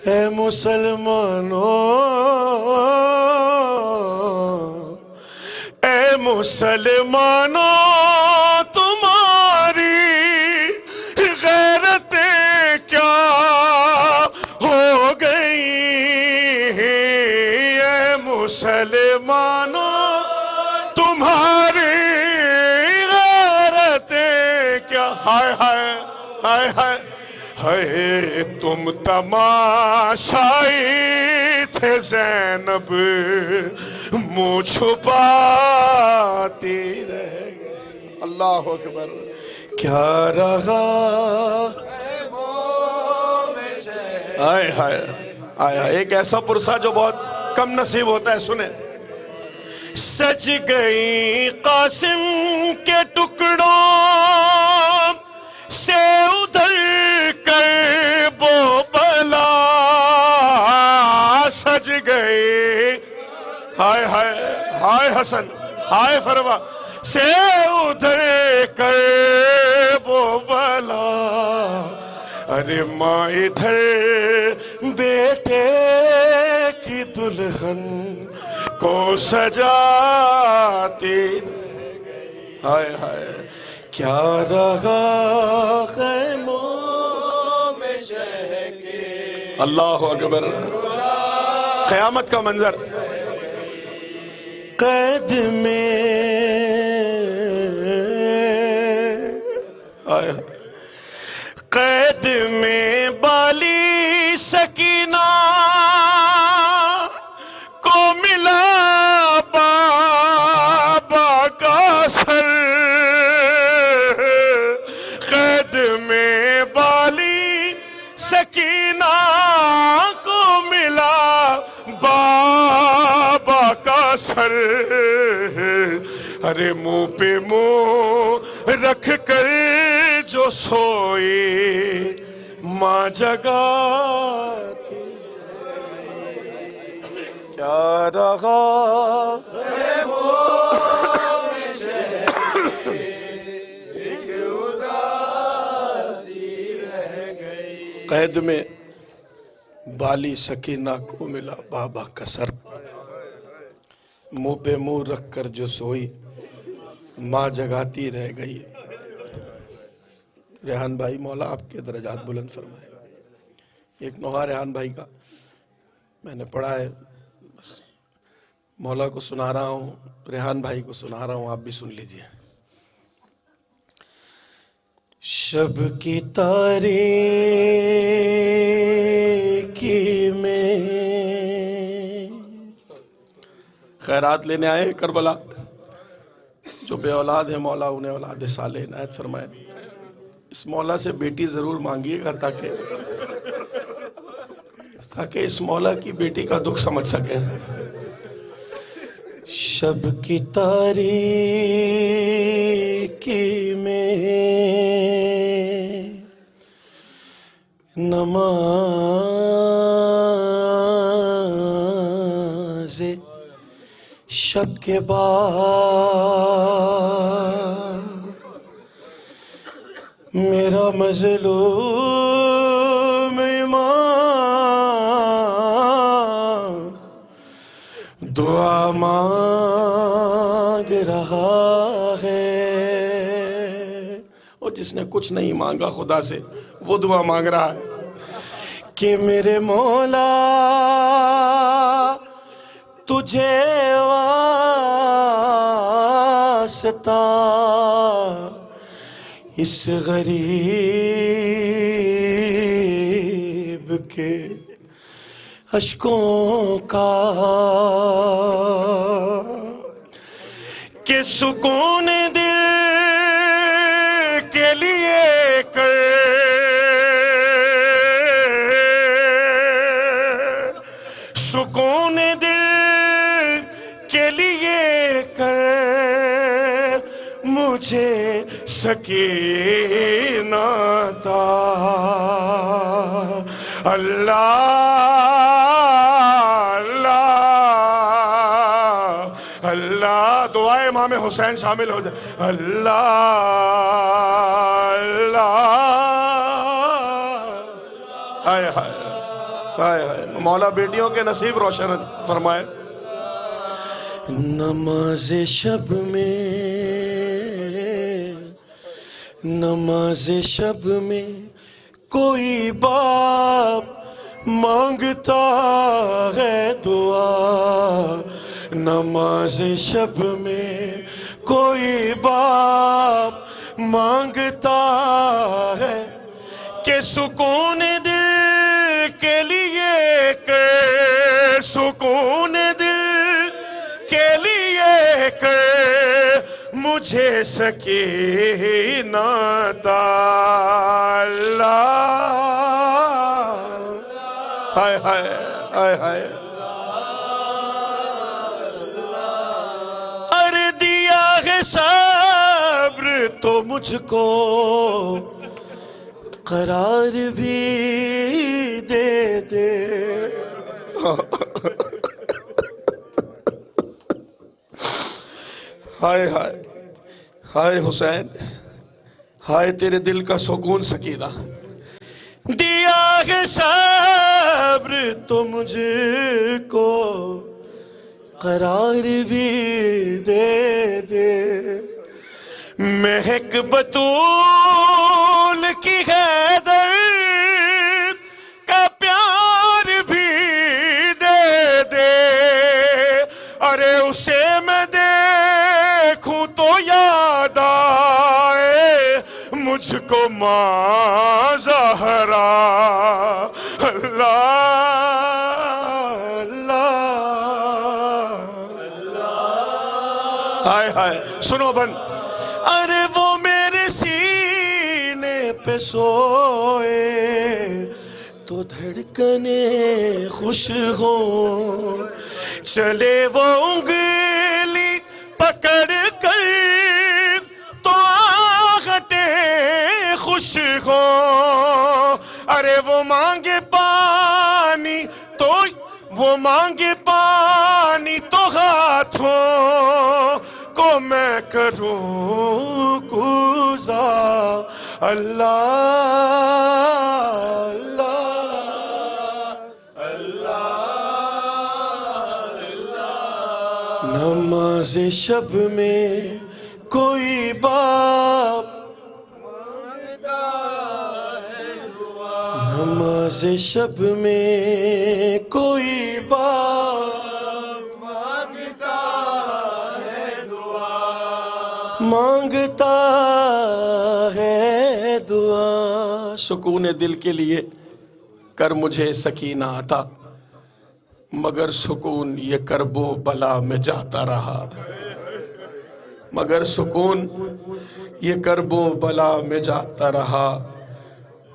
اے مسلمانوں، اے مسلمانوں، تمہاری غیرتیں کیا ہو گئی. اے مسلمانوں، تمہاری غیرتیں کیا. ہائے ہائے ہائے ہائے ہائے. تم تماشائی تھے زینب منہ چھپاتی رہ گئی. اللہ اکبر. کیا رہا ہائے ہائے آیا. ایک ایسا پرسہ جو بہت کم نصیب ہوتا ہے، سنیں. سج گئی قاسم کے ٹکڑوں سے ادھر کر بلا سج گئے، ہائے ہائے ہائے حسن ہائے فروا سے ادھر کر وہ بلا، ارے ماں ادھر بیٹے کی دلہن کو سجاتی، ہائے ہائے کیا رہا خیموں میں شہ کے، اللہ اکبر، قیامت کا منظر، قید میں قید میں بالی سکینہ کو ملا بابا کا سر، قید میں بالی سکینہ کو ملا بابا کا سر، ارے منہ پہ منہ رکھ کر جو سوئی ماں جگاتی، کیا رہا قید میں بالی سکینہ کو ملا بابا کا سر، منہ پہ منہ رکھ کر جو سوئی ماں جگاتی رہ گئی۔ ریحان بھائی مولا آپ کے درجات بلند فرمائے۔ ایک نوحہ ریحان بھائی کا میں نے پڑھا ہے، بس مولا کو سنا رہا ہوں، ریحان بھائی کو سنا رہا ہوں، آپ بھی سن لیجئے۔ شب کی تاریکی میں خیرات لینے آئے کربلا، جو بے اولاد ہے مولا انہیں اولاد صالح عنایت فرمائے۔ اس مولا سے بیٹی ضرور مانگیے گا تاکہ اس مولا کی بیٹی کا دکھ سمجھ سکیں۔ شب کی تاریکی میں نماز شب کے بعد میرا مظلوم ایمان دعا مانگ رہا ہے، اور جس نے کچھ نہیں مانگا خدا سے وہ دعا مانگ رہا ہے کہ میرے مولا تجھے واسطہ اس غریب کے اشکوں کا، کہ سکون دل کے لیے کر سکون دل کے لیے کر مجھے سکینہ عطا، اللہ اللہ اللہ، دعائے امام حسین شامل ہو جائے، اللہ اللہ، ہائے ہائے ہائے ہائے، مولا بیٹیوں کے نصیب روشن فرمائے۔ نماز شب میں کوئی باپ مانگتا ہے دعا، نماز شب میں کوئی باپ مانگتا ہے کہ سکون دل کے لیے کہ سکون دل کے لیے کہ مجھے سکینہ عطا، اللہ ہائے ہائے ہائے ہائے، ارے دیا ہے صبر تو مجھ کو قرار بھی دے دے ہائے ہائے ہائے حسین، ہائے تیرے دل کا سکون سکینہ، دیا ہے صبر تو مجھ کو قرار بھی دے دے، مہک بطول کی حیدر کا پیار بھی دے دے، ارے اسے میں دیکھوں تو یاد آئے مجھ کو ماں زہرا، اللہ ہائے ہائے سنو بند، ارے وہ میرے سینے پہ سوئے تو دھڑکنے خوش ہوں، چلے وہ انگلی پکڑ کر تو آہٹیں خوش ہوں، ارے وہ مانگے پانی تو ہاتھوں کو میں کروں کوزا، اللہ نماز شب میں کوئی باپ نماز شب میں کوئی باپ مانگتا ہے دعا، سکون دل کے لیے کر مجھے سکینہ عطا، مگر سکون یہ کرب و بلا میں جاتا رہا، مگر سکون یہ کرب و بلا میں جاتا رہا،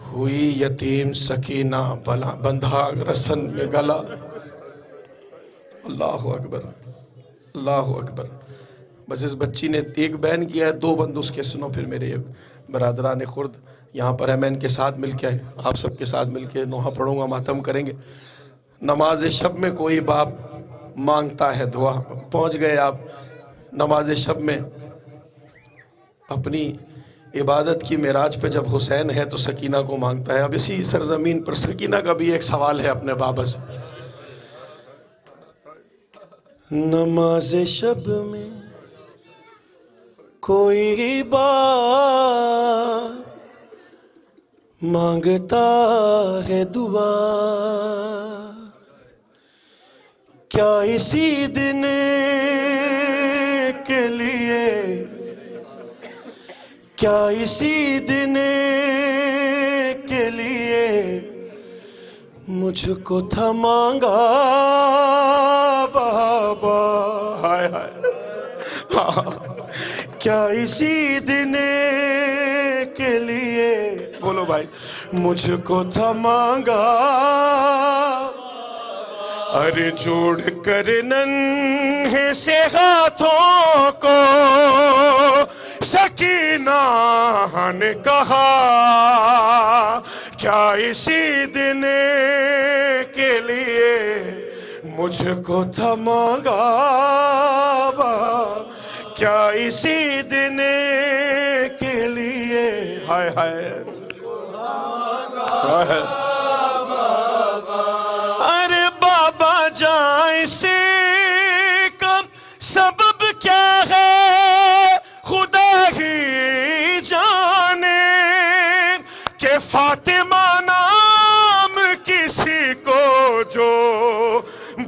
ہوئی یتیم سکینہ بلا بندھا رسن میں گلا، اللہ اکبر اللہ اکبر۔ بس اس بچی نے ایک بیان کیا ہے، دو بند اس کے سنو، پھر میرے برادران خرد یہاں پر ہے، میں ان کے ساتھ مل کے آپ سب کے ساتھ مل کے نوحہ پڑھوں گا، ماتم کریں گے۔ نماز شب میں کوئی باپ مانگتا ہے دعا، پہنچ گئے آپ نماز شب میں، اپنی عبادت کی معراج پہ جب حسین ہے تو سکینہ کو مانگتا ہے۔ اب اسی سرزمین پر سکینہ کا بھی ایک سوال ہے اپنے بابا سے، نماز شب میں کوئی باپ مانگتا ہے دعا، کیا اسی دن کے لیے کیا اسی دن کے لیے مجھ کو تھا مانگا بابا، ہائے ہائے کیا اسی دن کے لیے بولو بھائی مجھ کو تھا مانگا، ارے جوڑ کر ننھے سے ہاتھوں کو سکینہ نے کہا، کیا اسی دن کے لیے مجھ کو تھا مانگا، کیا اسی دن کے لیے ہائے ہائے ارے بابا جائیں سے کم سبب کیا ہے خدا ہی جانے، کہ فاطمہ نام کسی کو جو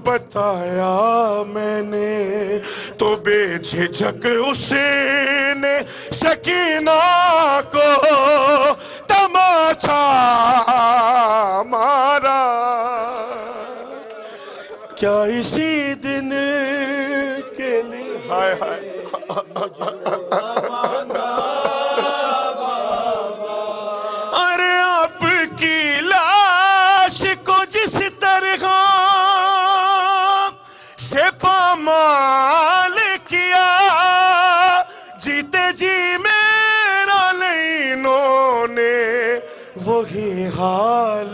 بتایا میں نے تو بے جھجک اس نے سکینہ کو تماچا مارا، کیا اسی دن کے لیے ہائے ہائے ارے آپ کی لاش کو جس طرح سے پامال کیا، جیتے جی میرا لینوں نے وہی حال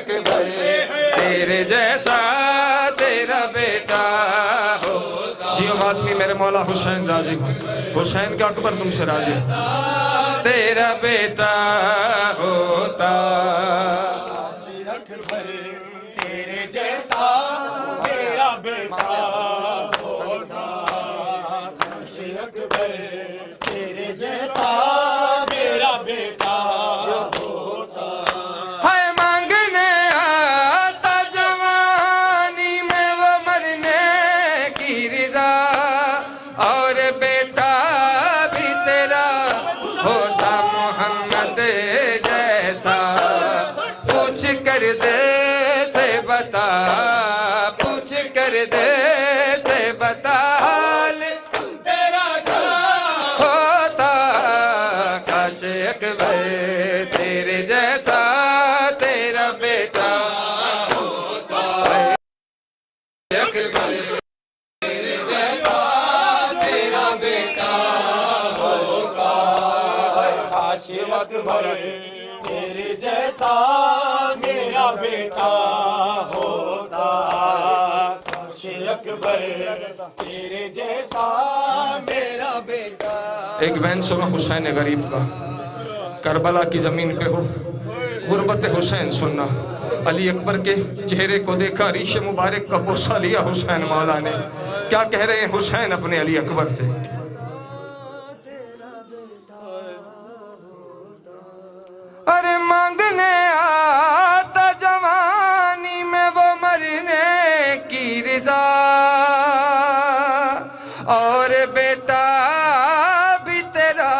اکبر تیرے جیسا تیرا بیٹا ہو جیو فاطمی میرے مولا حسین راضی حسین کا اکبر تم سے راضی تیرا بیٹا ہوتا اکبر تیرے جیسا میرا بیٹا ہوتا اکبر تیرے جیسا میرا بیٹا ہوتا ہے مانگنے آتا جوانی میں وہ مرنے کی رضا اور بیٹا بھی تیرا ہوتا محمد جیسا پوچھ کر دے سے بتا پوچھ کر دے سے بتا حال تیرا کیا ہوتا کاش اکبر تیرے جیسا تیرا بیٹا ہوتا اکبر تیرے جیسا تیرا بیٹا ہوتا کاش اکبر تیرے جیسا میرا بیٹا ہوتا کاش اکبر تیرے جیسا میرا بیٹا ایک بین سنو حسین غریب کا کربلا کی زمین پہ ہو غربت حسین سننا علی اکبر کے چہرے کو دیکھا ریش مبارک کا بوسہ لیا حسین مولا نے کیا کہہ رہے ہیں حسین اپنے علی اکبر سے ارے مانگنے آتا جوانی میں وہ مرنے کی رضا اور بیٹا بھی تیرا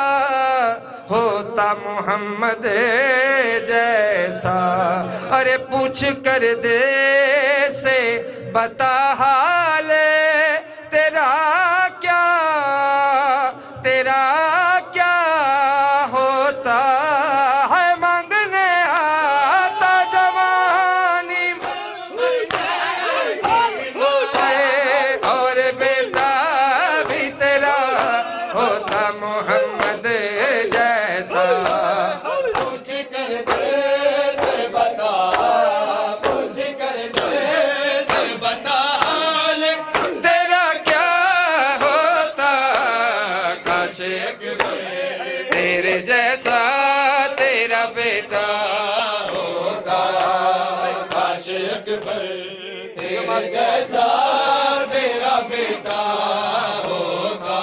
ہوتا محمد جیسا ارے پوچھ کر دے سے بتا حال تیرا کیا ہوتا ہے مانگنے آتا جوانی اور بیٹا بھی تیرا ہوتا محمد جیسا پوچھ کر دے سے بتا پوچھ کر دے سے بتا حال تیرا کیا ہوتا کاش اکبر تیرے جیسا تیرا بیٹا ہوگا کاش اکبر تیرے جیسا تیرا بیٹا ہوگا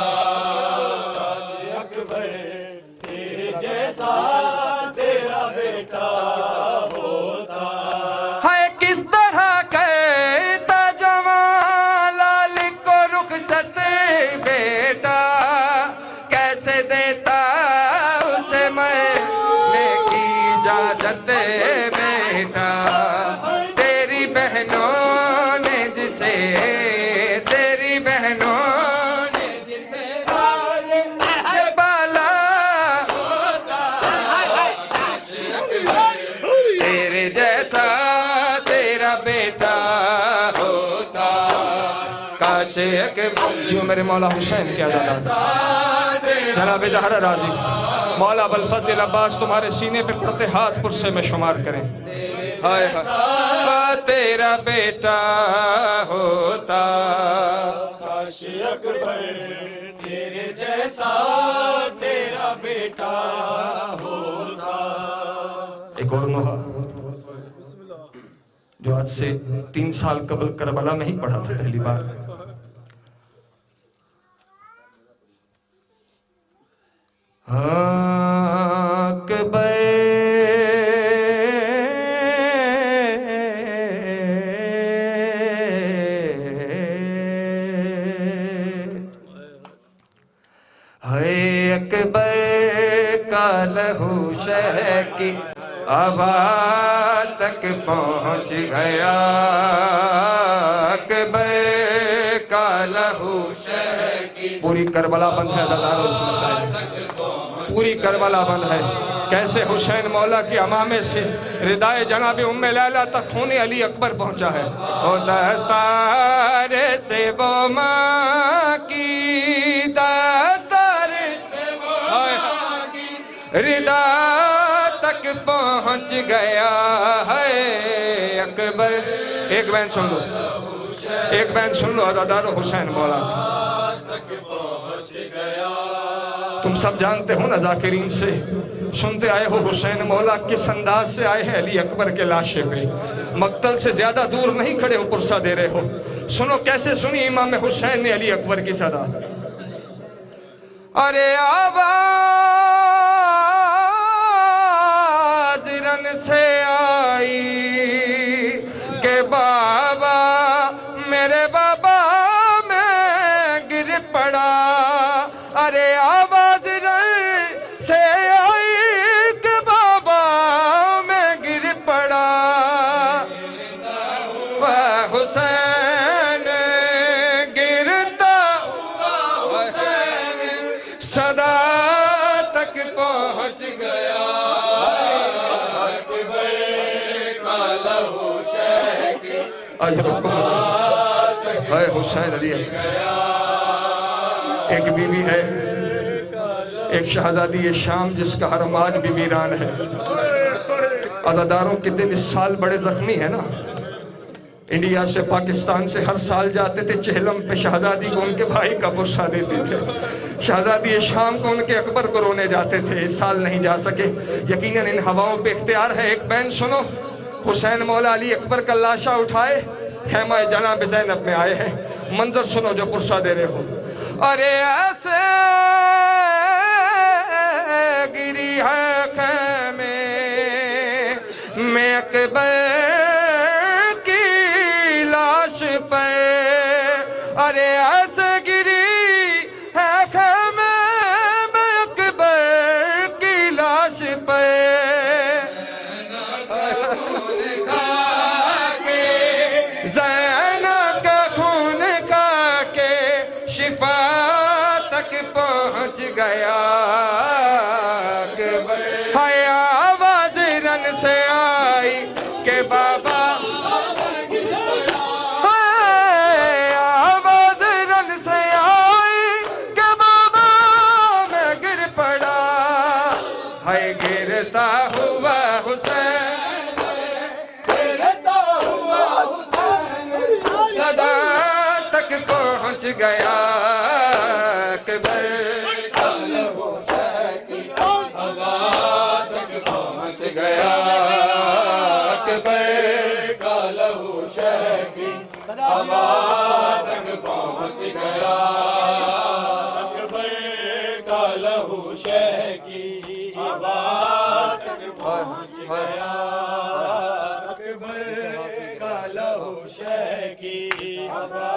کاش اکبر تیرے جیسا تیرا بیٹا ہوتا ہے کس طرح کہتا جوان لال کو رخصت بیٹا کیسے دیتا اسے میں نے کی اجازت بیٹا تیری بہنوں نے جسے تیری بہنوں نے جسے بالا تیرے جیسا تیرا بیٹا ہوتا کاش اکبر جیو میرے مولا حسین کیا دادا جناب زہرا راضی مولا ابوالفضل عباس تمہارے سینے پہ پڑتے ہاتھ پرسے میں شمار کریں ہائے ہائے تیرا بیٹا ہوتا کاش اکبر تیرے جیسا تیرا بیٹا ہوتا ایک اور نوحہ جو آج سے 3 سال قبل کربلا میں ہی پڑھا تھا پہلی بار اکبر ہے اکبر کا لہو شہ کی آباد تک پہنچ گیا اکبر کا لہو شہ کی پوری کربلا بند ہے زدار اس مسائل پوری کربلا بند ہے کیسے حسین مولا کی امامے سے ردائے جناب ام لیلہ تک خون علی اکبر پہنچا ہے اور دستار سے وہ ماں کی دستار سے وہ ماں کی ردا تک پہنچ گیا ہے اکبر. ایک بین سن لو, ایک بین سن لو عزادار حسین مولا. تم سب جانتے ہو نا ذاکرین سے سنتے آئے ہو حسین مولا کس انداز سے آئے ہیں علی اکبر کے لاشے پہ. مقتل سے زیادہ دور نہیں کھڑے ہو, پرسہ دے رہے ہو. سنو کیسے سنی امام حسین نے علی اکبر کی صدا. ارے آواز رن سے آئی کہ بابا میرے بابا میں گر پڑا. ارے آواز رن سے آئی کہ بابا میں گر پڑا. حسین گرتا صدا تک پہنچ گیا. ہے حسین علی. ایک بیوی ہے, ایک شہزادی شام جس کا حرم آج بھی ویران ہے. عزاداروں کے دل اس سال بڑے زخمی ہیں نا. انڈیا سے پاکستان سے ہر سال جاتے تھے چہلم پہ, شہزادی کو ان کے بھائی کا پرسہ دیتے تھے. شہزادی شام کو ان کے اکبر کو رونے جاتے تھے, اس سال نہیں جا سکے. یقیناً ان ہواؤں پہ اختیار ہے. ایک بین سنو, حسین مولا علی اکبر کا لاشا اٹھائے خیمہ جناب زینب میں آئے ہیں. منظر سنو جو پرسہ دے رہے ہو. ارے ایسے گری ہے خیمے میں اکبر کی لاش پہ. ارے ایسے گری ہے خیمے میں اکبر کی لاش پہ. زینب کا خون کھا کے شفا تک پہنچ گیا. ہائے آواز رن سے آئی کہ بابا, آواز رن سے آئی کہ بابا میں گر پڑا. ہائے گرتا ہوا حسین, صدا تک پہنچ گیا. اکبر کا لہو شہکی ہوا تک پہنچ گیا. اکبر کا لہو شہکی ہوا تک پہنچ گیا. اکبر کا لہو شہکی ہوا تک پہنچ گیا. اکبر کا لہو شہکی ہوا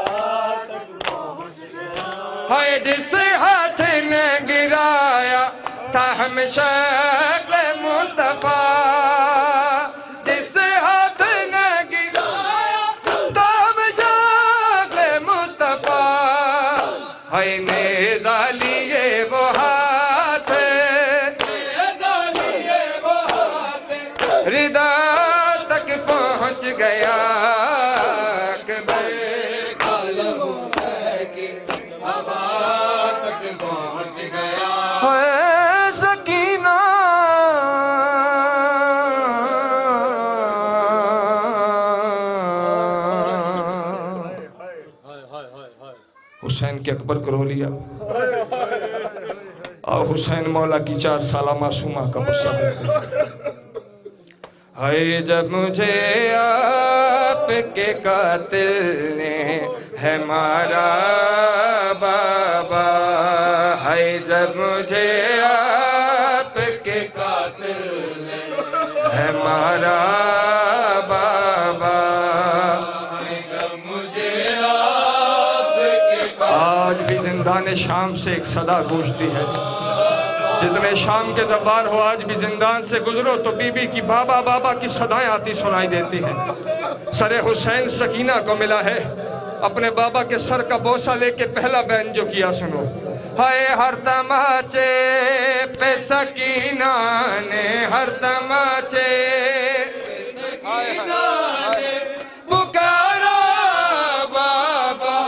تک پہنچ گیا. ہے جس ہاتھ نے گرایا تھا ہم شکل مصطفیٰ, جس ہاتھ نے گرایا تھا ہم شکل مصطفیٰ. ہے نیزہ لیے وہ ہاتھ, نیزہ لیے وہ ہاتھ ردا تک پہنچ گیا. اکبر کا لہو شہکی ہوا تک پہنچ گیا. ہے سکینہ حسین کے اکبر کو رو لیا. اور حسین مولا کی 4 سالہ معصومہ کا پرسہ دیتے. ہے جب مجھے آپ کے قاتل نے ہے مارا بابا. ہے جب مجھے آپ کے قاتل نے ہے مارا بابا. آج بھی زندان شام سے ایک صدا گونجتی ہے. جتنے شام کے زبان ہو آج بھی زندان سے گزرو تو بی بی کی بابا بابا کی صدائیں آتی سنائی دیتی ہیں. سر حسین سکینہ کو ملا ہے. اپنے بابا کے سر کا بوسہ لے کے پہلا بین جو کیا سنو. ہائے ہر تماچے پہ سکینہ نے, ہر تماچے پکارا بابا.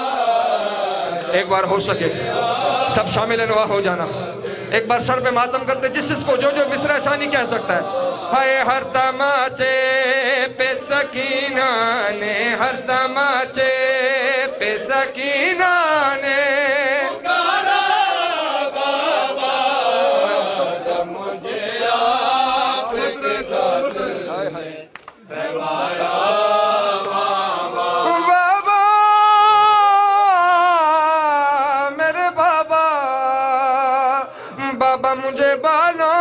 ایک بار ہو سکے سب شامل نوا ہو جانا. ایک بار سر پہ ماتم کرتے, جس کو جو مصرع ثانی کہہ سکتا ہے. ہائے ہر تماچے پہ سکینہ نے، ہر تماچے پہ سکینہ نے پکارا بابا جب مجھے آپ کے ساتھ تمہارا بابا، میرے بابا، بابا مجھے بالوں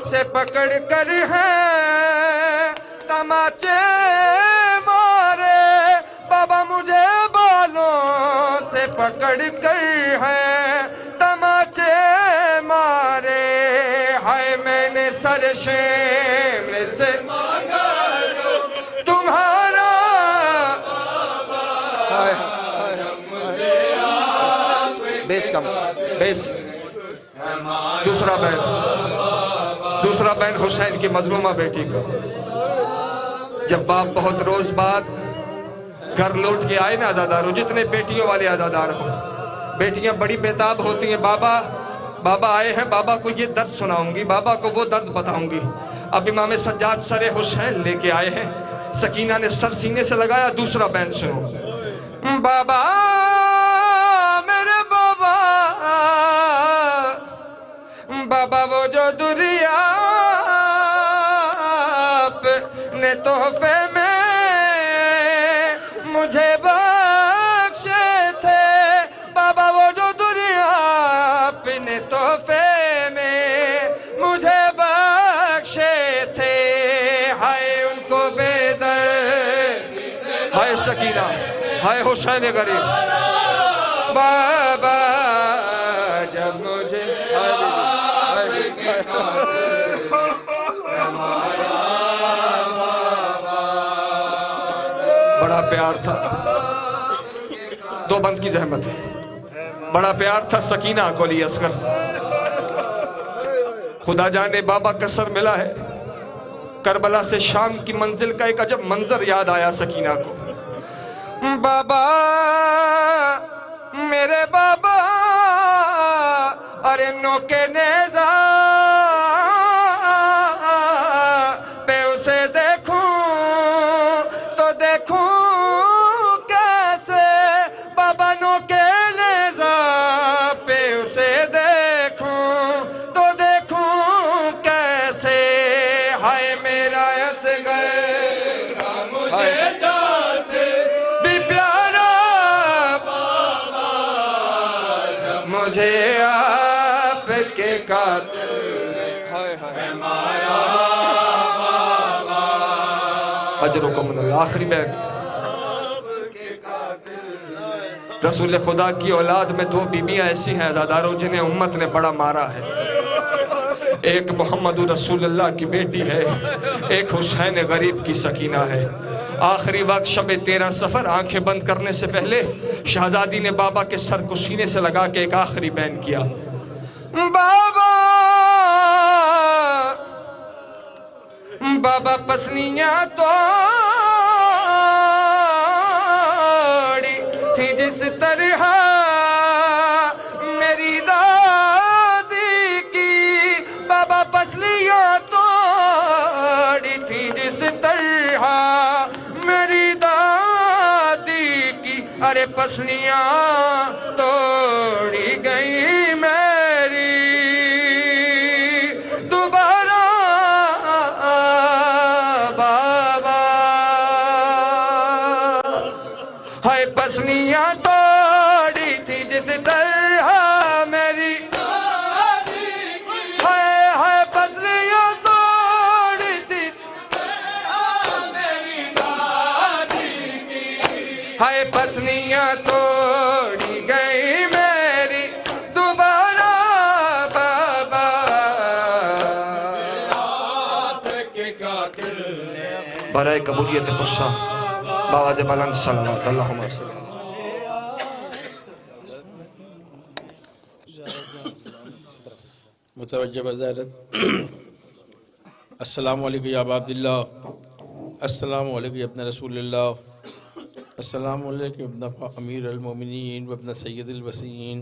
سے پکڑ کر ہے تماچے مارے، بابا مجھے بالوں سے پکڑ کر ہے تماچے مارے، ہائے میں نے سر شیم سے تمہارا بیس کم بیس دوسرا بین حسین کی مظلومہ بیٹی کا جب باپ بہت روز بعد گھر لوٹ کے آئے نا عزاداروں، جتنے بیٹیوں والے عزادار ہوں، بیٹیاں بڑی بیتاب ہوتی ہیں، بابا آئے ہیں، بابا کو یہ درد سناؤں گی، بابا کو وہ درد بتاؤں گی۔ اب امام سجاد سر حسین لے کے آئے ہیں، سکینہ نے سر سینے سے لگایا، دوسرا بین سنو۔ بابا میرے بابا، بابا وہ جو دریا نے تحفے میں مجھے بخشے تھے، بابا وہ جو دریا نے تحفے میں مجھے بخشے تھے، ہائے ان کو بے درد، ہائے سکینہ، ہائے حسین غریب، بابا جب مجھے بڑا پیار تھا، دو بند کی زحمت ہے، بڑا پیار تھا سکینہ کو علی اصغر سے، خدا جانے بابا کا سر ملا ہے، کربلا سے شام کی منزل کا ایک عجب منظر یاد آیا سکینہ کو۔ بابا میرے بابا، ارے نوکے نیزہ پہ اسے دیکھوں تو دیکھوں کیسے، بابا نوکے نیزہ پہ اسے دیکھوں تو دیکھوں کیسے، ہائے میرا اصغر مجھے جان سے بھی پیارا بابا، مجھے آپ کے قاتل ہے مارا بابا، اجرکم من اللہ۔ آخری بیگ، رسول خدا کی اولاد میں دو بیبیاں ایسی ہیں عزاداروں جنہیں امت نے بڑا مارا ہے، ایک محمد رسول اللہ کی بیٹی ہے، ایک حسین غریب کی سکینہ ہے۔ آخری وقت شب 13 سفر آنکھیں بند کرنے سے پہلے شہزادی نے بابا کے سر کو سینے سے لگا کے ایک آخری بین کیا۔ بابا پسلیاں توڑی تھی جس طرح میری دادی کی، بابا پسلیاں توڑی تھی جس طرح میری دادی کی، ارے پسلیاں توڑی گئی میری دوبارہ بابا، ہائے پسلیاں توڑی تھی جس طرح میری دادی کی، ہائے پسلیاں توڑی تھی میری دادی کی، ہائے پسلیاں توڑی گئی میری دوبارہ بابا، برائے قبولیت پرشا باواز بلند صلوات اللہم صلی اللہ۔ متوجہ وزارت، السلام علیکم یا ابا عبداللہ، السلام علیکم ابن رسول اللہ، السلام علیکم ابن امیر المومنین و ابن سید الوسیین،